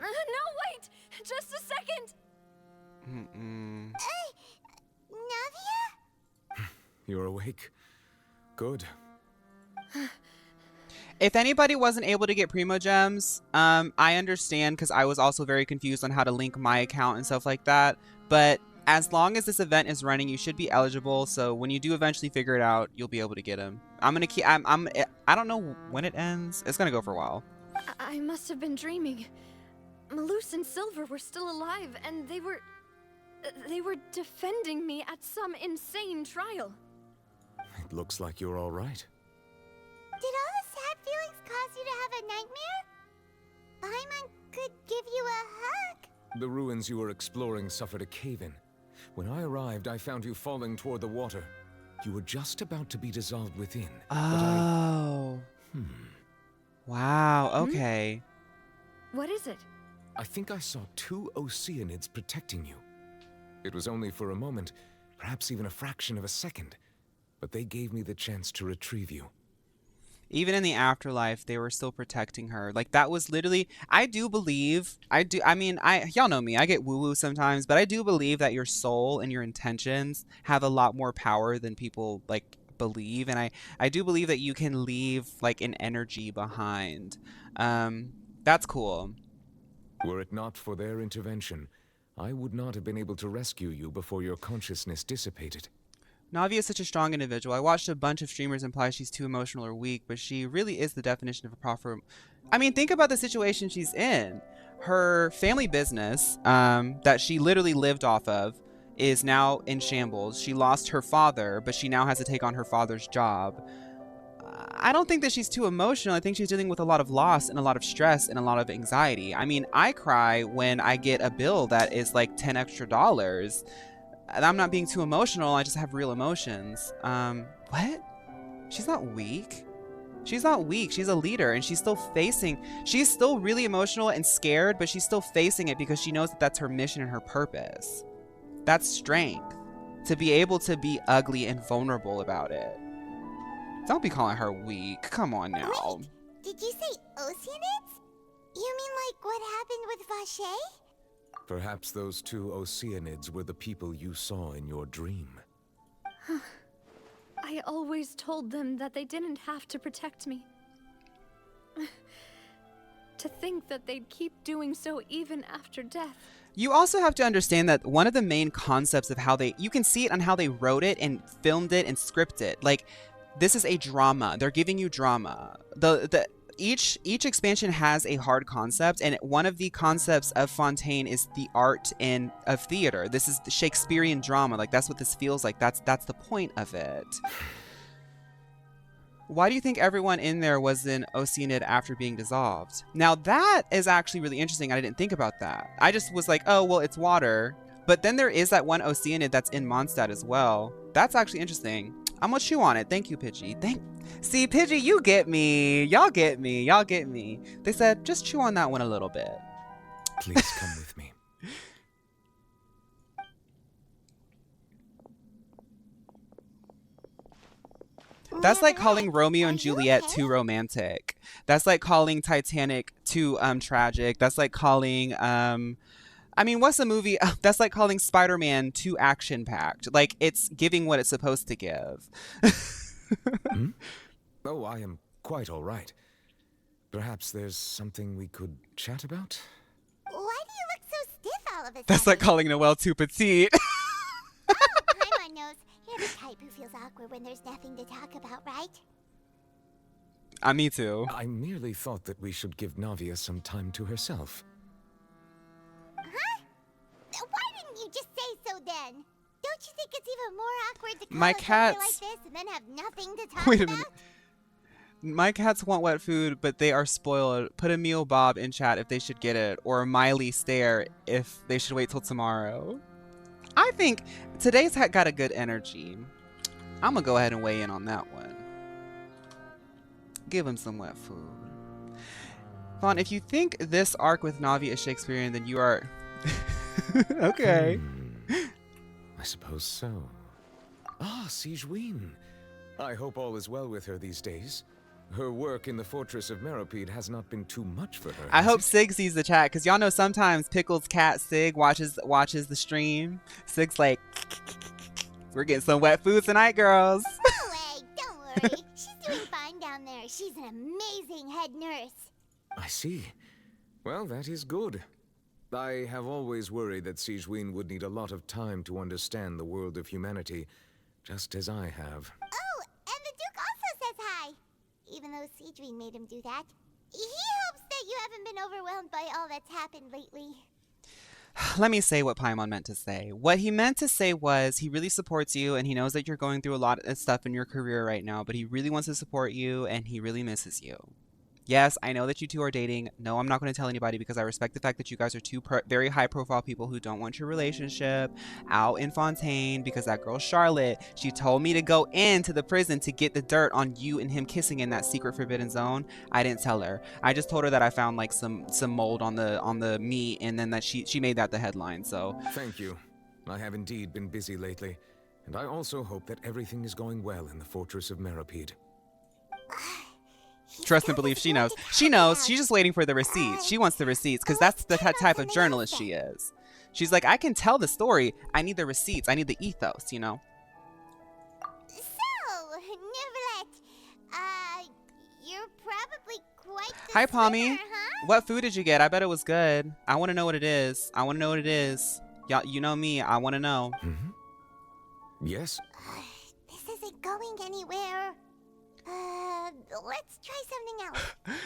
No, wait! Just a second! Navia? You're awake. Good. If anybody wasn't able to get Primo Gems, I understand because I was also very confused on how to link my account and stuff like that. But as long as this event is running, you should be eligible. So when you do eventually figure it out, you'll be able to get them. I'm gonna keep. I don't know when it ends. It's gonna go for a while. I must have been dreaming. Malus and Silver were still alive, and they were defending me at some insane trial. It looks like you're all right. Did all the sad feelings cause you to have a nightmare? Paimon could give you a hug. The ruins you were exploring suffered a cave-in. When I arrived, I found you falling toward the water. You were just about to be dissolved within. Oh. Wow. Okay. What is it? I think I saw 2 Oceanids protecting you. It was only for a moment, perhaps even a fraction of a second, but they gave me the chance to retrieve you. Even in the afterlife, they were still protecting her. Like, that was literally, I mean, y'all know me, I get woo-woo sometimes, but I do believe that your soul and your intentions have a lot more power than people, like, believe. And I do believe that you can leave, like, an energy behind. That's cool. Were it not for their intervention, I would not have been able to rescue you before your consciousness dissipated. Navia is such a strong individual. I watched a bunch of streamers imply she's too emotional or weak, but she really is the definition of a proper... I mean, think about the situation she's in. Her family business, that she literally lived off of, is now in shambles. She lost her father, but she now has to take on her father's job. I don't think that she's too emotional. I think she's dealing with a lot of loss and a lot of stress and a lot of anxiety. I mean, I cry when I get a bill that is like $10 extra. And I'm not being too emotional. I just have real emotions. What? She's not weak. She's not weak. She's a leader, and she's still really emotional and scared, but she's still facing it because she knows that that's her mission and her purpose. That's strength. To be able to be ugly and vulnerable about it. Don't be calling her weak. Come on now. Wait, did you say Oceanids? You mean like what happened with Vache? Perhaps those 2 Oceanids were the people you saw in your dream. I always told them that they didn't have to protect me. To think that they'd keep doing so even after death. You also have to understand that one of the main concepts of how you can see it on how they wrote it and filmed it and scripted it. Like, this is a drama. They're giving you drama. Each expansion has a hard concept, and one of the concepts of Fontaine is the art of theater. This is the Shakespearean drama. Like, that's what this feels like. That's the point of it. Why do you think everyone in there was an Oceanid after being dissolved? Now, that is actually really interesting. I didn't think about that. I just was like, oh, well, it's water. But then there is that one Oceanid that's in Mondstadt as well. That's actually interesting. I'm gonna chew on it. Thank you, Pidgey. See, Pidgey, you get me. Y'all get me. Y'all get me. They said, just chew on that one a little bit. Please come with me. That's like calling Romeo and Juliet too romantic. That's like calling Titanic too tragic. That's like calling I mean, what's the movie? That's like calling Spider-Man too action-packed. Like, it's giving what it's supposed to give. Oh, I am quite all right. Perhaps there's something we could chat about? Why do you look so stiff all of a sudden? That's like calling Noelle too petite. Oh, Paimon knows. You're the type who feels awkward when there's nothing to talk about, right? Me too. I merely thought that we should give Navia some time to herself. Huh? Why didn't you just say so then? Don't you think it's even more awkward to call My a something cats. like this and then have nothing to talk Wait a about? minute. My cats want wet food, but they are spoiled. Put a meal Bob in chat if they should get it, or a Miley stare if they should wait till tomorrow. I think today's got a good energy. I'm gonna go ahead and weigh in on that one. Give him some wet food. Vaughn, if you think this arc with Navia is Shakespearean, then you are... okay. I suppose so. Ah, Sigewinne. I hope all is well with her these days. Her work in the fortress of Meropide has not been too much for her. I hope Sig sees the chat, because y'all know sometimes Pickle's cat Sig watches the stream. Sig's like, we're getting some wet food tonight, girls. No way, don't worry. She's doing fine down there. She's an amazing head nurse. I see. Well, that is good. I have always worried that Sigewinne would need a lot of time to understand the world of humanity, just as I have. Oh, and the Duke also says hi. Even though Sigewinne made him do that. He hopes that you haven't been overwhelmed by all that's happened lately. Let me say what Paimon meant to say. What he meant to say was he really supports you, and he knows that you're going through a lot of stuff in your career right now, but he really wants to support you, and he really misses you. Yes, I know that you two are dating. No, I'm not going to tell anybody because I respect the fact that you guys are two very high-profile people who don't want your relationship out in Fontaine, because that girl Charlotte, she told me to go into the prison to get the dirt on you and him kissing in that secret forbidden zone. I didn't tell her. I just told her that I found like some mold on the meat, and then that she made that the headline. So thank you. I have indeed been busy lately, and I also hope that everything is going well in the fortress of Meropide. trust and believe she knows. She knows. She's just waiting for the receipts. She wants the receipts because that's the type of journalist she is. She's like, I can tell the story. I need the receipts. I need the ethos, you know? So, Neverlet, you're probably quite the Hi, Pommy. swimmer, huh? What food did you get? I bet it was good. I want to know what it is. I want to know what it is. Y'all, you know me. I want to know. Yes? This isn't going anywhere. Let's try something else.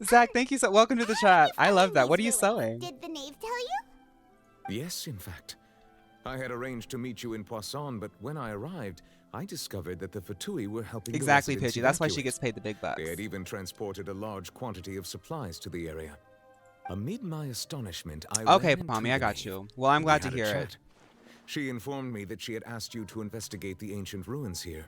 Zach, thank you so welcome to the chat. I love that. What are you selling? Did the knave tell you? Yes, in fact. I had arranged to meet you in Poisson, but when I arrived, I discovered that the Fatui were helping Exactly, the residents Pidgey. That's why she evacuate. gets paid the big bucks. They had even transported a large quantity of supplies to the area. Amid my astonishment, I Okay, ran into Pommy, the I got knave. you. Well, I'm We glad to had a hear it. chat. She informed me that she had asked you to investigate the ancient ruins here.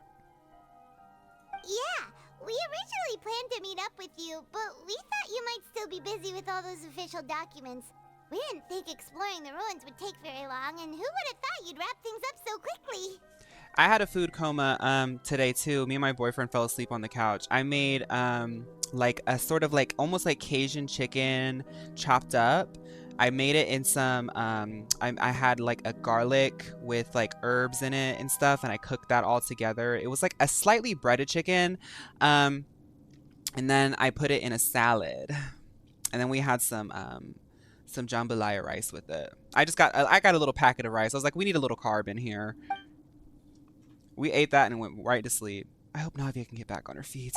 Yeah, we originally planned to meet up with you, but we thought you might still be busy with all those official documents. We didn't think exploring the ruins would take very long, and who would have thought you'd wrap things up so quickly? I had a food coma today too. Me and my boyfriend fell asleep on the couch. I made like a sort of like almost like Cajun chicken chopped up. I made it in some I had like a garlic with like herbs in it and stuff, and I cooked that all together. It was like a slightly breaded chicken. And then I put it in a salad. And then we had some jambalaya rice with it. I got a little packet of rice. I was like, we need a little carb in here. We ate that and went right to sleep. I hope Navia can get back on her feet.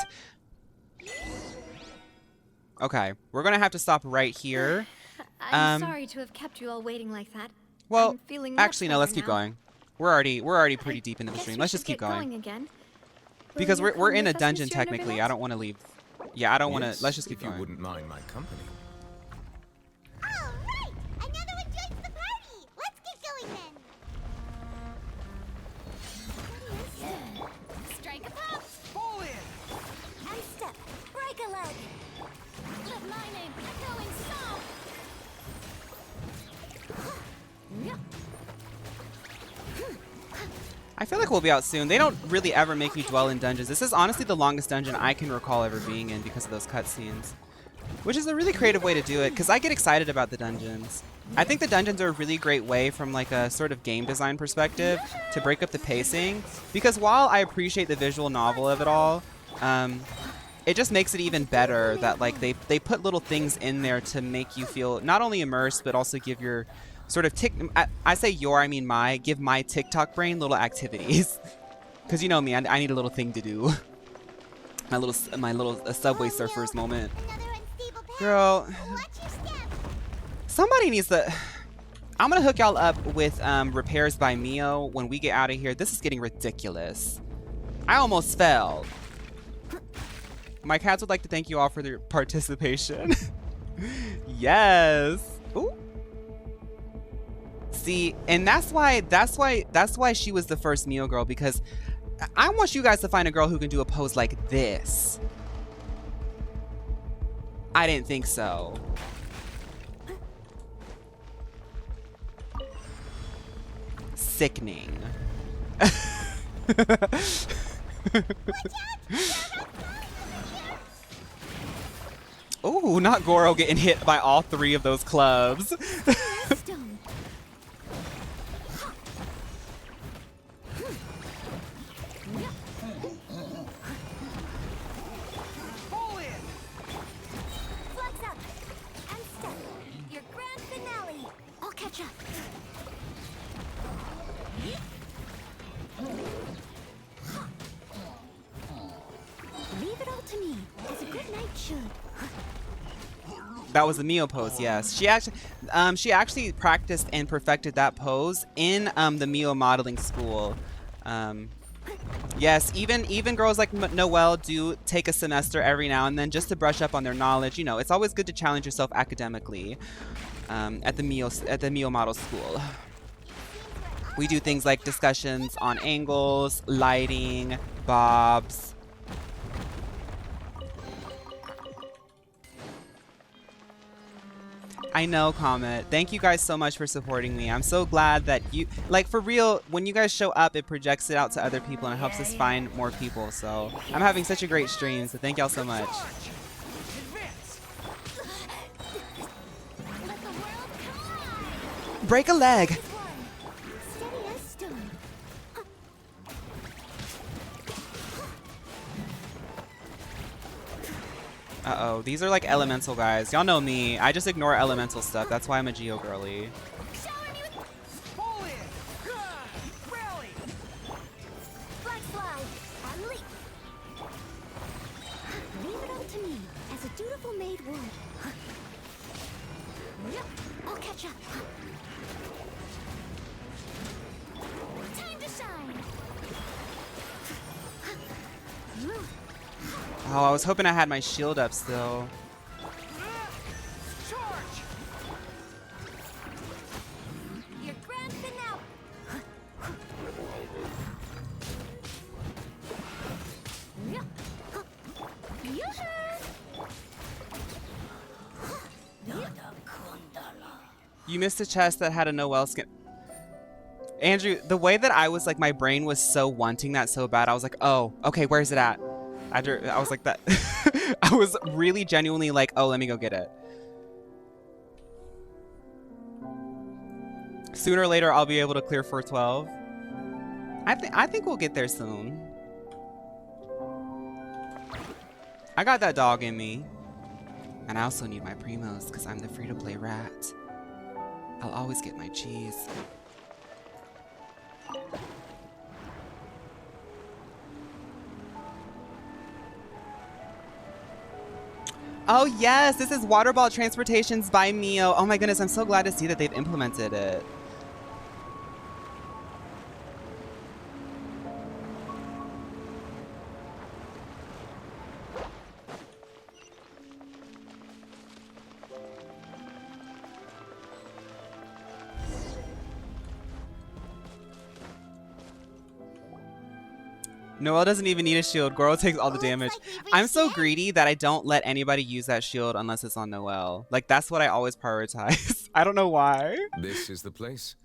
Okay, we're gonna have to stop right here. I'm sorry to have kept you all waiting like that. Well, I'm feeling much actually, no. Let's better keep now. going. We're already pretty deep into the Guess stream. we Let's should just keep get going. again. Because Will you we're come in a with us, dungeon Monsieur technically. Neuvillette? I don't want to leave. Yeah, I don't want to. Yes, Let's just keep if you going. wouldn't mind my company. All right, another one joins the party. Let's get going then. Strike a pop! Fall in. And step. Break a leg. Let my name echo in song. I feel like we'll be out soon. They don't really ever make you dwell in dungeons. This is honestly the longest dungeon I can recall ever being in because of those cutscenes. Which is a really creative way to do it, because I get excited about the dungeons. I think the dungeons are a really great way from like a sort of game design perspective to break up the pacing. Because while I appreciate the visual novel of it all, it just makes it even better that like they put little things in there to make you feel not only immersed, but also give your sort of I say your, I mean give my TikTok brain little activities. Because you know me, I need a little thing to do. my little Subway Surfers moment. Girl, somebody needs to... I'm going to hook y'all up with Repairs by Mio when we get out of here. This is getting ridiculous. I almost fell. My cats would like to thank you all for their participation. Yes. Ooh. See, and that's why she was the first Mio girl, because I want you guys to find a girl who can do a pose like this. I didn't think so. Sickening. Ooh, not Goro getting hit by all 3 of those clubs. That was the Mio pose, yes. She actually practiced and perfected that pose in the Mio modeling school. Yes, even girls like Noelle do take a semester every now and then just to brush up on their knowledge. You know, it's always good to challenge yourself academically at the Mio model school. We do things like discussions on angles, lighting, bobs. I know, Comet. Thank you guys so much for supporting me. I'm so glad that you, like, for real, when you guys show up, it projects it out to other people and it helps us find more people. So I'm having such a great stream, so thank y'all so much. Break a leg. Uh-oh, these are like elemental guys. Y'all know me. I just ignore elemental stuff. That's why I'm a Geo girly. Oh, I was hoping I had my shield up still. You missed a chest that had a Noelle skin. Andrew, the way that I was like, my brain was so wanting that so bad. I was like, oh, okay, where's it at? I was like that. I was really genuinely like, oh, let me go get it. Sooner or later, I'll be able to clear 412. I think we'll get there soon. I got that dog in me. And I also need my primos because I'm the free-to-play rat. I'll always get my cheese. Oh yes, this is Waterball Transportations by Mio. Oh my goodness, I'm so glad to see that they've implemented it. Noelle doesn't even need a shield. Goro takes all the damage. I'm so greedy that I don't let anybody use that shield unless it's on Noelle. Like, that's what I always prioritize. I don't know why. This is the place.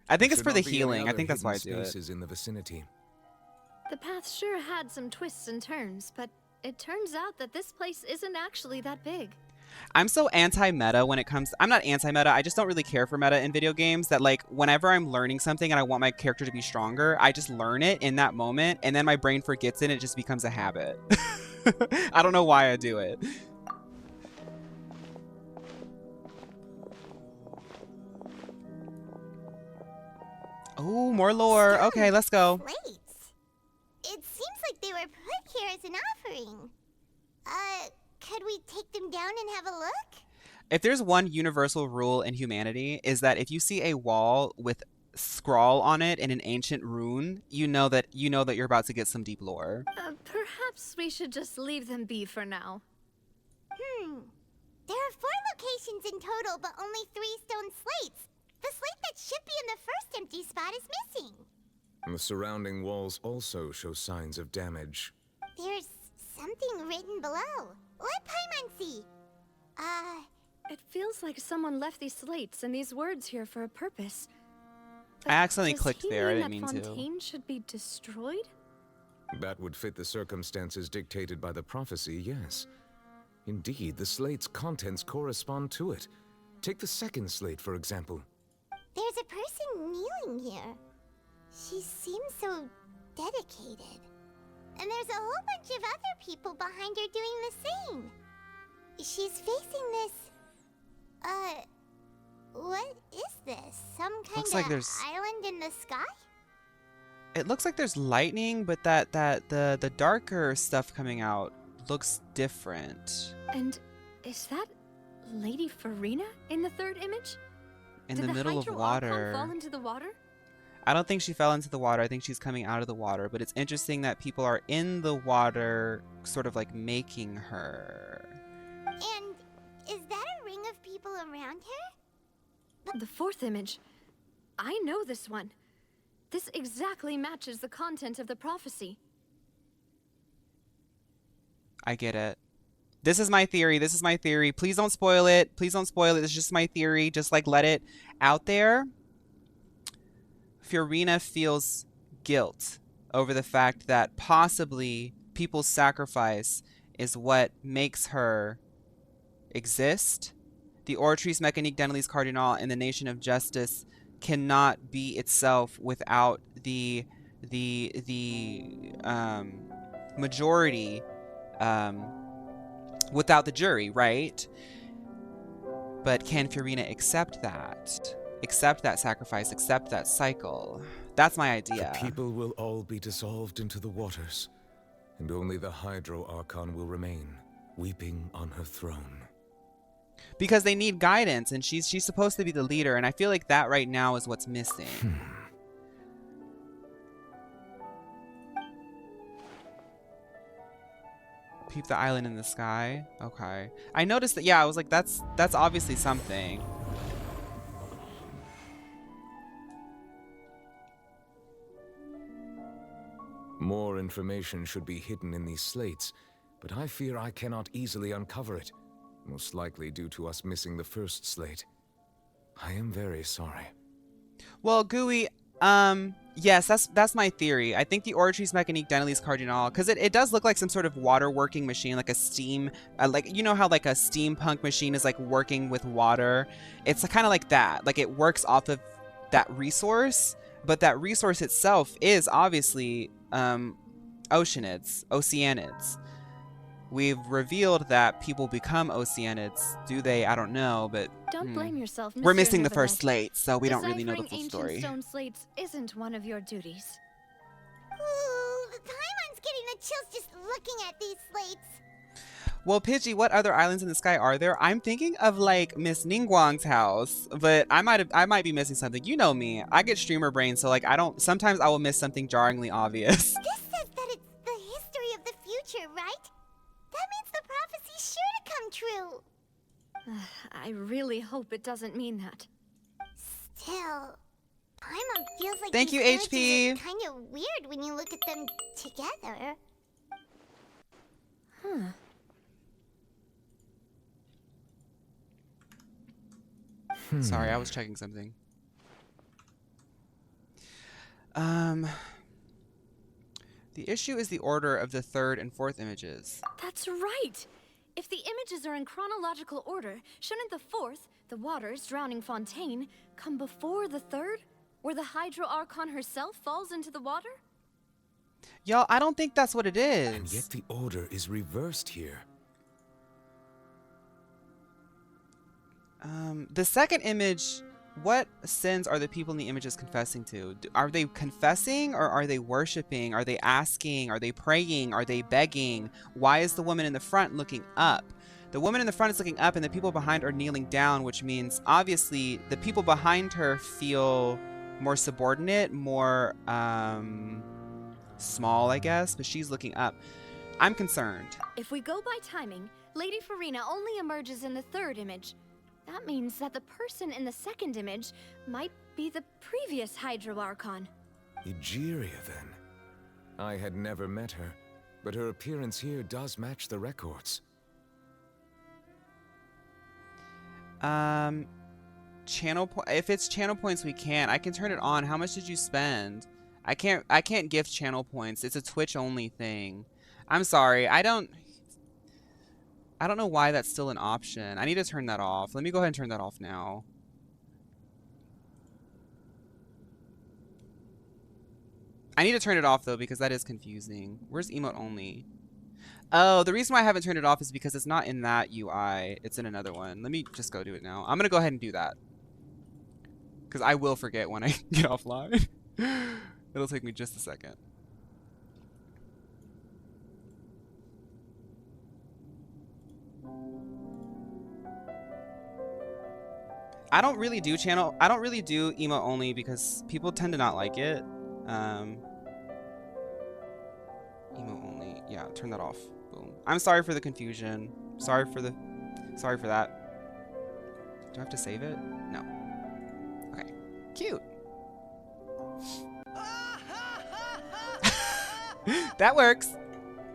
I think it's for the healing. I think that's why I do it. In the vicinity. The path sure had some twists and turns, but it turns out that this place isn't actually that big. I'm so anti-meta when it comes... I'm not anti-meta. I just don't really care for meta in video games. That, like, whenever I'm learning something and I want my character to be stronger, I just learn it in that moment, and then my brain forgets it and it just becomes a habit. I don't know why I do it. Oh, more lore. Okay, let's go. Plates. It seems like they were put here as an offering. Could we take them down and have a look? If there's one universal rule in humanity, is that if you see a wall with scrawl on it in an ancient rune, you know that you're about to get some deep lore. Perhaps we should just leave them be for now. There are 4 locations in total, but only 3 stone slates. The slate that should be in the first empty spot is missing. And the surrounding walls also show signs of damage. There's something written below. Let Paimon see. It feels like someone left these slates and these words here for a purpose. I accidentally clicked Does he there. I mean didn't that mean to. Fontaine should be destroyed? That would fit the circumstances dictated by the prophecy, yes. Indeed, the slate's contents correspond to it. Take the second slate, for example. There's a person kneeling here. She seems so dedicated. And there's a whole bunch of other people behind her doing the same. She's facing this... what is this? Some kind Looks of like there's... island in the sky? It looks like there's lightning, but the darker stuff coming out looks different. And is that Lady Farina in the third image? In Did the middle of Hydro water. Archon fall into the water? I don't think she fell into the water. I think she's coming out of the water. But it's interesting that people are in the water, sort of like making her. And is that a ring of people around her? The fourth image. I know this one. This exactly matches the content of the prophecy. I get it. This is my theory. This is my theory. Please don't spoil it. Please don't spoil it. It's just my theory. Just like let it out there. Furina feels guilt over the fact that possibly people's sacrifice is what makes her exist. The Oratrice Mécanique d'Annelise Cardinal in the Nation of Justice cannot be itself without the majority, without the jury, right? But can Furina accept that? Accept that sacrifice, accept that cycle? That's my idea. The people will all be dissolved into the waters, and only the Hydro Archon will remain, weeping on her throne. Because they need guidance, and she's supposed to be the leader, and I feel like that right now is what's missing. Peep the island in the sky. Okay. I noticed that, yeah, I was like, that's obviously something. More information should be hidden in these slates, but I fear I cannot easily uncover it, most likely due to us missing the first slate. I am very sorry. Well, Gooey, yes, that's my theory. I think the Oratrice Mécanique d'Annelise Cardinal, because it does look like some sort of water working machine, like a steam, like, you know how like a steampunk machine is like working with water? It's kind of like that. Like it works off of that resource, but that resource itself is obviously oceanids. We've revealed that people become oceanids. Do they? I don't know, but Don't blame yourself, we're Mr. missing the Nevertheless. first slate, so we don't really know the Deciphering full ancient story. stone slates isn't one of your duties. Ooh, Paimon's getting the chills just looking at these slates. Well, Pidgey, what other islands in the sky are there? I'm thinking of like Miss Ningguang's house, but I might be missing something. You know me, I get streamer brain, so like sometimes I will miss something jarringly obvious. This says that it's the history of the future, right? That means the prophecy's sure to come true. I really hope it doesn't mean that. Still, Paimon feels like Thank these you, images HP. are kind of weird when you look at them together. Huh. Sorry, I was checking something. The issue is the order of the third and fourth images. That's right! If the images are in chronological order, shouldn't the fourth, the waters drowning Fontaine, come before the third, where the Hydro Archon herself falls into the water? Y'all, I don't think that's what it is. And yet the order is reversed here. The second image, what sins are the people in the images confessing to? Are they confessing or are they worshiping? Are they asking? Are they praying? Are they begging? Why is the woman in the front looking up? The woman in the front is looking up and the people behind are kneeling down, which means obviously the people behind her feel more subordinate, more small, I guess, but she's looking up. I'm concerned. If we go by timing, Lady Farina only emerges in the third image. That means that the person in the second image might be the previous Hydro Archon. Egeria, then. I had never met her, but her appearance here does match the records. If it's channel points, we can't. I can turn it on. How much did you spend? I can't gift channel points. It's a Twitch only thing. I'm sorry. I don't know why that's still an option. I need to turn that off. Let me go ahead and turn that off now. I need to turn it off though because that is confusing. Where's emote only? Oh, the reason why I haven't turned it off is because it's not in that UI. It's in another one. Let me just go do it now. I'm gonna go ahead and do that. Because I will forget when I get offline. It'll take me just a second. I don't really do emo only because people tend to not like it. Emo only. Yeah, turn that off. Boom. I'm sorry for the confusion. Sorry for that. Do I have to save it? No. Okay. Cute. That works.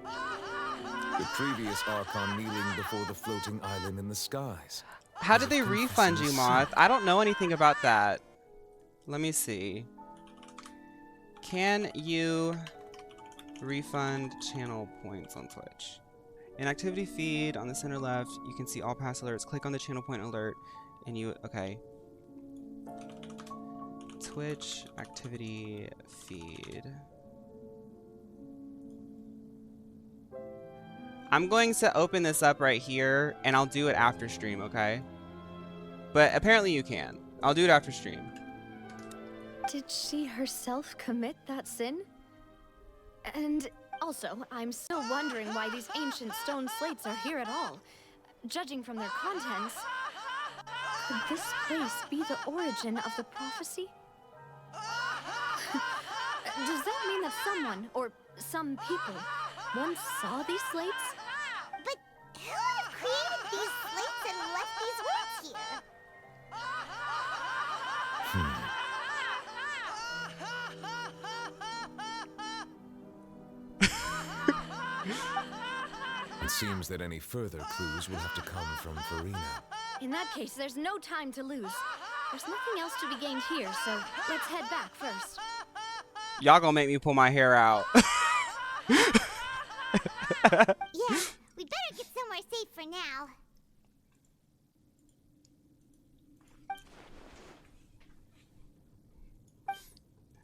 The previous Archon kneeling before the floating island in the skies. How did they refund you, Moth? I don't know anything about that. Let me see. Can you refund channel points on Twitch? In activity feed on the center left, you can see all past alerts. Click on the channel point alert and you, okay. Twitch activity feed. I'm going to open this up right here and I'll do it after stream, okay? But apparently you can. I'll do it after stream. Did she herself commit that sin? And also, I'm still wondering why these ancient stone slates are here at all. Judging from their contents, could this place be the origin of the prophecy? Does that mean that someone, or some people, once saw these slates? But who would have created these slates and left these words here? It seems that any further clues will have to come from Farina. In that case, there's no time to lose. There's nothing else to be gained here, so let's head back first. Y'all gonna make me pull my hair out. Yeah, we'd better get somewhere safe for now.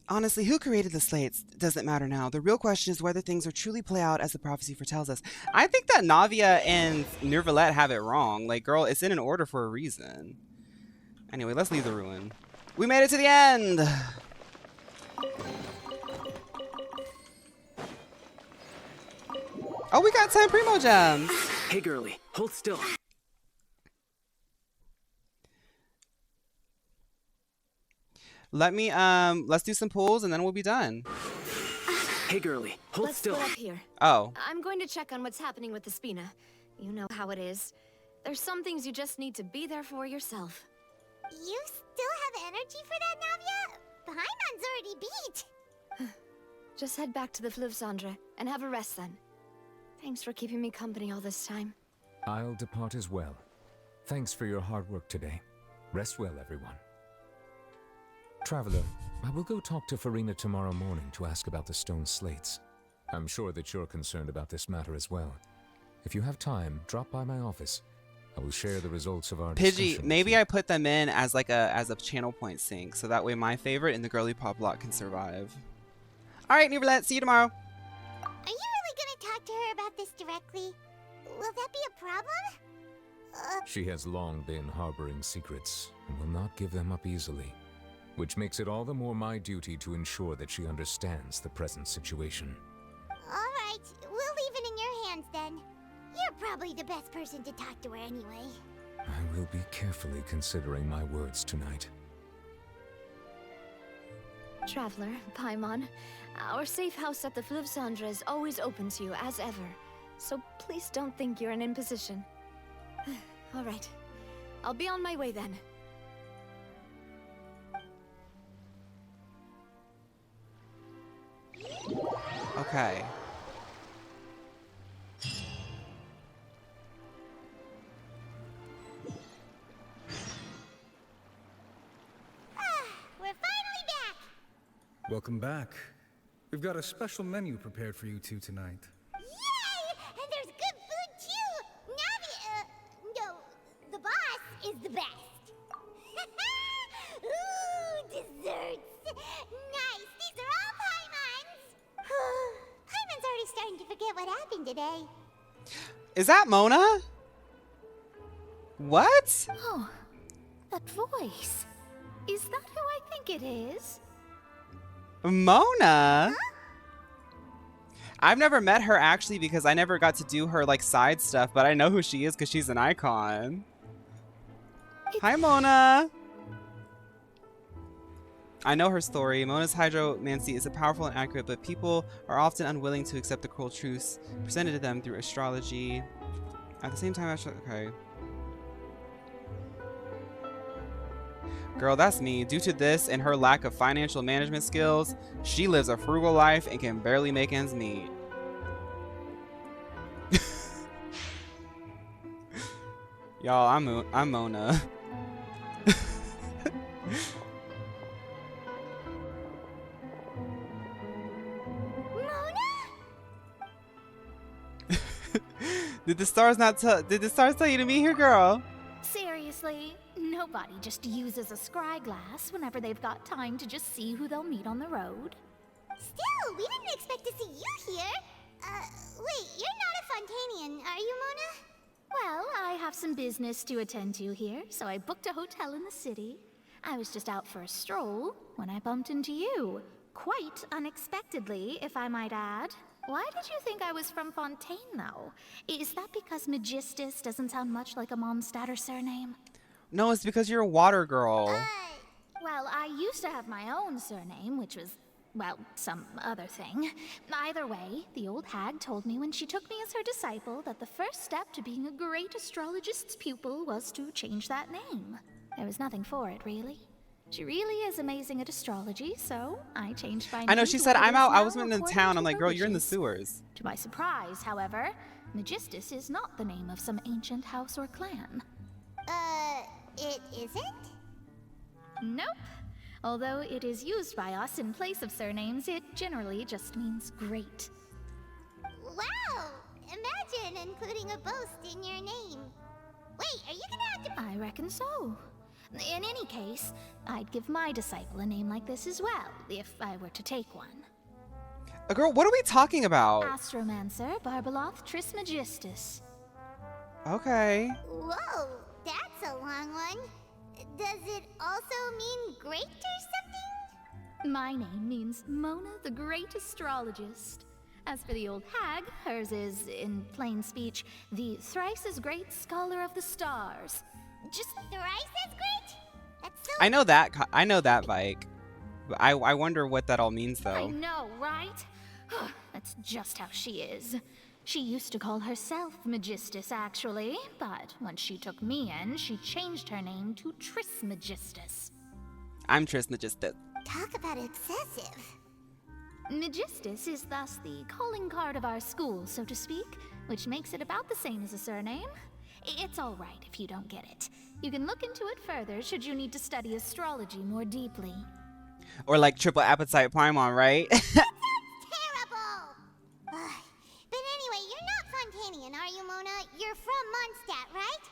Honestly, who created the slates doesn't matter now. The real question is whether things will truly play out as the prophecy foretells us. I think that Navia and Neuvillette have it wrong. Like, girl, it's in an order for a reason. Anyway, let's leave the ruin. We made it to the end! Oh, we got 10 Primo Gems! Hey, girlie, hold still. Let me, let's do some pulls and then we'll be done. Hey, girlie, hold Let's still. split up here. Oh. I'm going to check on what's happening with the Spina. You know how it is. There's some things you just need to be there for yourself. You still have energy for that, Navia? Paimon's already beat. Just head back to the Fleuve Cendre and have a rest then. Thanks for keeping me company all this time. I'll depart as well. Thanks for your hard work today. Rest well, everyone. Traveler, I will go talk to Farina tomorrow morning to ask about the stone slates. I'm sure that you're concerned about this matter as well. If you have time, drop by my office. I will share the results of our Pidgey, discussion. maybe I put them in as like a channel point sync, so that way my favorite and the girly pop lot can survive. All right, Neuvillette, see you tomorrow. Are you really gonna talk to her about this directly? Will that be a problem? She has long been harboring secrets and will not give them up easily, which makes it all the more my duty to ensure that she understands the present situation. Alright, we'll leave it in your hands then. You're probably the best person to talk to her anyway. I will be carefully considering my words tonight. Traveler, Paimon, our safe house at the Fleuve Cendre is always open to you, as ever. So please don't think you're an imposition. All right. I'll be on my way then. Okay. We're finally back! Welcome back. We've got a special menu prepared for you two tonight. Yay! And there's good food too! Navia, no, the boss is the best. Ooh, desserts! Nice, these are all Paimon's! Paimon's already starting to forget what happened today. Is that Mona? What? Oh, that voice. Is that who I think it is? Mona? Huh? I've never met her actually because I never got to do her like side stuff, but I know who she is because she's an icon. Hi, Mona. I know her story. Mona's hydromancy is powerful and accurate, but people are often unwilling to accept the cruel truths presented to them through astrology. At the same time, okay. Girl, that's me. Due to this and her lack of financial management skills, she lives a frugal life and can barely make ends meet. Y'all, I'm Mona. Did the stars tell you to meet here, girl? Seriously, nobody just uses a scry glass whenever they've got time to just see who they'll meet on the road. Still, we didn't expect to see you here. Wait, you're not a Fontanian, are you, Mona? Well, I have some business to attend to here, so I booked a hotel in the city. I was just out for a stroll when I bumped into you. Quite unexpectedly, if I might add. Why did you think I was from Fontaine, though? Is that because Magistus doesn't sound much like a Mondstadter surname? No, it's because you're a water girl. Well, I used to have my own surname, which was, well, some other thing. Either way, the old hag told me when she took me as her disciple that the first step to being a great astrologist's pupil was to change that name. There was nothing for it, really. She really is amazing at astrology, so I changed my name. I know, she said, I'm out. I was in town. I'm like, girl, you're in the sewers. To my surprise, however, Magistus is not the name of some ancient house or clan. It isn't? Nope. Although it is used by us in place of surnames, it generally just means great. Wow! Imagine including a boast in your name. Wait, are you gonna have to... I reckon so. In any case, I'd give my disciple a name like this as well, if I were to take one. Girl, what are we talking about? Astromancer Barbeloth Trismegistus. Okay. Whoa, that's a long one. Does it also mean great or something? My name means Mona the Great Astrologist. As for the old hag, hers is, in plain speech, the thrice as great Scholar of the Stars. Just thrice as great? That's so... I know that, Vike. But I wonder what that all means, though. I know, right? That's just how she is. She used to call herself Magistus, actually, but once she took me in, she changed her name to Trismegistus. I'm Trismegistus. Talk about excessive. Magistus is thus the calling card of our school, so to speak, which makes it about the same as a surname. It's all right if you don't get it. You can look into it further should you need to study astrology more deeply. Or like triple appetite Paimon, right? Terrible! But anyway, you're not Fontanian, are you, Mona? You're from Mondstadt, right?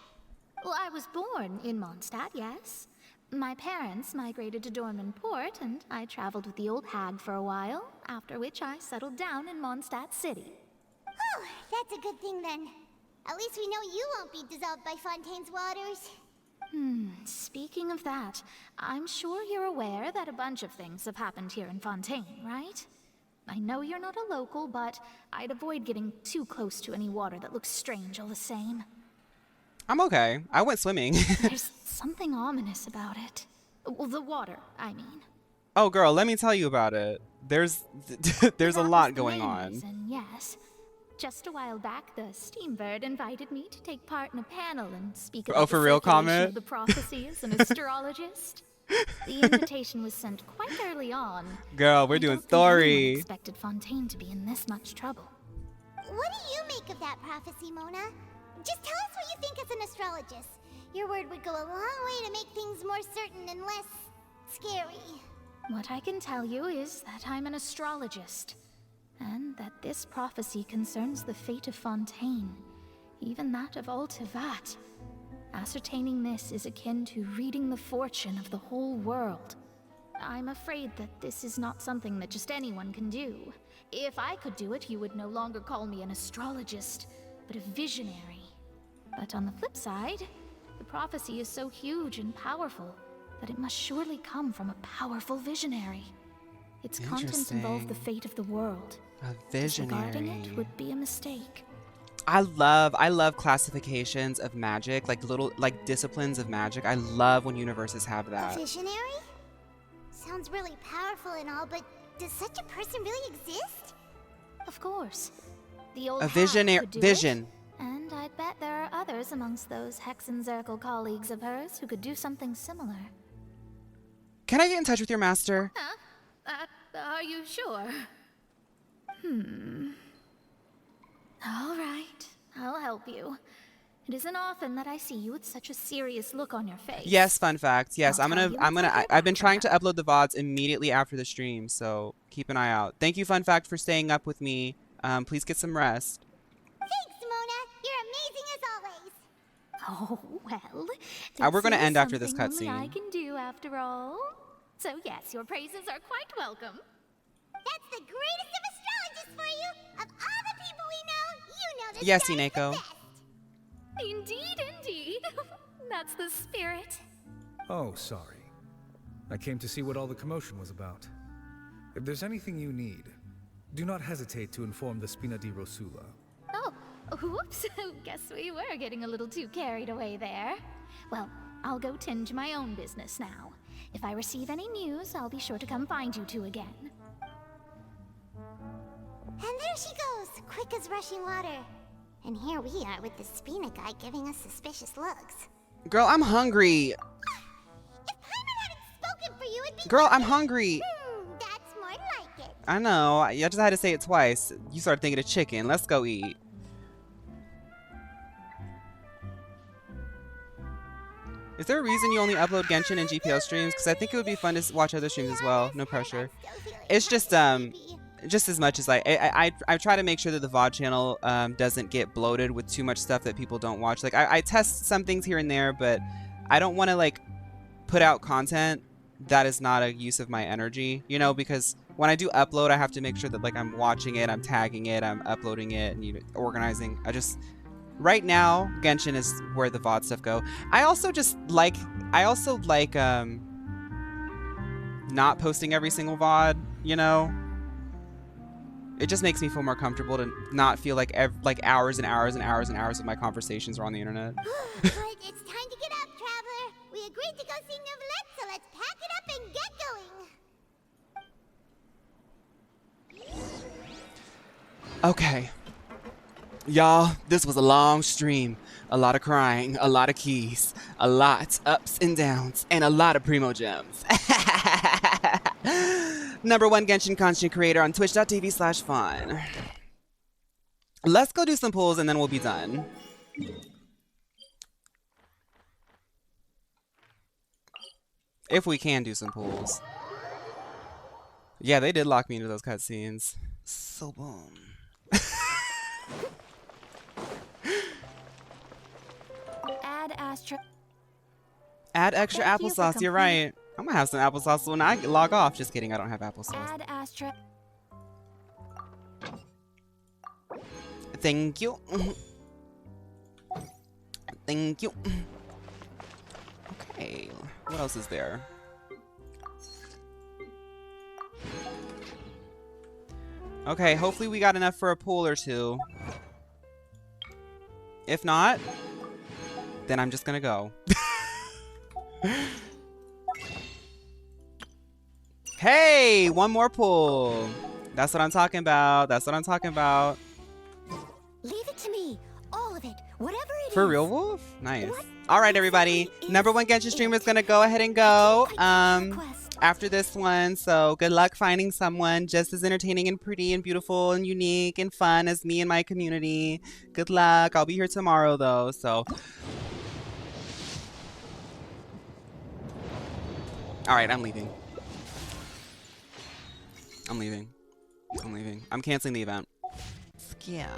Well, I was born in Mondstadt, yes. My parents migrated to Dorman Port, and I traveled with the old hag for a while, after which I settled down in Mondstadt City. Oh, that's a good thing then. At least we know you won't be dissolved by Fontaine's waters. Speaking of that, I'm sure you're aware that a bunch of things have happened here in Fontaine, right? I know you're not a local, but I'd avoid getting too close to any water that looks strange all the same. I'm okay. I went swimming. There's something ominous about it. Well, the water, I mean. Oh, girl, let me tell you about it. There's there's a That was lot the going main on. reason, yes. Just a while back, the Steambird invited me to take part in a panel and speak Oh, about for the real, circulation comment? of the prophecy as an astrologist. The invitation was sent quite early on. Girl, we're I doing don't think anyone story. expected Fontaine to be in this much trouble. What do you make of that prophecy, Mona? Just tell us what you think as an astrologist. Your word would go a long way to make things more certain and less scary. What I can tell you is that I'm an astrologist, and that this prophecy concerns the fate of Fontaine, even that of Ultivat. Ascertaining this is akin to reading the fortune of the whole world. I'm afraid that this is not something that just anyone can do. If I could do it, you would no longer call me an astrologist, but a visionary. But on the flip side, the prophecy is so huge and powerful that it must surely come from a powerful visionary. Its contents involve the fate of the world. A Disregarding visionary. it would be a mistake. I love classifications of magic, like little like disciplines of magic. I love when universes have A that. visionary? Sounds really powerful and all, but does such a person really exist? Of course. The old A hag visionary could do vision. it, and I bet there are others amongst those Hexenzirkel colleagues of hers who could do something similar. Can I get in touch with your master? Are you sure? All right, I'll help you. It isn't often that I see you with such a serious look on your face. Yes, fun fact. Yes, I'll I'm tell gonna you I'm once I gonna hear I've been back from trying to upload the VODs immediately after the stream, so keep an eye out. Thank you, fun fact, for staying up with me. Please get some rest. Thanks, Mona. You're amazing as always. Oh, well. We're gonna this is end after this something only I cutscene. can do after all. So yes, your praises are quite welcome. That's the greatest of astrologists for you. Of all the people we know, you know this Yes, guy is the Ineko. best. Indeed, indeed. That's the spirit. Oh, sorry. I came to see what all the commotion was about. If there's anything you need, do not hesitate to inform the Spina di Rosula. Oh, whoops. Guess we were getting a little too carried away there. Well, I'll go tend to my own business now. If I receive any news, I'll be sure to come find you two again. And there she goes, quick as rushing water. And here we are with the Spina guy giving us suspicious looks. Girl, I'm hungry. Spoken for you, it'd be Girl, I'm hungry. that's more like it. I know. I just had to say it twice. You started thinking of chicken. Let's go eat. Is there a reason you only upload Genshin and GPO streams? Because I think it would be fun to watch other streams as well. No pressure. It's just as much as I try to make sure that the VOD channel doesn't get bloated with too much stuff that people don't watch. Like I test some things here and there, but I don't want to like put out content that is not a use of my energy, you know, because when I do upload, I have to make sure that like I'm watching it, I'm tagging it, I'm uploading it, and organizing. Right now, Genshin is where the VOD stuff go. I also like not posting every single VOD, you know? It just makes me feel more comfortable to not feel like hours and hours and hours and hours of my conversations are on the internet. But it's time to get up, traveler. We agreed to go see Neuvillette, so let's pack it up and get going. Okay. Y'all, this was a long stream. A lot of crying, a lot of keys, a lot ups and downs, and a lot of primo gems. #1 Genshin content creator on twitch.tv/fun. Let's go do some pulls and then we'll be done. If we can do some pulls. Yeah, they did lock me into those cutscenes. So boom. Add extra Thank you for applesauce. You're right. I'm gonna have some applesauce when I log off. Just kidding. I don't have applesauce. Add Astra. Thank you. Thank you. Okay. What else is there? Okay. Hopefully we got enough for a pool or two. If not, then I'm just gonna go. Hey, one more pull. That's what I'm talking about. That's what I'm talking about. Leave it to me. All of it. Whatever it is. For real, Wolf? Nice. All right, everybody. #1 Genshin streamer is going to go ahead and go after this one. So good luck finding someone just as entertaining and pretty and beautiful and unique and fun as me and my community. Good luck. I'll be here tomorrow, though. So. All right, I'm leaving. I'm leaving. I'm leaving. I'm canceling the event. Skia.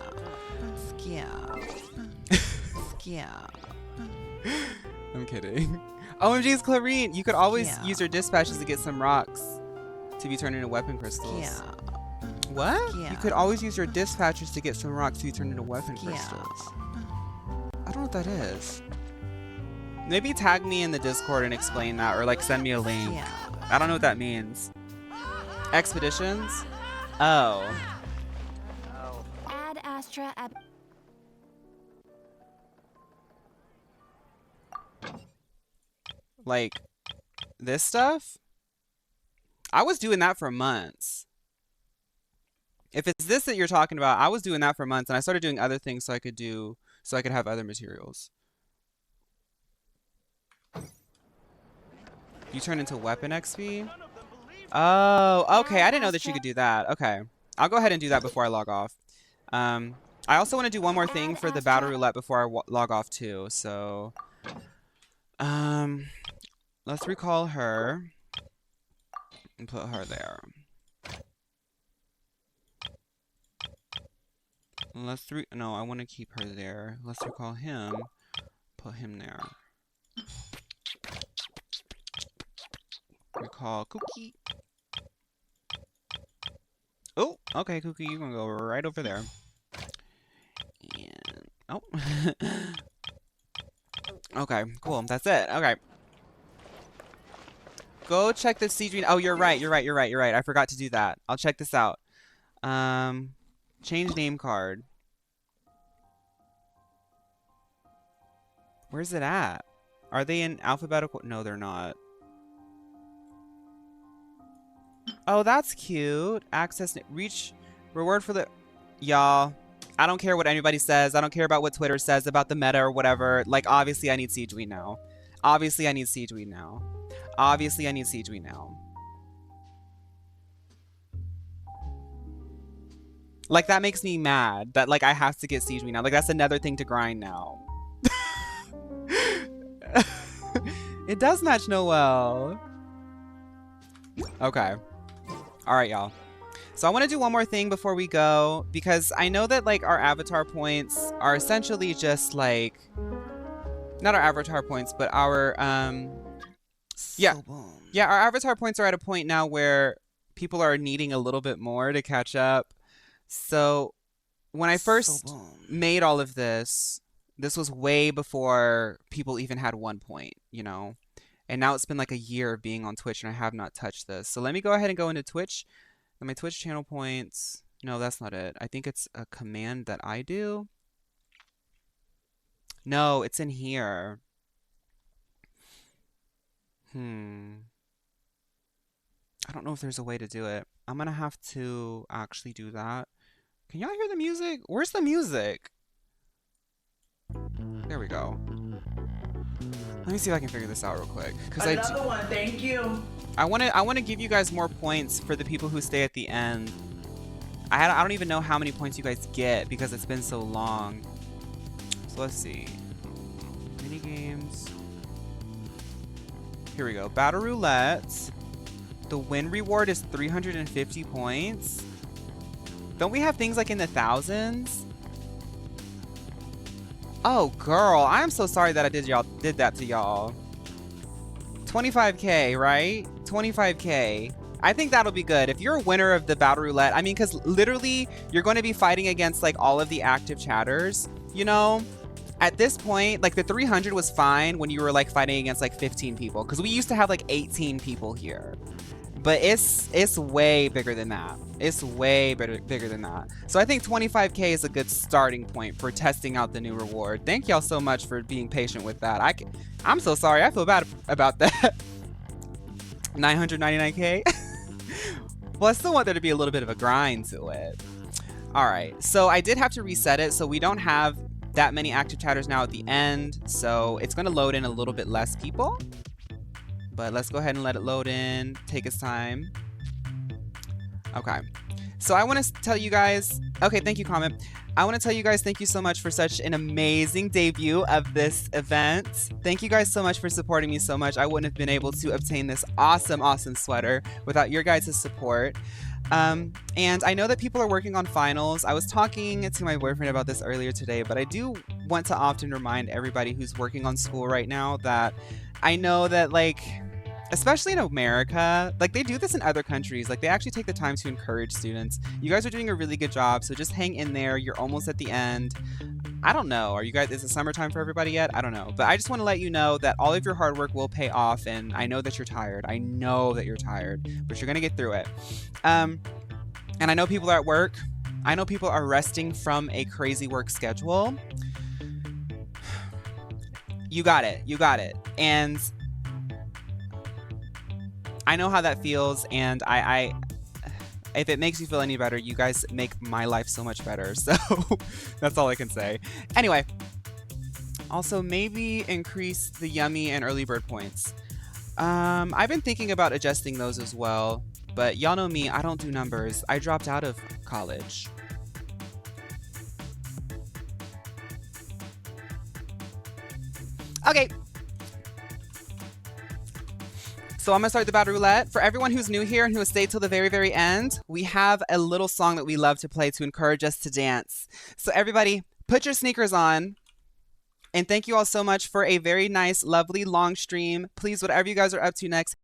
I'm kidding. OMG's Clorinde. You could always use your dispatches to get some rocks to be turned into weapon crystals. What? You could always use your dispatches to get some rocks to be turned into weapon crystals. I don't know what that is. Maybe tag me in the Discord and explain that, or like send me a link. I don't know what that means. Expeditions? Oh. Add Astra ab Like this stuff? I was doing that for months. If it's this that you're talking about, I was doing that for months and I started doing other things so I could have other materials. You turn into weapon XP? Oh, okay. I didn't know that you could do that. Okay. I'll go ahead and do that before I log off. I also want to do one more thing for the battle roulette before I log off too. So, let's recall her and put her there. No, I want to keep her there. Let's recall him. Put him there. Recall Cookie. Oh, okay, Cookie, you're gonna go right over there. And oh. Okay, cool. That's it. Okay. Go check the siege. Oh, you're right. I forgot to do that. I'll check this out. Change name card. Where's it at? Are they in alphabetical? No, they're not. Oh, that's cute. Access, reach, reward for the... Y'all, I don't care what anybody says. I don't care about what Twitter says about the meta or whatever. Like, obviously, I need Siege Weed now. Obviously, I need Siege Weed now. Obviously, I need Siege Weed now. Like, that makes me mad that, like, I have to get Siege Weed now. Like, that's another thing to grind now. It does match Noel. Okay. All right, y'all. So I want to do one more thing before we go, because I know that like our avatar points are essentially just like, not our avatar points, but our yeah, our avatar points are at a point now where people are needing a little bit more to catch up. So when I first made all of this was way before people even had 1 point, you know? And now it's been like a year of being on Twitch and I have not touched this. So let me go ahead and go into Twitch. And my Twitch channel points. No, that's not it. I think it's a command that I do. No, it's in here. I don't know if there's a way to do it. I'm going to have to actually do that. Can y'all hear the music? Where's the music? There we go. Let me see if I can figure this out real quick. Another one, thank you. I want to give you guys more points for the people who stay at the end. I don't even know how many points you guys get because it's been so long. So let's see. Mini games. Here we go. Battle roulette. The win reward is 350 points. Don't we have things like in the thousands? Oh, girl, I'm so sorry that I did that to y'all. 25K, right? 25K. I think that'll be good. If you're a winner of the battle roulette, I mean, because literally you're going to be fighting against like all of the active chatters, you know? At this point, like the 300 was fine when you were like fighting against like 15 people, because we used to have like 18 people here. But it's way bigger than that. It's way bigger than that. So I think 25K is a good starting point for testing out the new reward. Thank y'all so much for being patient with that. I'm so sorry. I feel bad about that. 999K. Well, I still want there to be a little bit of a grind to it. All right, so I did have to reset it, so we don't have that many active chatters now at the end, so it's going to load in a little bit less people. But let's go ahead and let it load in, take its time. Okay, so I want to tell you guys, okay, thank you, comment. I want to tell you guys thank you so much for such an amazing debut of this event. Thank you guys so much for supporting me so much. I wouldn't have been able to obtain this awesome, awesome sweater without your guys' support. And I know that people are working on finals. I was talking to my boyfriend about this earlier today, but I do want to often remind everybody who's working on school right now that I know that, like, especially in America, like, they do this in other countries. Like, they actually take the time to encourage students. You guys are doing a really good job, so just hang in there. You're almost at the end. I don't know. Are you guys, is it summertime for everybody yet? I don't know. But I just want to let you know that all of your hard work will pay off, and I know that you're tired. I know that you're tired, but you're going to get through it. And I know people are at work. I know people are resting from a crazy work schedule. You got it. You got it. And I know how that feels, and I if it makes you feel any better, you guys make my life so much better. So that's all I can say. Anyway, also maybe increase the yummy and early bird points. I've been thinking about adjusting those as well, but y'all know me, I don't do numbers. I dropped out of college. Okay. So I'm gonna start the battle roulette. For everyone who's new here and who has stayed till the very, very end, we have a little song that we love to play to encourage us to dance. So everybody, put your sneakers on. And thank you all so much for a very nice, lovely, long stream. Please, whatever you guys are up to next,